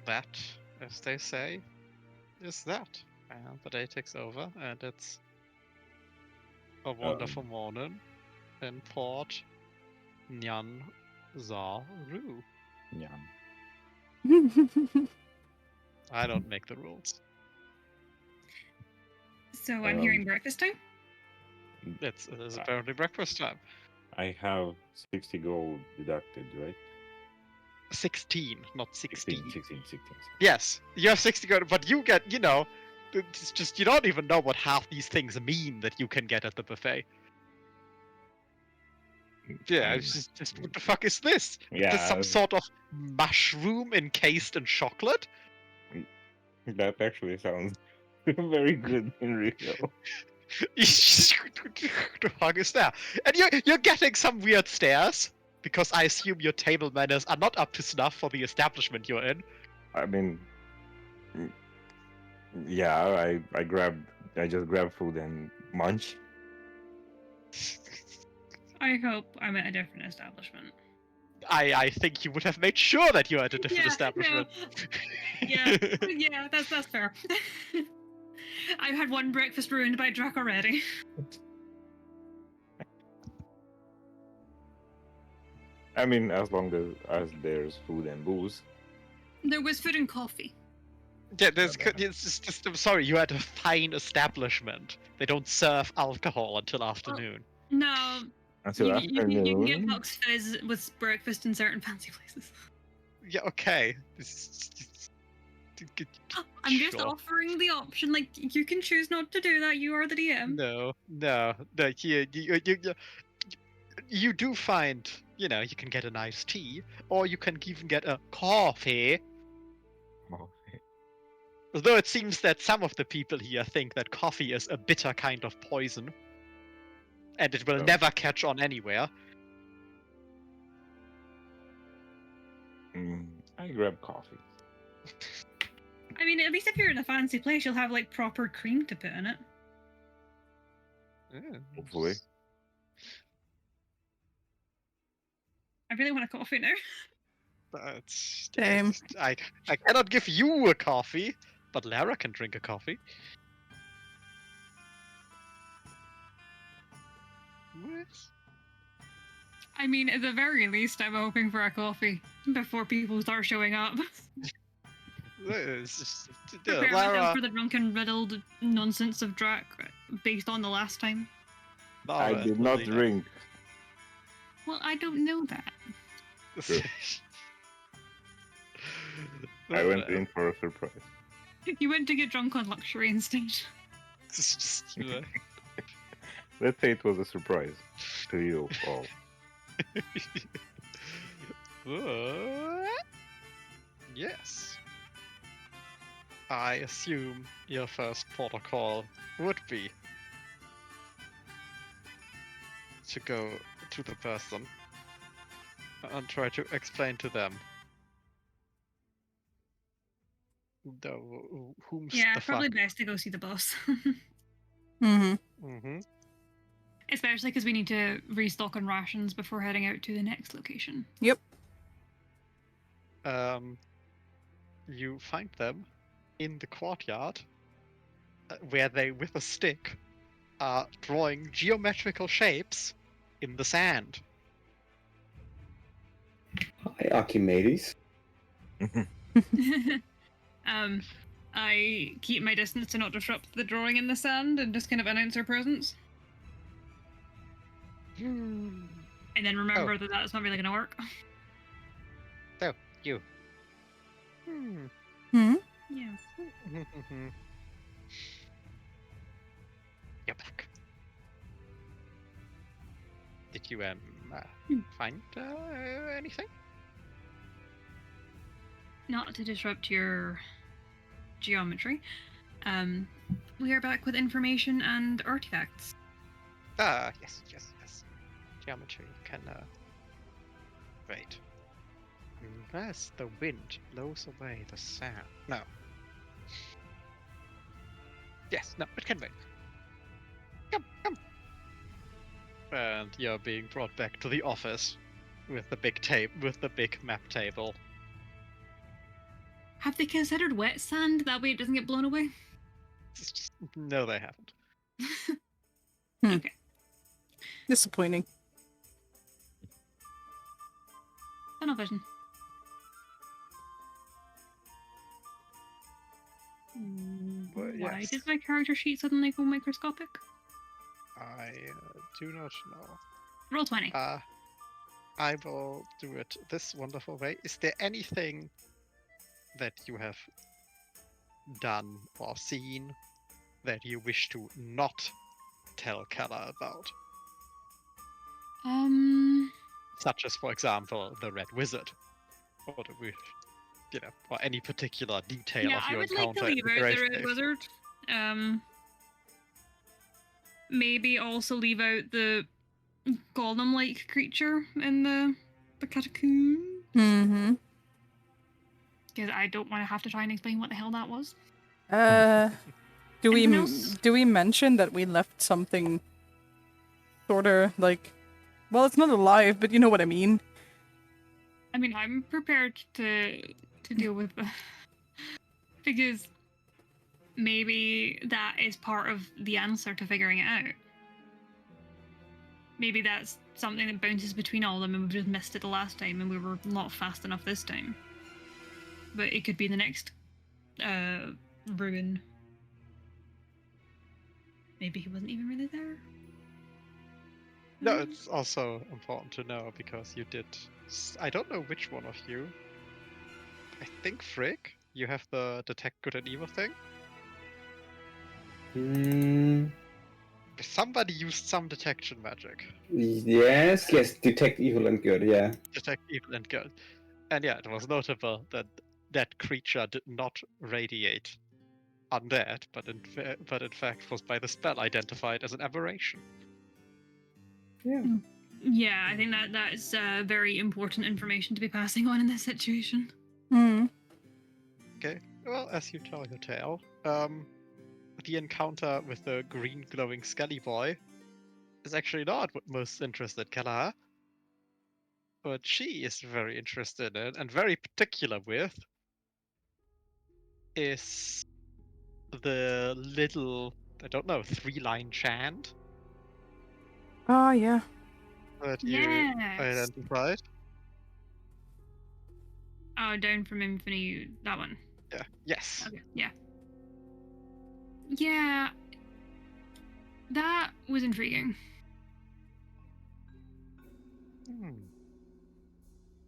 That, as they say, is that. And the day takes over, and it's a wonderful morning in Port Nyan Zaru. Yeah. I don't make the rules. So I'm hearing breakfast time? It is apparently breakfast time. I have 60 gold deducted, right? 16, not 16. 16. Yes, you have 60 gold, but you get, it's just, you don't even know what half these things mean that you can get at the buffet. Yeah, it's just what the fuck is this? Yeah. Is this some sort of mushroom encased in chocolate? That actually sounds very good in real. The fuck is that? And you're getting some weird stares because I assume your table manners are not up to snuff for the establishment you're in. I mean, yeah, I just grab food and munch. I hope I'm at a different establishment. I think you would have made sure that you're at a different Yeah, establishment. No. Yeah, that's fair. I've had one breakfast ruined by Drac already. I mean, as long as there's food and booze. There was food and coffee. Yeah, damn it. it's just, I'm sorry, you had a fine establishment. They don't serve alcohol until afternoon. No, Until you can get afternoon. Bucks Fizz with breakfast in certain fancy places. Yeah, okay. I'm just Sure. offering the option. Like, you can choose not to do that. You are the DM. No. Here, you do find, you can get a nice tea, or you can even get a coffee. Oh, Although it seems that some of the people here think that coffee is a bitter kind of poison, and it will Oh. never catch on anywhere. I grab coffee. I mean, at least if you're in a fancy place, you'll have like proper cream to put in it. Hopefully. I really want a coffee now. That's Same. I cannot give you a coffee, but Lara can drink a coffee. What? I mean, at the very least, I'm hoping for a coffee before people start showing up. It's just, Prepare Lara, myself for the drunken, riddled nonsense of Drac based on the last time. I Lara did not Lena. drink. Well, I don't know that. True. I went in for a surprise. You went to get drunk on luxury instead. It's just, Let's say it was a surprise to you all. What? Yes. I assume your first protocol would be to go to the person and try to explain to them whom's Yeah, the probably fuck. best to go see the boss. Mm-hmm. Mm-hmm. Especially because we need to restock on rations before heading out to the next location. Yep. You find them in the courtyard where they, with a stick, are drawing geometrical shapes in the sand. Hi, Archimedes. I keep my distance to not disrupt the drawing in the sand and just kind of announce our presence. And then remember that that's not really going to work. So, you. Hmm. Hmm. Yes. You're back. Did you find anything? Not to disrupt your geometry. We are back with information and artifacts. Yes. Geometry can wait. Unless the wind blows away the sand. No. Yes, no, it can wait. Come. And you're being brought back to the office with the big map table. Have they considered wet sand? That way it doesn't get blown away? It's just, no, they haven't. Okay. Disappointing. Tunnel vision. Well, Why yes. did my character sheet suddenly go microscopic? I do not know. Roll 20. I will do it this wonderful way. Is there anything that you have done or seen that you wish to not tell Kella about? Such as, for example, the Red Wizard, or or any particular detail Yeah, of I your would like to encounter. leave in the out grave the Red cave. Wizard. Maybe also leave out the golem-like creature in the catacomb. Mm-hmm. Because I don't want to have to try and explain what the hell that was. Do we Anything else? do we mention that we left something sort of like, well, it's not alive, but you know what I mean? I mean, I'm prepared to deal with because maybe that is part of the answer to figuring it out. Maybe that's something that bounces between all of them and we just missed it the last time and we were not fast enough this time. But it could be the next ruin. Maybe he wasn't even really there. No, it's also important to know because you did. I don't know which one of you. I think Frick, you have the detect good and evil thing. Hmm. Somebody used some detection magic. Yes, detect evil and good, yeah. Detect evil and good. And yeah, it was notable that that creature did not radiate undead, but in fact was by the spell identified as an aberration. Yeah. Yeah, I think that is very important information to be passing on in this situation. Hmm. Okay, well, as you tell your tale, the encounter with the green glowing skelly boy is actually not what most interested Kalahar. What she is very interested in and very particular with is the little, I don't know, 3-line chant Oh, yeah. that you Yes. identified. Oh, down from Infinity, that one. Yeah. Yes. Okay, yeah. Yeah. That was intriguing. Hmm.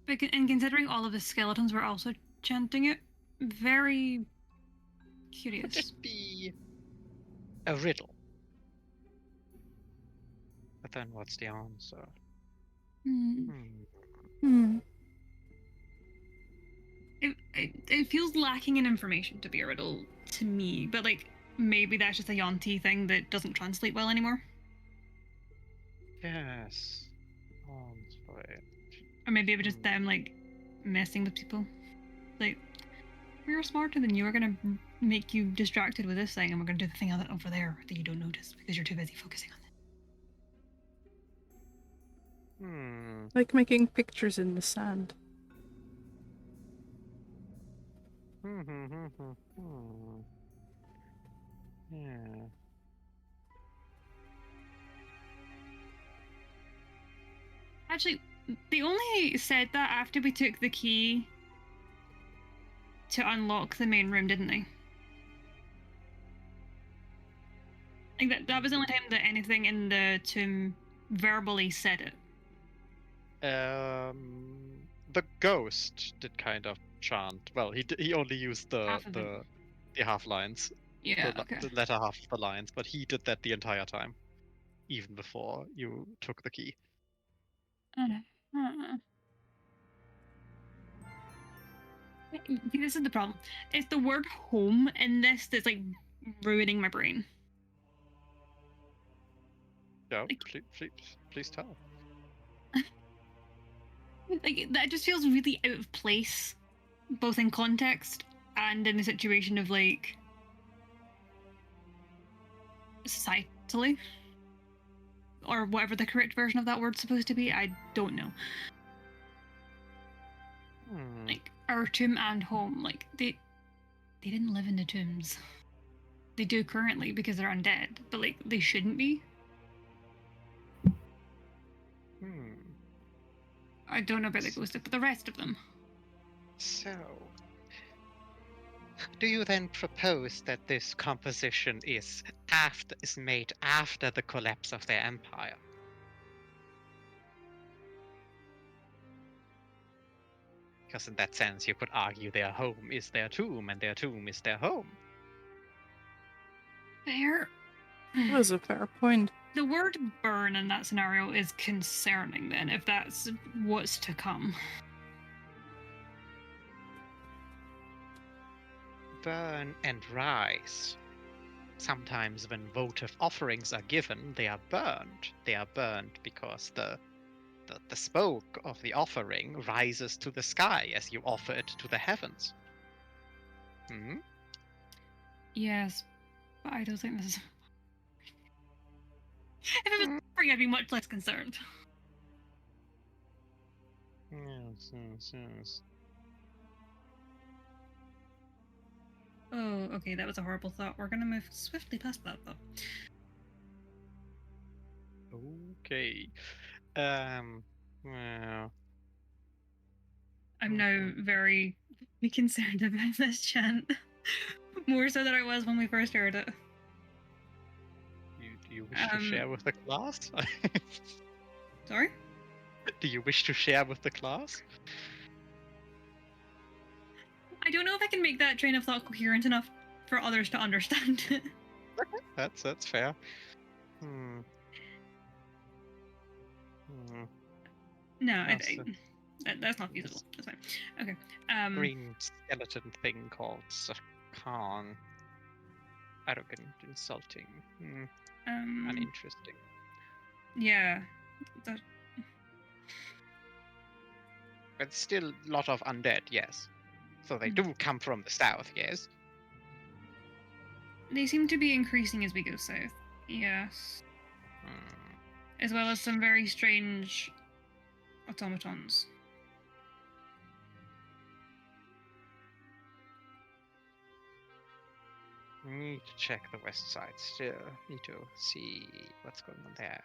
And considering all of the skeletons were also chanting it, very Could curious. it be a riddle? But then what's the answer? Hmm. Hmm. It feels lacking in information to be a riddle to me, but like maybe that's just a Yonti thing that doesn't translate well anymore. Yes. Answer. Or maybe it was just them like messing with people. Like, we're smarter than you. We're gonna make you distracted with this thing, and we're gonna do the thing over there that you don't notice because you're too busy focusing on it. Hmm. Like making pictures in the sand. Yeah. Actually, they only said that after we took the key to unlock the main room, didn't they? Like that was the only time that anything in the tomb verbally said it. The ghost did kind of chant. Well, he only used the Half of it. the half lines, Yeah, okay. the latter half of the lines, but he did that the entire time, even before you took the key. See, this is the problem. It's the word home in this that's like ruining my brain. Yeah, Like- please tell. Like that just feels really out of place, both in context and in the situation of like societally, or whatever the correct version of that word's supposed to be. I don't know. Like our tomb and home, like they didn't live in the tombs. They do currently because they're undead, but like they shouldn't be. I don't know about the ghost, but the rest of them. So, do you then propose that this composition is made after the collapse of their empire? Because in that sense, you could argue their home is their tomb, and their tomb is their home. Fair. That was a fair point. The word burn in that scenario is concerning then, if that's what's to come. Burn and rise. Sometimes when votive offerings are given, they are burned. They are burned because the smoke of the offering rises to the sky as you offer it to the heavens. Hmm? Yes, but I don't think this is. If it was free, I'd be much less concerned. Yes. Oh, okay, that was a horrible thought. We're gonna move swiftly past that though. Okay. Well. I'm now very concerned about this chant. More so than I was when we first heard it. Do you wish to share with the class? Sorry? Do you wish to share with the class? I don't know if I can make that train of thought coherent enough for others to understand it. That's fair. No, That's that's not feasible. That's fine. Okay. green skeleton thing called Sakan. Arrogant, insulting, uninteresting. Yeah. That, But still a lot of undead, yes. So they do come from the south, yes. they seem to be increasing as we go south. Yes. As well as some very strange automatons. Need to check the west side still. Need to see what's going on there.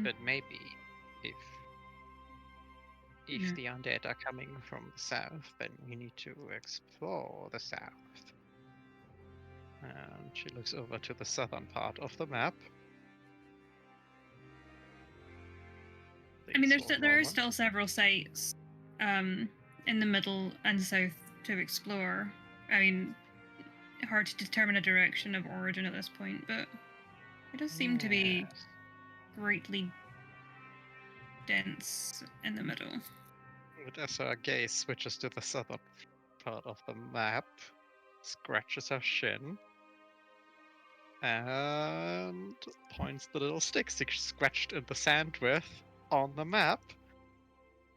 But maybe if Yeah. the undead are coming from the south, then we need to explore the south. And she looks over to the southern part of the map. I mean, Takes a there are moment. still several sites in the middle and south to explore. I mean, hard to determine a direction of origin at this point, but it does seem to be Yes. greatly dense in the middle. But as her gaze switches to the southern part of the map, scratches her shin, and points the little stick scratched in the sand with on the map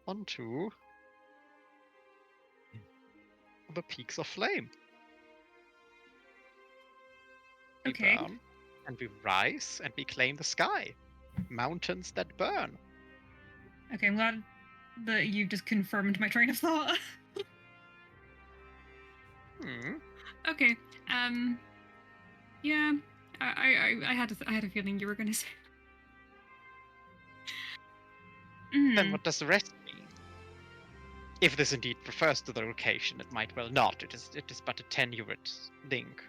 onto the peaks of flame. We Okay. burn, and we rise, and we claim the sky. Mountains that burn. Okay, I'm glad that you just confirmed my train of thought. Okay. Yeah. I had a feeling you were gonna say. Then what does the rest mean? If this indeed refers to the location, it might well not. It is but a tenured link.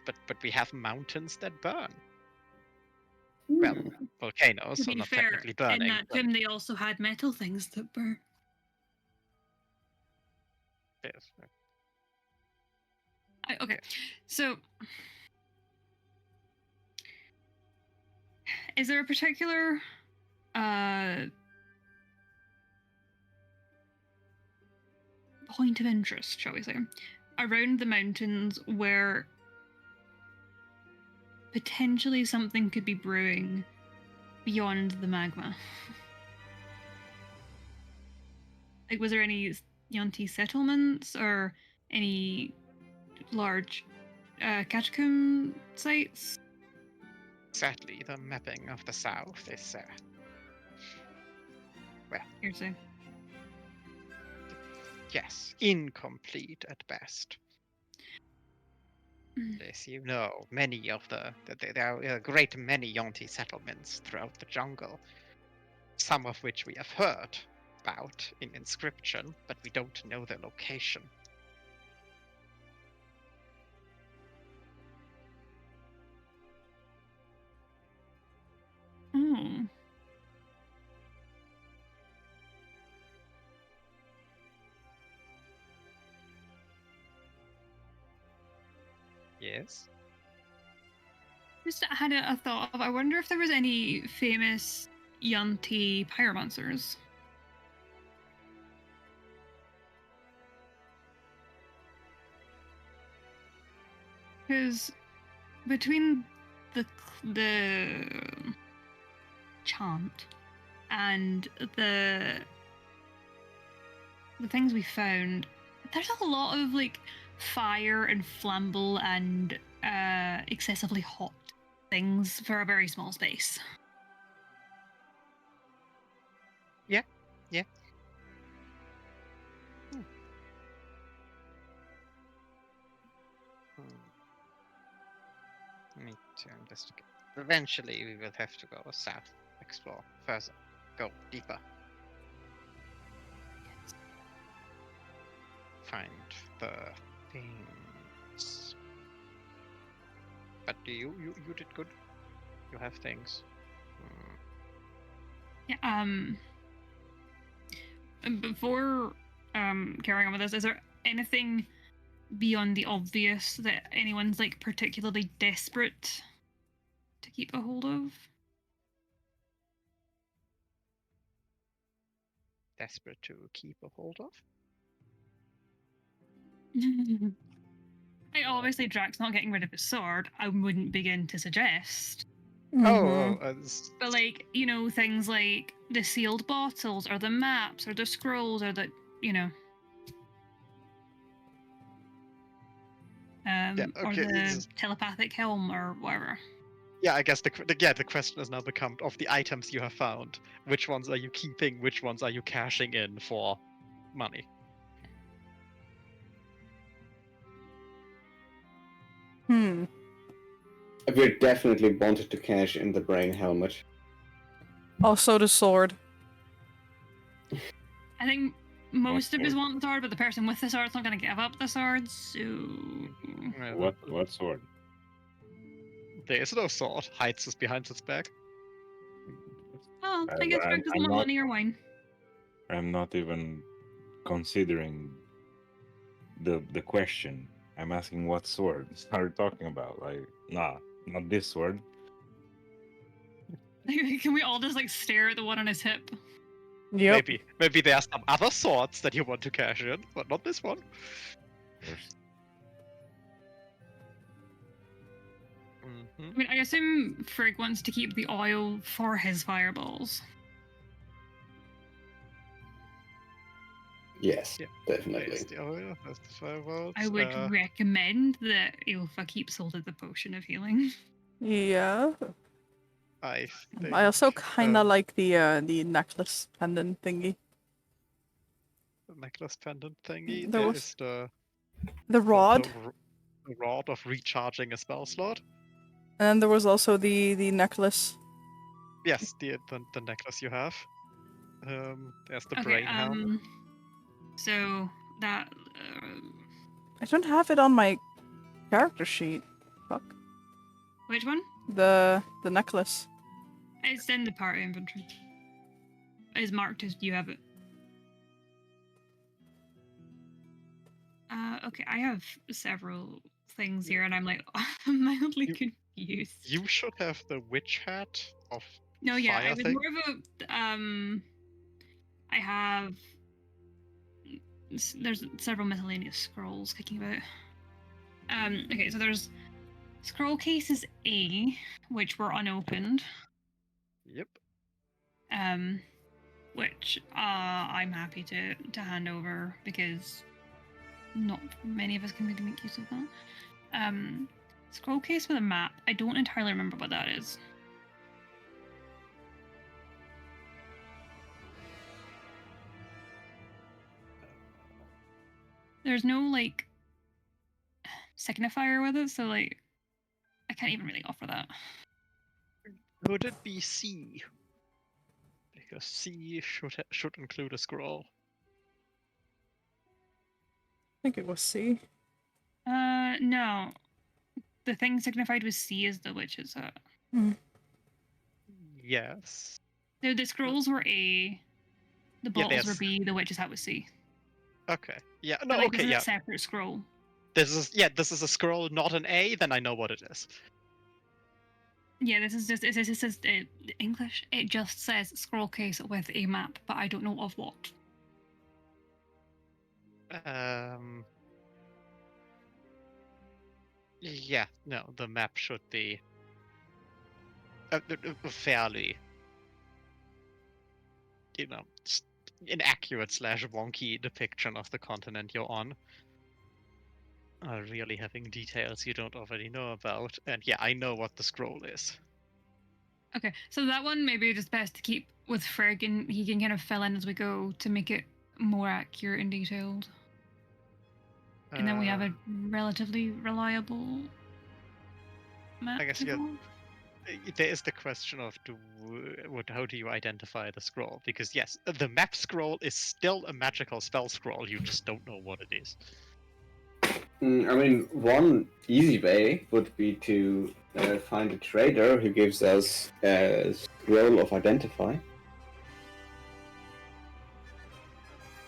But we have mountains that burn. Well, volcanoes, To so be not fair, technically burning. in that but gym they also had metal things that burn. yes. Okay, so is there a particular point of interest, shall we say, around the mountains where potentially something could be brewing beyond the magma? Like, was there any Yuan-ti settlements or any large catacomb sites? Sadly, the mapping of the south is well, Hearsay. yes, incomplete at best. As you know, many of there are a great many Yuan-ti settlements throughout the jungle, some of which we have heard about in inscription, but we don't know their location. Oh. Yes. Just had a thought of, I wonder if there was any famous Yuan-ti pyromancers. Because between the chant and the things we found, there's a lot of like fire and flammable and excessively hot things for a very small space. Yeah. Let me to investigate. Eventually, we will have to go south, explore further, go deeper. Find the things. But you did good. You have things. Yeah, and before carrying on with this, is there anything beyond the obvious that anyone's like particularly desperate to keep a hold of? Desperate to keep a hold of? Like, obviously, Drax not getting rid of his sword, I wouldn't begin to suggest. Mhm. But, like, you know, things like the sealed bottles, or the maps, or the scrolls, or the, you know. Or okay, the telepathic helm, or whatever. Yeah, I guess the question has now become, of the items you have found, which ones are you keeping, which ones are you cashing in for money? We definitely wanted to cash in the brain helmet. Also the sword. I think most of us sword? want the sword, but the person with the sword's not going to give up the sword, so... What sword? There is no sword. Hides is behind its back. Oh, I guess Drax doesn't want money or wine. I'm not even considering the question. I'm asking what sword are you talking about? Like, nah, not this sword. Can we all just, like, stare at the one on his hip? Yep. Maybe there are some other swords that you want to cash in, but not this one. I mean, I assume Frigg wants to keep the oil for his fireballs. Yes, Yeah, definitely. There's the oil, there's the fireballs. I would recommend that Ilfa keeps hold of the potion of healing. Yeah. I I also think, kind of like the necklace pendant thingy. the necklace pendant thingy. There There was is the rod, the rod of recharging a spell slot. and then there was also the necklace. Yes, the necklace you have. There's the Okay, brain helm. so that... I don't have it on my character sheet. Fuck. which one? The necklace. It's in the party inventory. It's marked as you have it. Okay, I have several things here, and I'm like mildly confused. You should have the witch hat of No, yeah, fire I was thing. more of a I have there's several miscellaneous scrolls kicking about. Okay, so there's scroll cases A, which were unopened. Yep. Which I'm happy to hand over because not many of us can really make use of that. Scroll case with a map. I don't entirely remember what that is. There's no like signifier with it, so like I can't even really offer that. Could it be C? Because C should include a scroll. I think it was C. No. The thing signified with C is the witch's hat. Yes. No, the scrolls were A. The bottles were there's- B. The witch's hat was C. Okay. Yeah. But, No. like, Okay. this is Yeah. a separate scroll. This is a scroll, not an A. Then I know what it is. Yeah, this is just it says English. It just says scroll case with a map, but I don't know of what. Yeah. No, the map should be fairly, inaccurate / wonky depiction of the continent you're on. Really having details you don't already know about, and yeah, I know what the scroll is. Okay, so that one maybe just best to keep with Frigg, and he can kind of fill in as we go to make it more accurate and detailed. And then we have a relatively reliable map I guess to yeah. hold? There is the question of how do you identify the scroll? Because yes, the map scroll is still a magical spell scroll. You just don't know what it is. I mean, one easy way would be to find a trader who gives us a scroll of identify.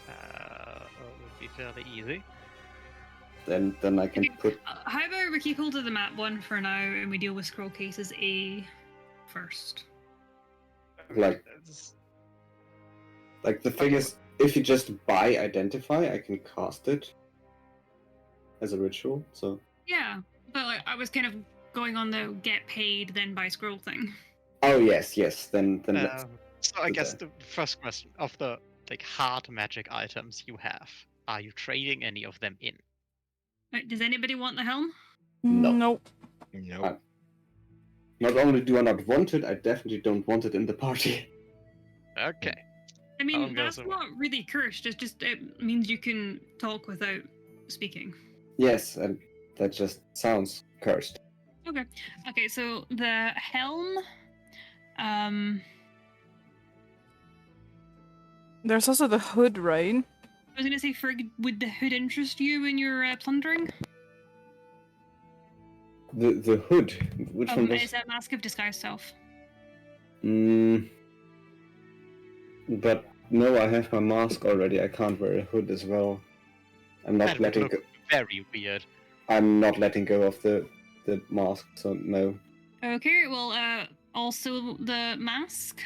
Would be fairly easy. Then I can Okay. put. How about we keep hold of the map one for now, and we deal with scroll cases A first. Like- It's- Like the thing is, if you just buy identify, I can cast it as a ritual. So Yeah, but like, I was kind of going on the get paid then buy scroll thing. oh yes, then let's. So I do guess that. the first question of the like hard magic items you have, are you trading any of them in? Right, does anybody want the helm? No. Nope. Nope. Not only do I not want it, I definitely don't want it in the party. Okay. I mean, Helm goes that's away. not really cursed. It's just it means you can talk without speaking. Yes, and that just sounds cursed. Okay, so the helm, There's also the hood, right? I was gonna say, Frigg, would the hood interest you when you're plundering? The hood, which one was? It's a Mask of Disguise Self. But no, I have my mask already. I can't wear a hood as well. I'm not That would letting look go. very weird. I'm not letting go of the mask. So no. Okay, well, also the mask.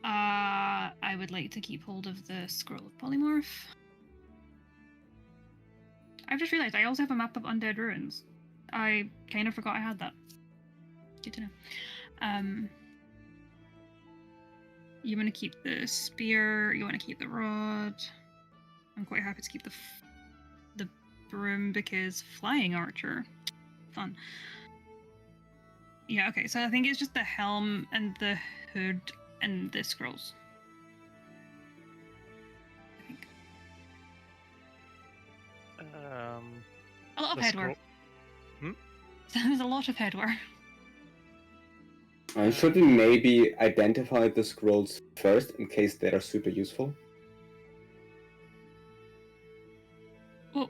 I would like to keep hold of the Scroll of Polymorph. I've just realized I also have a map of Undead Ruins. I kind of forgot I had that. Good to know. You want to keep the spear. You want to keep the rod. I'm quite happy to keep the broom because flying archer, fun. Yeah. Okay. So I think it's just the helm and the hood and the scrolls. I think a lot of The headwear. scroll- There's a lot of headwear. Should we maybe identify the scrolls first in case they are super useful? Well,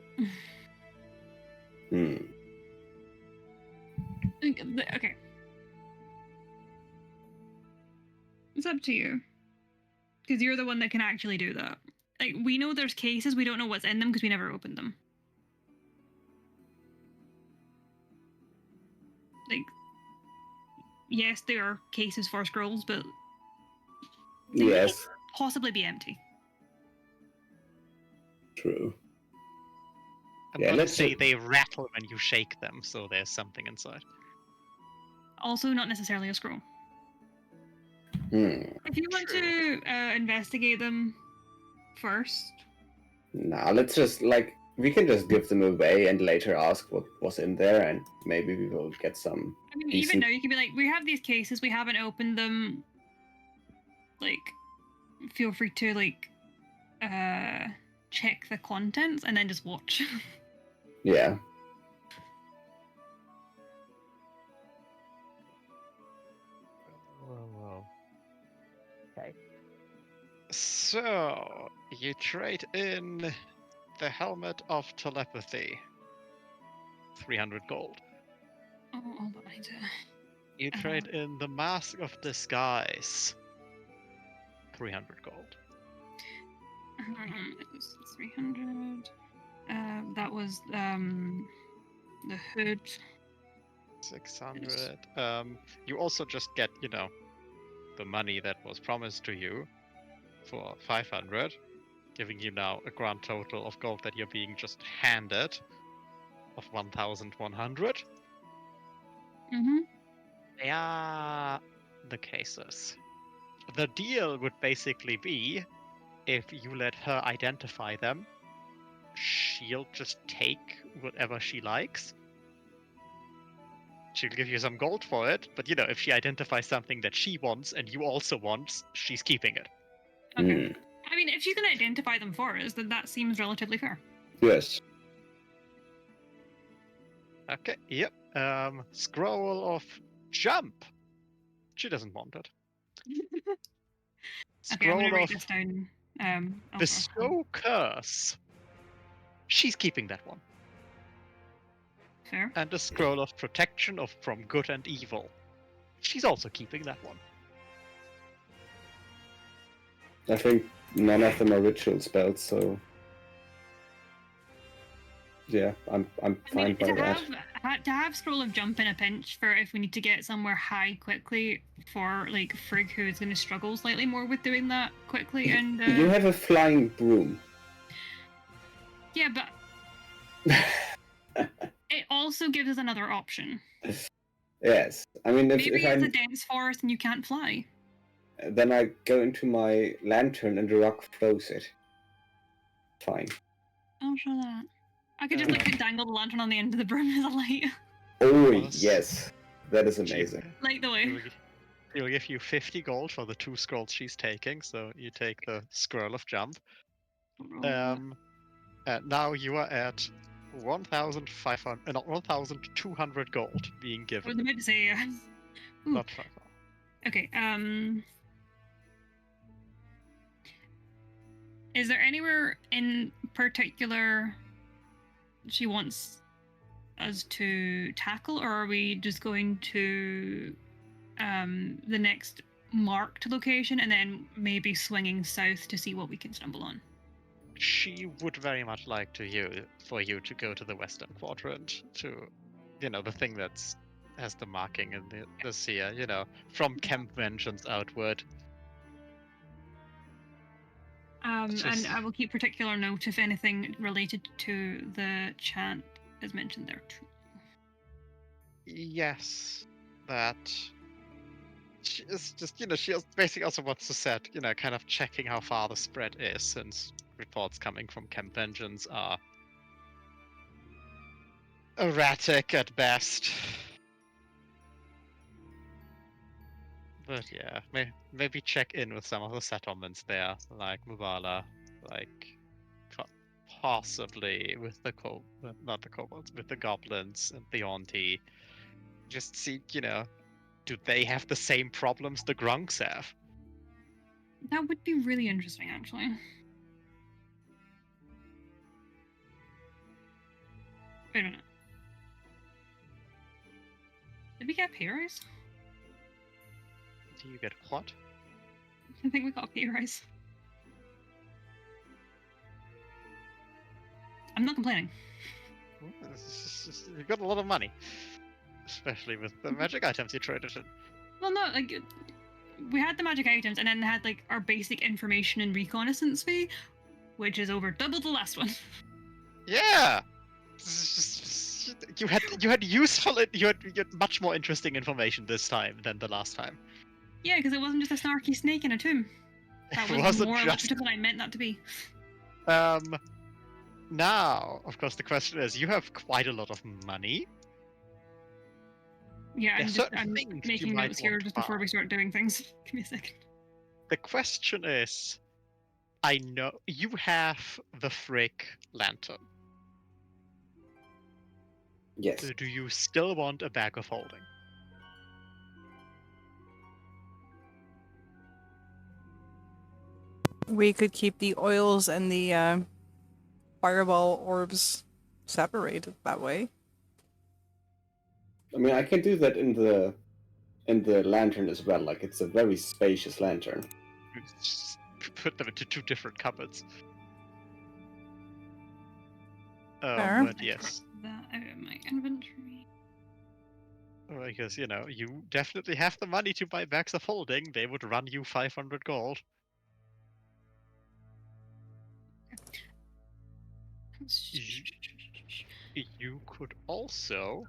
okay. It's up to you. Because you're the one that can actually do that. Like, we know there's cases, we don't know what's in them because we never opened them. Like, yes, there are cases for scrolls, but they may Yes, possibly be empty. true. I'm Yeah, going to let's say ju- they rattle when you shake them, so there's something inside. Also, not necessarily a scroll. If you want True. to investigate them first, Nah, let's just we can just give them away and later ask what was in there, and maybe we will get some. I mean, Decent. even now you can be like, we have these cases, we haven't opened them. Like, feel free to check the contents and then just watch. Yeah. Whoa. Okay. So you trade in the helmet of telepathy. 300 gold. Oh, hold on, I need to. You trade in the mask of disguise. 300 gold. It was 300. That was the hood. 600. You also just get, the money that was promised to you for 500, giving you now a grand total of gold that you're being just handed of 1,100. Mm-hmm. They are the cases. The deal would basically be if you let her identify them, she'll just take whatever she likes. She'll give you some gold for it, but if she identifies something that she wants and you also want, she's keeping it. Okay. I I mean, if you can identify them for us, then that seems relatively fair. Yes. Okay, yep. Scroll of jump. She doesn't want it. Okay, I'm Scroll gonna write of this down. bestow curse. She's keeping that one. Fair. And the scroll of protection of from good and evil. She's also keeping that one. I think none of them are ritual spells, so yeah, I'm I fine mean, by that. to have scroll of jump in a pinch for if we need to get somewhere high quickly for like Frigg, who is going to struggle slightly more with doing that quickly, and You have a flying broom. yeah, but it also gives us another option. Yes, I mean Maybe if it's I a dense forest and you can't fly. then I go into my lantern and the rock flows it. Fine. I'll show that. I could just like dangle the lantern on the end of the broom as a light. Oh Plus- yes, that is She- amazing. Light the way. He'll give you 50 gold for the 2 scrolls she's taking, so you take the scroll of jump. And now you are at 1,500, not 1,200 gold being I was given. about to say. Ooh. Not 5. Okay. Is there anywhere in particular she wants us to tackle, or are we just going to the next marked location and then maybe swinging south to see what we can stumble on? She would very much like for you to go to the western quadrant, to, the thing that's has the marking in the seer, from Camp Vengeance outward. And Just- I will keep particular note if anything related to the chant is mentioned there too. Yes, that she is just, she basically also wants to set, kind of checking how far the spread is, since reports coming from Camp Vengeance are erratic at best. But yeah, maybe check in with some of the settlements there, like Mubala, like possibly with the not the kobolds, with the goblins and the Auntie. Just see, do they have the same problems the Grunks have? That would be really interesting, actually. Wait a minute. Did we get pay rise? Do you get what? I think we got a pay rise. I'm not complaining. Well, you've got a lot of money, especially with the magic items you traded in. Well, no, like we had the magic items, and then had like our basic information and reconnaissance fee, which is over double the last one. Yeah, you had useful, you had much more interesting information this time than the last time. Yeah, because it wasn't just a snarky snake in a tomb. That It was wasn't more just. illustrative than I meant that to be. Now, of course, the question is: you have quite a lot of money. Yeah, There's certain I'm things you making might notes here want to just before buy. we start doing things. Give me a second. The question is, I know you have the Frick lantern. Yes. So do you still want a bag of holding? We could keep the oils and the fireball orbs separated that way. I mean, I can do that in the lantern as well. Like, it's a very spacious lantern. You just put them into 2 different cupboards. Fair. But yes, That out of my inventory. because you definitely have the money to buy bags of holding. They would run you 500 gold. You could also,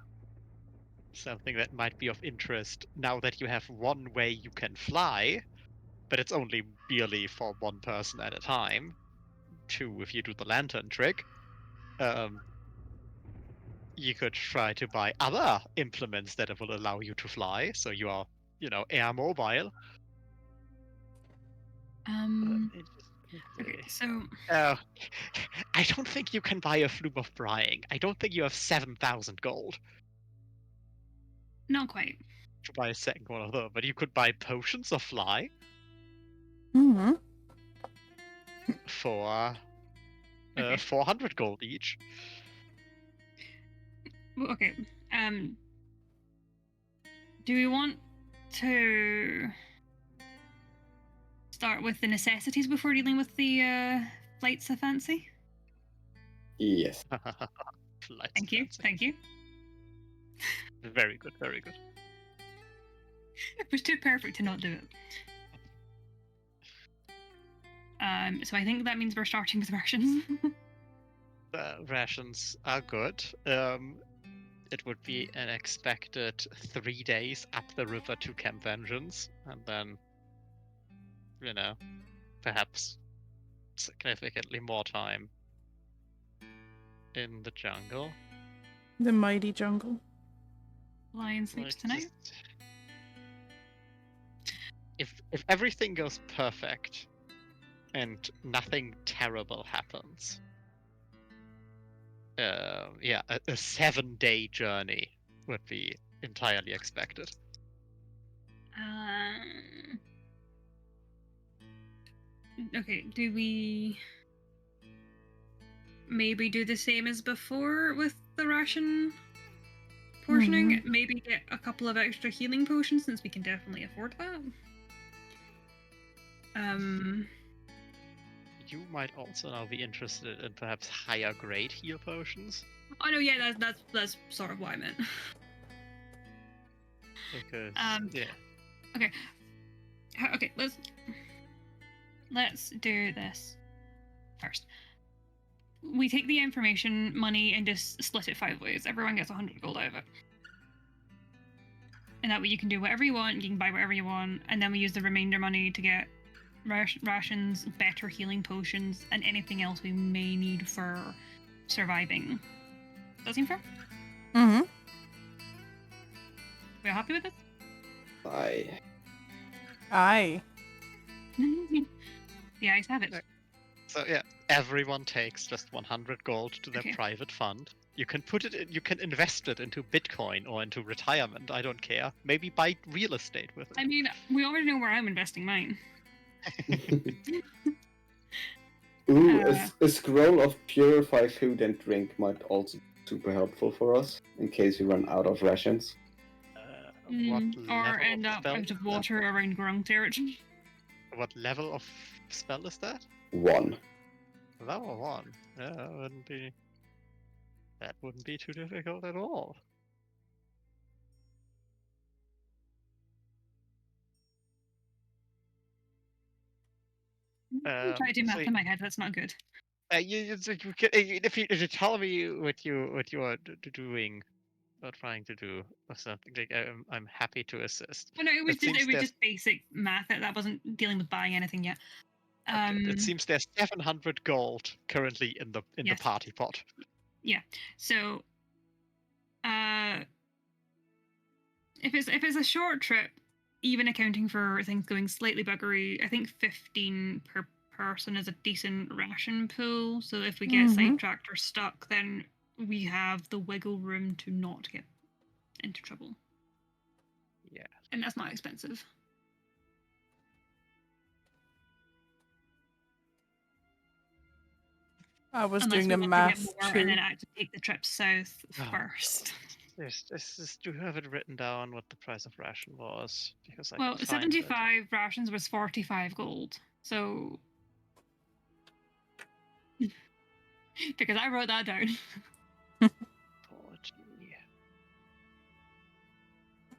something that might be of interest now that you have one way you can fly, but it's only merely for one person at a time. 2 if you do the lantern trick. You could try to buy other implements that will allow you to fly, so you are, air mobile. Okay, so Oh, I don't think you can buy a flume of prying. I don't think you have 7,000 gold not quite. to buy a second one of them, but you could buy potions of fly Mm-hmm. for Okay. 400 gold each. Well, okay. Do we want to start with the necessities before dealing with the flights of fancy? Yes. Flights Thank you. fancy. Thank you. Very good, very good. It was too perfect to not do it. So I think that means we're starting with rations. Rations are good. It would be an expected 3 days up the river to Camp Vengeance, and then, perhaps significantly more time in the jungle. The mighty jungle. Lion sleeps Like, tonight. if everything goes perfect and nothing terrible happens, yeah, a 7-day journey would be entirely expected. Okay, do we maybe do the same as before with the ration portioning? Maybe get a couple of extra healing potions since we can definitely afford that. You might also now be interested in perhaps higher grade heal potions. Oh no, yeah, that's sort of what I meant. Because Okay, let's do this first. We take the information money and just split it 5 ways. Everyone gets 100 gold out of it. And that way you can do whatever you want, you can buy whatever you want, and then we use the remainder money to get rations, better healing potions, and anything else we may need for surviving. Does that seem fair? Mm-hmm. We're happy with this? Aye. The eyes have it. So yeah, everyone takes just 100 gold to their Okay. private fund. You can put it in, you can invest it into Bitcoin or into retirement, I don't care. Maybe buy real estate with it. I mean, we already know where I'm investing mine. Ooh, a scroll of purify food and drink might also be super helpful for us in case we run out of rations. What Or level end of up spell out is of that? water around Grung territory. What level of spell is that? 1. Level 1. Yeah, that wouldn't be too difficult at all. Try to do so math in my head. That's not good. you can, if you tell me what you are doing or trying to do or something, like I'm happy to assist. Oh no, it was It seems there's- just basic math. That wasn't dealing with buying anything yet. Okay, it seems there's 700 gold currently in the Yes. party pot. So, if it's a short trip, even accounting for things going slightly buggery, I think 15 per person is a decent ration pool. So if we get sidetracked or stuck, then we have the wiggle room to not get into trouble. Yeah. And that's not expensive. I was Unless doing we the want to get math more too. and then actually take the trip south Oh, first. Do you have it written down what the price of ration was? Because I Well, can find it. 75 rations was 45 gold. So. Because I wrote that down. 40.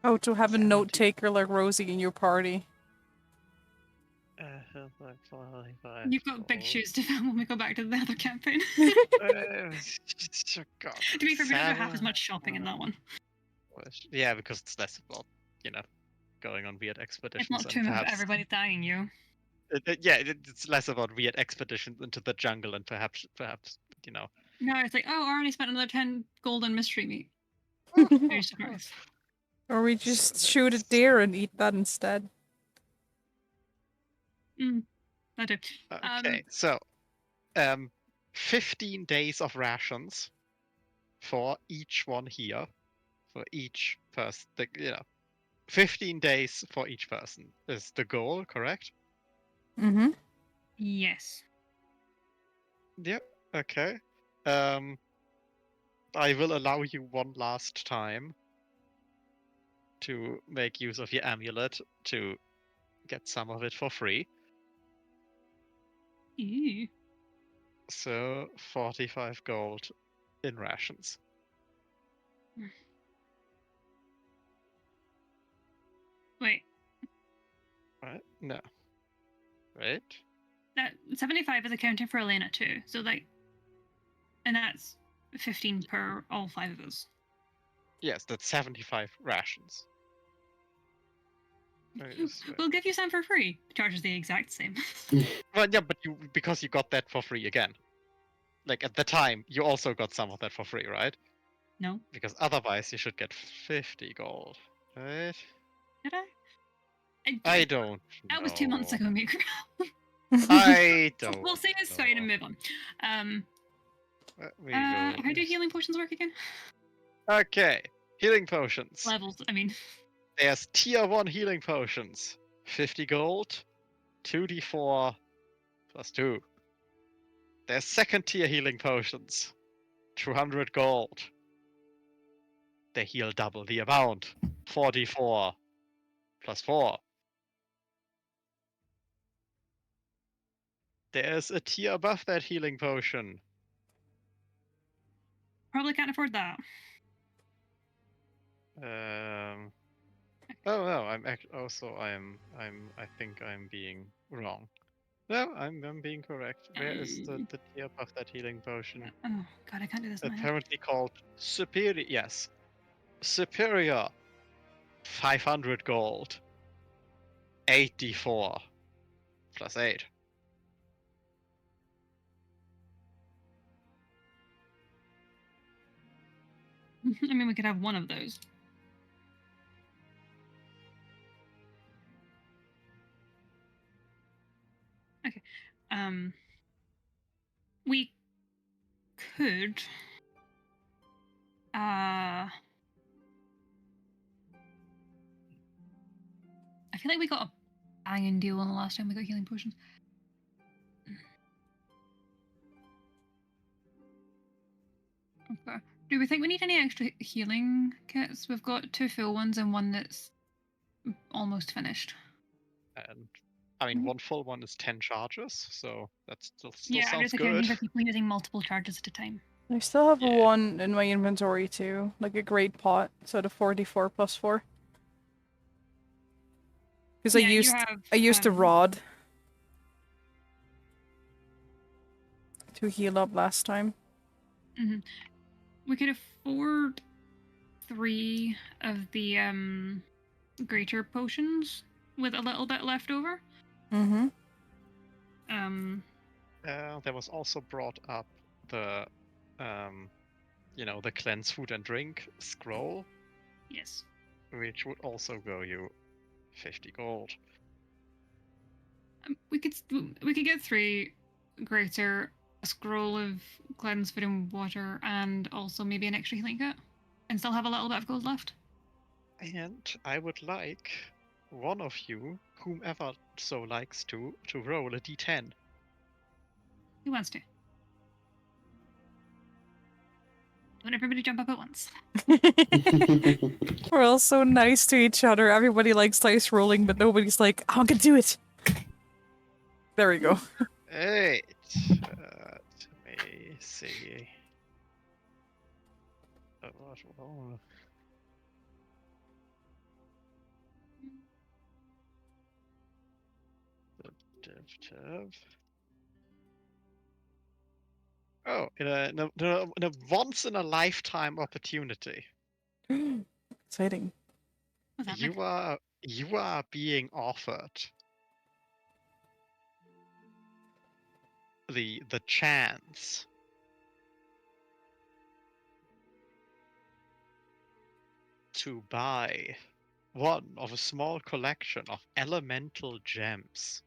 Oh, to have a 70. note taker like Rosie in your party. Like 45 You've got big gold. shoes to fill when we go back to the other campaign. God, To be fair, we don't do half as much shopping in that one. Yeah, because it's less about, going on weird expeditions. It's not and too much perhaps, everybody dying, you. it's less about weird expeditions into the jungle and perhaps, No, it's like, oh, I already spent another 10 gold on mystery meat. Very surprised. Or we just shoot a deer and eat that instead. I do. Okay, so 15 days of rations for each one here, for each person. 15 days for each person is the goal, correct? Mm-hmm. Yes. Yep. Okay. I will allow you one last time to make use of your amulet to get some of it for free. Ew. So 45 gold in rations. Wait, Right? No. Right? that 75 is accounting for Elena too. So like, and that's 15 per all 5 of us. Yes, that's 75 rations. Right. We'll give you some for free. Charges the exact same. Well, yeah, but because you got that for free again. Like at the time, you also got some of that for free, right? No, Because otherwise, you should get 50 gold, right? did I? I don't That was 2 months know. ago, Mika. I don't. We'll say it's fine and move on. Let me How go. do healing potions work again? Okay, healing potions. Levels, I mean. There's tier 1 healing potions. 50 gold, 2d4 plus 2. There's second tier healing potions. 200 gold. They heal double the amount. 4d4 plus 4. There's a tier above that healing potion. Probably can't afford that. Oh no, I think I'm being wrong. No, I'm being correct. Where is the tier above that healing potion? Oh god, I can't do this in my head. Apparently called superior. Yes, superior. 500 gold. 84 plus 8. I mean, we could have one of those. Okay. We could. I feel like we got a banging deal on the last time we got healing potions. Okay. Do we think we need any extra healing kits? We've got 2 full ones and one that's almost finished. And I mean, Mhm. one full one is 10 charges, so that still Yeah, I'm sounds just accounting good. for people using multiple charges at a time. I still have Yeah. one in my inventory too, like a great pot, so the 44 plus 4. Because Yeah, you I used a have, rod to heal up last time. We could afford 3 of the greater potions with a little bit left over. Mm-hmm. There was also brought up the, the cleanse food and drink scroll, Yes. which would also go you 50 gold. We could get 3 greater, a scroll of cleanse food and water, and also maybe an extra healing kit, and still have a little bit of gold left. And I would like one of you, whomever so likes to roll a d10. Who wants to? Don't everybody jump up at once. We're all so nice to each other. Everybody likes dice rolling, but nobody's like, I'm gonna do it. There we go. Right. Let me see. Oh, in a once in a lifetime opportunity, Exciting. What's happening? you are being offered the chance to buy one of a small collection of elemental gems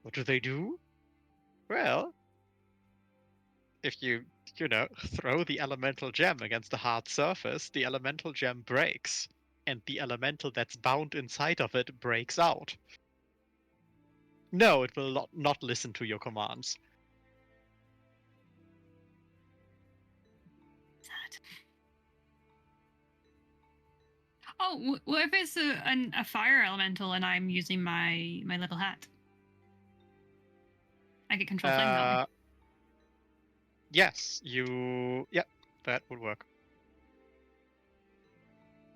What do they do? Well, if you throw the elemental gem against a hard surface, the elemental gem breaks, and the elemental that's bound inside of it breaks out. No, it will not listen to your commands. Sad. Oh, what if it's a fire elemental and I'm using my little hat? I get control flame that way. Yes, that would work.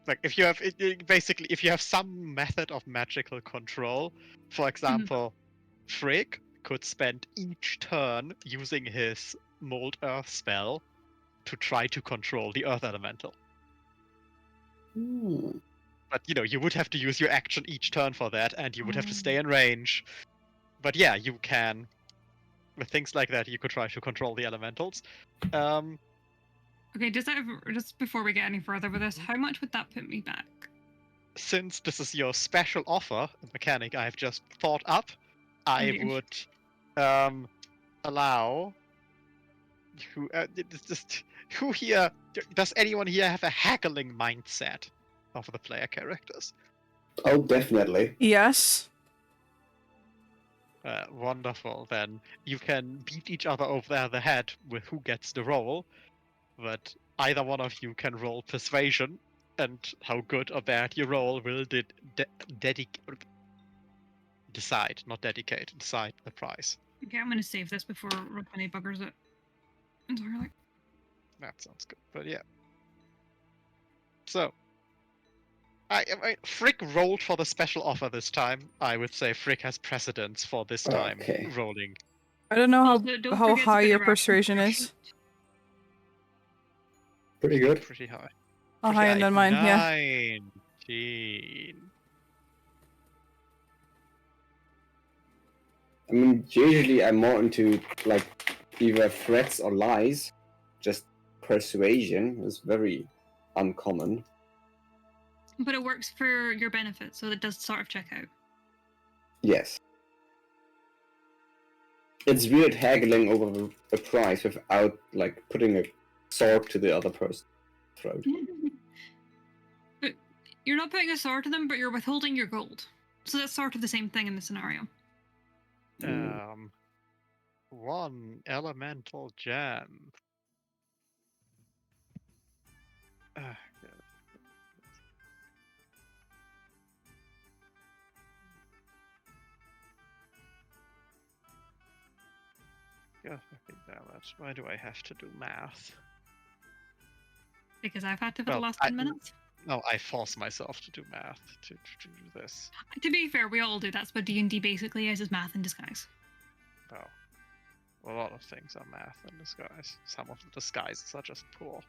Like if you have basically if you have some method of magical control, for example, Frigg could spend each turn using his Mold Earth spell to try to control the Earth Elemental. But you would have to use your action each turn for that, and you would have to stay in range. But yeah, you can. With things like that, you could try to control the elementals. Okay, just before we get any further with this, how much would that put me back? Since this is your special offer, a mechanic I have just thought up, I dear. would allow. Who here? Does anyone here have a haggling mindset of the player characters? Oh, definitely. Yes. Wonderful. Then you can beat each other over the head with who gets the roll, but either one of you can roll persuasion, and how good or bad you roll will decide the prize. Okay, I'm gonna save this before Rukmini buggers it entirely. That sounds good. But yeah. So, Frick rolled for the special offer this time. I would say Frick has precedence for this time Okay. rolling. I don't know Also, don't how forget to high put your the persuasion reference is. Pretty good. Pretty high. Oh, Pretty higher high. than mine, yeah. 19. I mean, usually I'm more into like either threats or lies. Just persuasion is very uncommon. But it works for your benefit, so it does sort of check out. Yes. It's weird haggling over a price without like putting a sword to the other person's throat. But you're not putting a sword to them, but you're withholding your gold. So that's sort of the same thing in this scenario. One elemental gem. Yeah, I think damage. Why do I have to do math? Because I've had to for the Well, last 10 minutes. No, I force myself to do math to do this. To be fair, we all do. That's what D&D basically is math in disguise. Oh. A lot of things are math in disguise. Some of the disguises are just poor.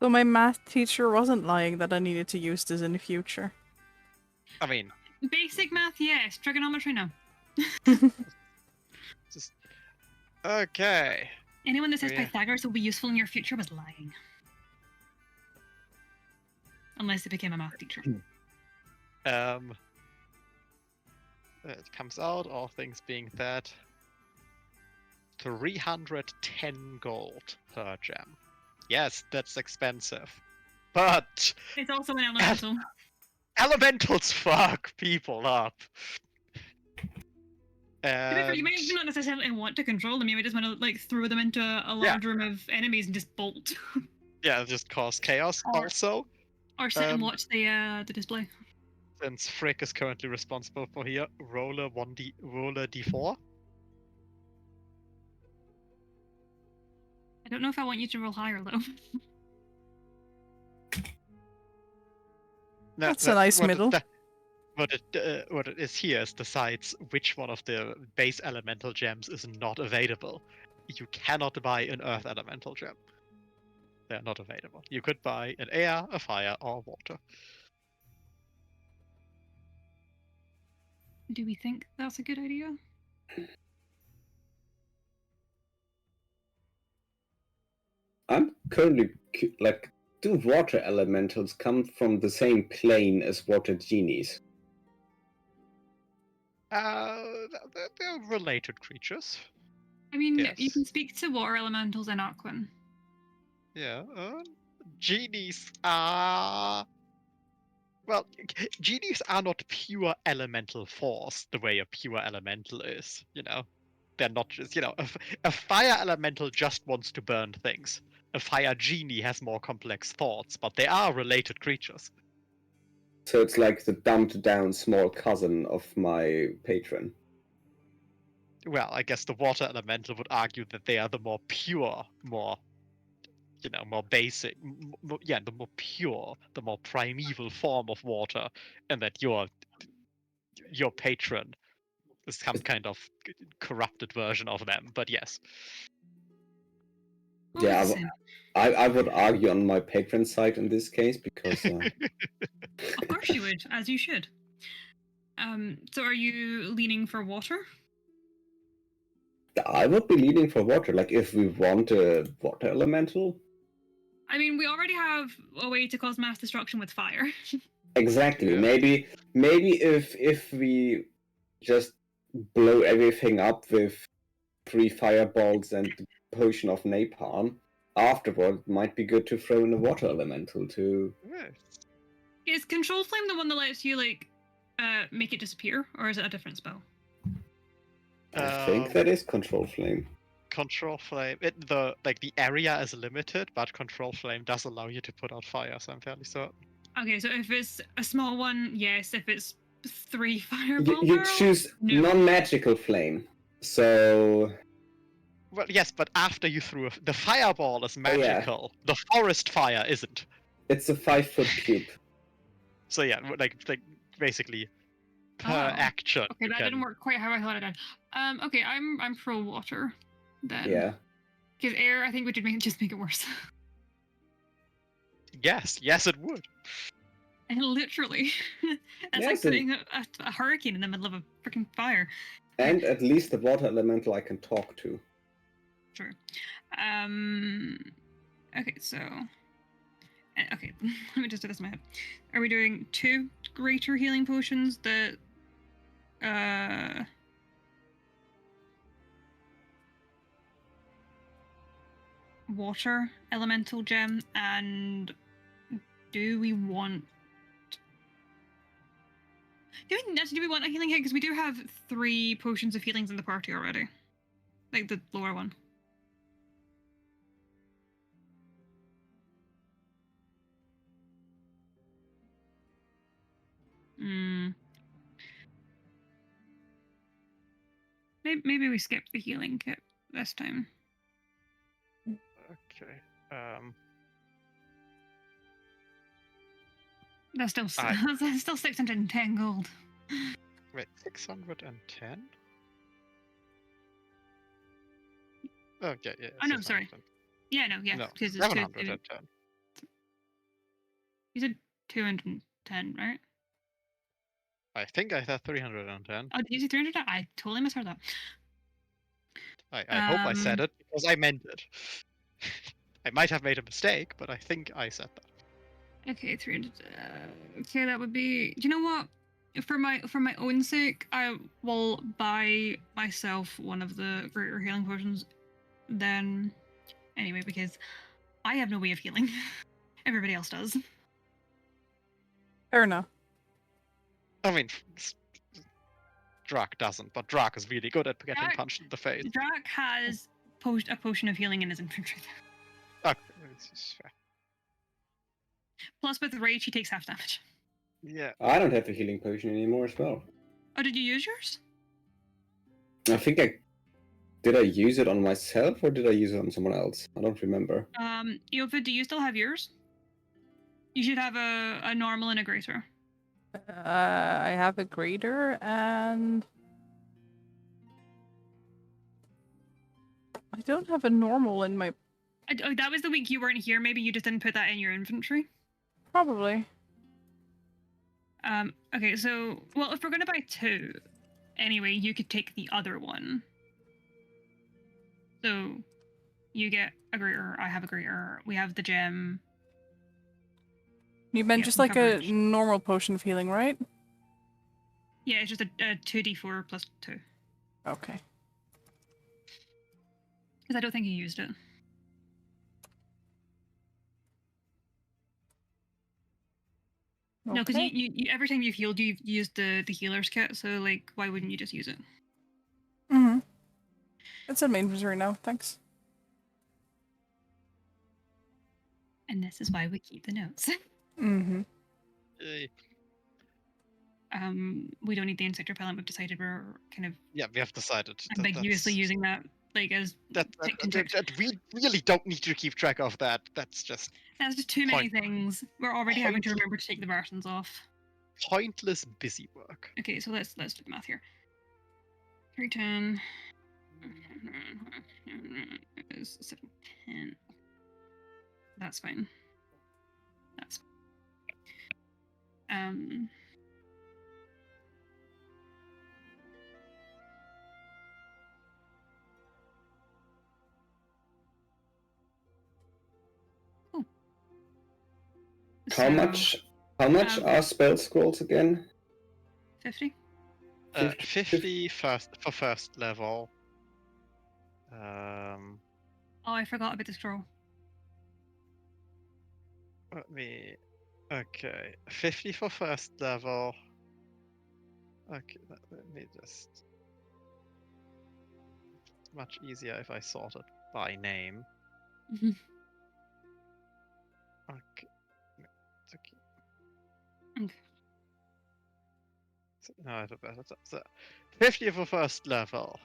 So my math teacher wasn't lying that I needed to use this in the future. I mean, Basic math, yes. Trigonometry, no. just... Okay. Anyone that says Yeah. Pythagoras will be useful in your future was lying. Unless they became a math teacher. It comes out, all things being that, 310 gold per gem. Yes, that's expensive. But It's also an elemental. elementals fuck people up. To be fair, you And might not necessarily want to control them. You might just want to like throw them into a large room of enemies and just bolt, yeah, just cause chaos. Or- Also, or sit and Um, watch the display. since Frick is currently responsible for here, roll a d4. I don't know if I want you to roll higher though. No, That's a nice what middle. What it is here is decides which one of the base elemental gems is not available. You cannot buy an earth elemental gem. They're not available. You could buy an air, a fire, or water. Do we think that's a good idea? I'm currently like, do water elementals come from the same plane as water genies? They're related creatures. I mean, you Yes. can speak to water elementals in Aquan. Yeah. Genies are. Well, genies are not pure elemental force the way a pure elemental is. They're not just. A fire elemental just wants to burn things. A fire genie has more complex thoughts, but they are related creatures. So it's like the dumbed down small cousin of my patron. Well, I guess the water elemental would argue that they are the more pure, more basic, the more pure, the more primeval form of water, and that your patron is some kind of corrupted version of them. But yes. Oh, Yeah, listen, I would argue on my patron side in this case because of course you would, as you should. So are you leaning for water? I would be leaning for water. Like if we want a water elemental, I mean, we already have a way to cause mass destruction with fire. exactly. Yeah. Maybe if we just blow everything up with 3 fireballs and the potion of napalm, afterward it might be good to throw in a water elemental to. Yes. Is Control Flame the one that lets you, like, make it disappear? Or is it a different spell? I think that is control flame. Control flame. The area is limited, but control flame does allow you to put out fire. So I'm fairly certain. Okay, so if it's a small one, yes. If it's 3 fireball You barrels, choose no. non-magical flame. So Well, yes, but after you threw the fireball is Oh, yeah. magical. The forest fire isn't. it's a 5-foot cube. So yeah, like basically per Oh. action. Okay, you that can- didn't work quite how I thought it did. Okay, I'm pro water then. Yeah. Because air, I think, would just make it worse. Yes, it would. And literally, it's like Yes, and- putting a hurricane in the middle of a freaking fire. And at least the water elemental I can talk to. True. Okay, so. Okay, let me just do this in my head. Are we doing 2 greater healing potions that. Water elemental gem, and do we want. Do we want a healing hit? Because we do have 3 potions of healings in the party already. Like the lower one. Maybe we skip the healing kit this time. Okay. That's still I- that's still 610 gold. Wait, 610? Oh, yeah. Oh, no, sorry. 610. Yeah, no, yeah, No, because it's 710. You said 210, right? I think I said 310. Oh, did you say 300? I totally misheard that. I hope I said it because I meant it. I might have made a mistake, but I think I said that. Okay, 300. Okay, that would be. Do you know what? For my own sake, I will buy myself one of the greater healing potions. Then, anyway, because I have no way of healing. Everybody else does. Fair enough. I mean, Drak doesn't, but Drak is really good at getting Drak- punched in the face. Drak has a potion of healing in his infantry. Okay, this is fair. Plus, with rage, he takes half damage. Yeah. I don't have a healing potion anymore as well. Oh, did you use yours? I think Did I use it on myself or did I use it on someone else? I don't remember. Iova, do you still have yours? You should have a normal and a greater. I have a greater and I don't have a normal in my Oh, that was the week you weren't here. Maybe you just didn't put that in your inventory. probably. Okay, so well, if we're gonna buy 2, anyway, you could take the other one. So, you get a greater. I have a greater. We have the gem. You meant Yeah, just some like a coverage. normal potion of healing, right? Yeah, it's just a 2d4 plus 2. Okay. Because I don't think you used it. No, because Okay. you every time you've healed, you've used the healer's kit. So like, why wouldn't you just use it? Mm-hmm. It's in my inventory now. Thanks. And this is why we keep the notes. Mm-hmm. Yay. We don't need the insect repellent. We've decided we're kind of Yeah, we have decided that ambiguously that's, using that like as tick and tick. that we really don't need to keep track of that. That's just That's just too many point- things. We're already having to point- remember to take the Bartons off. pointless busy work. Okay, so let's do the math here. 310 is 710. That's fine. That's cool. How much? How much um, are spell scrolls again? 50? 50 for first level. Oh, I forgot about the scroll. Let me. Okay, 50 for first level. Okay, let me just. It's much easier if I sort it by name. Mhm. Okay. It's okay. Okay. So, no, I have a better. So, 50 for first level.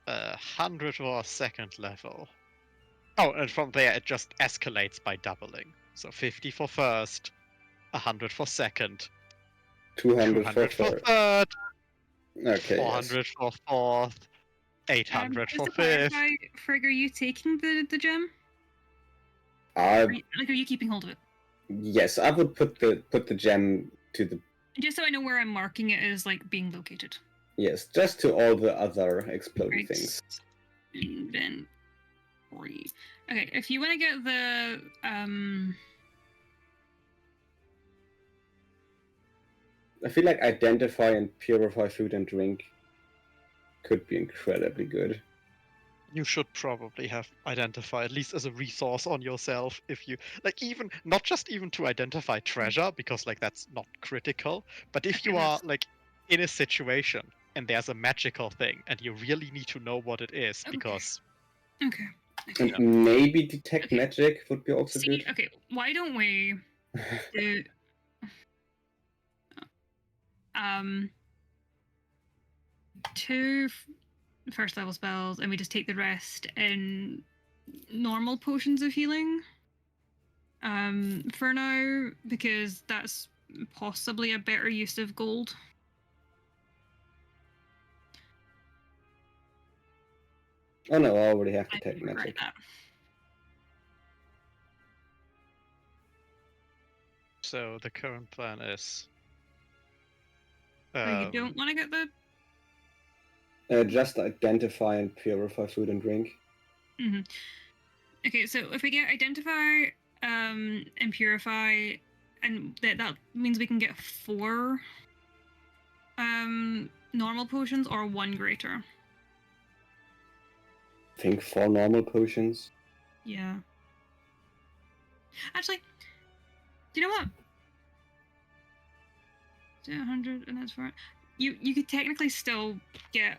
100 for second level. Oh, and from there it just escalates by doubling. So 50 for first, 100 for second, 200 200 for for third. third, Okay, 400 for fourth, 800 Just for to fifth. clarify, Frigg, are you taking the gem? yes. Are you keeping hold of it? Yes, I would put the gem to the Just so I know where I'm marking it as like being located. yes, just to all the other explodey Right. things. Inventory. Okay, if you want to get the I feel like identify and purify food and drink could be incredibly good. You should probably have identify at least as a resource on yourself if you like, even not just even to identify treasure, because like that's not critical, but if Okay, you are that's- like in a situation and there's a magical thing and you really need to know what it is, Okay. because okay. And Yeah. maybe detect Okay. magic would be also See, good. okay, why don't we do two first level spells and we just take the rest in normal potions of healing for now, because that's possibly a better use of gold. Oh no, I already have I detect regret magic. that. so the current plan is So you don't want to get the Just identify and purify food and drink. Okay, so if we get identify and purify, and that means we can get 4 normal potions or 1 greater. I think 4 normal potions. Yeah. Actually, do you know what? 100 and that's 4. You could technically still get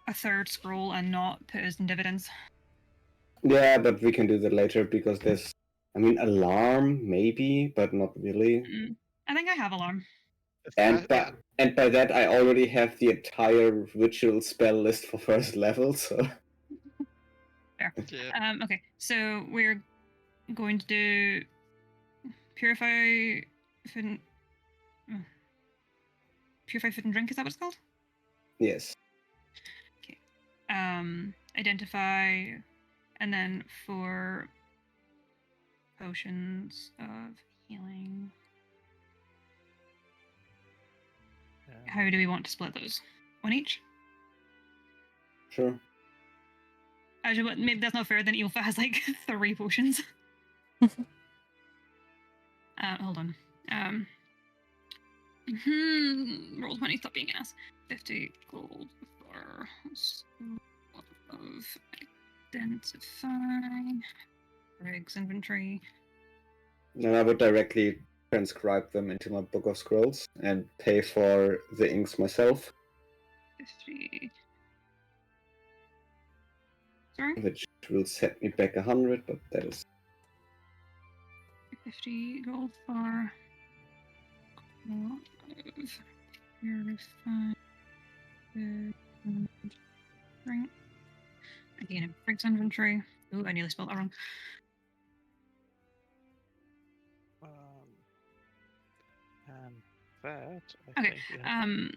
a 3rd scroll and not put us in dividends. Yeah, but we can do that later because there's, I mean, alarm maybe, but not really. I think I have alarm. And by that I already have the entire ritual spell list for first level, so Fair. yeah. Okay, so we're going to do purify food and purify food and drink. Is that what it's called? yes. Identify, and then for potions of healing, how do we want to split those? 1 each? Sure. Actually, maybe that's not fair. Then Ilfa has like 3 potions. Hold on. Roll20, stop being an ass. 50 gold for of identify. Riggs inventory. Then I would directly transcribe them into my book of scrolls and pay for the inks myself, 50. Sorry? which will set me back 100, but that is 50 gold for. Purify. Drink. Again, a Briggs inventory. Ooh, I nearly spelled that wrong. And that, I Okay, think we have-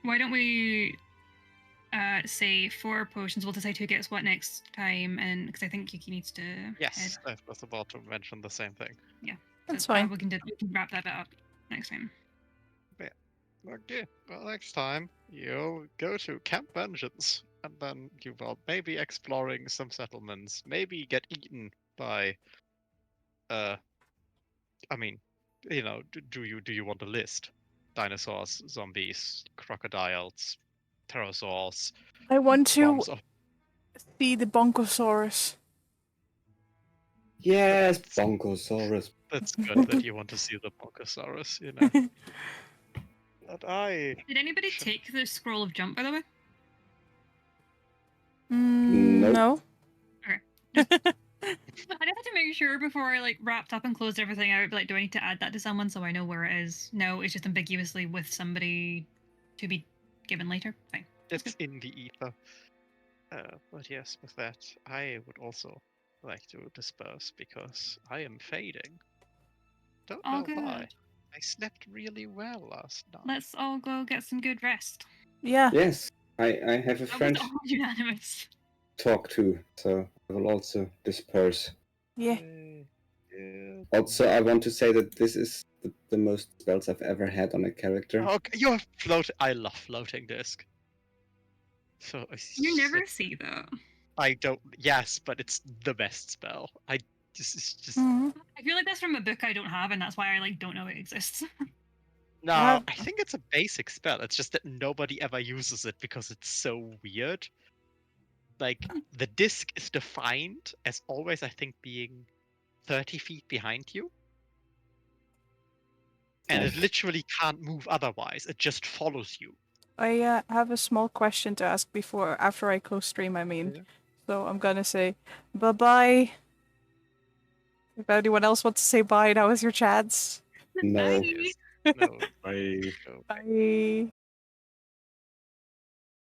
Why don't we say 4 potions? We'll decide who gets what next time, and because I think Yuki needs to Yes, head. I was about to mention the same thing. That's So, fine. we can wrap that bit up next time. Okay, well, next time you'll go to Camp Vengeance, and then you will maybe exploring some settlements, maybe get eaten by, I mean, you know, do you want a list? Dinosaurs, zombies, crocodiles, pterosaurs, I want to swarms of see the Bonkosaurus. yes, Bonkosaurus. That's good that you want to see the Bonkosaurus, you know. But I Did anybody take the scroll of jump, by the way? No. I had to make sure before I like wrapped up and closed everything out. Like, do I need to add that to someone so I know where it is? No, it's just ambiguously with somebody to be given later. Fine. it's in the ether. But yes, with that, I would also like to disperse because I am fading. Don't All know why. good. I slept really well last night. Let's all go get some good rest. Yeah. Yes, I have a That was friend all unanimous. to talk to, so I will also disperse. Yeah. Yeah. Also, I want to say that this is the most spells I've ever had on a character. Okay, you're float. I love floating disc. So You never see that. I don't. Yes, but it's the best spell. It's just. Mhm. I feel like that's from a book I don't have, and that's why I like don't know it exists. No, have- I think it's a basic spell. It's just that nobody ever uses it because it's so weird. Like, the disc is defined as always, I think, being 30 feet behind you. And it Nice. literally can't move otherwise. It just follows you. I have a small question to ask after I close stream, I mean. Yeah. So I'm gonna say bye-bye. If anyone else wants to say bye, now is your chance. No. Yes. No. I Go. Bye.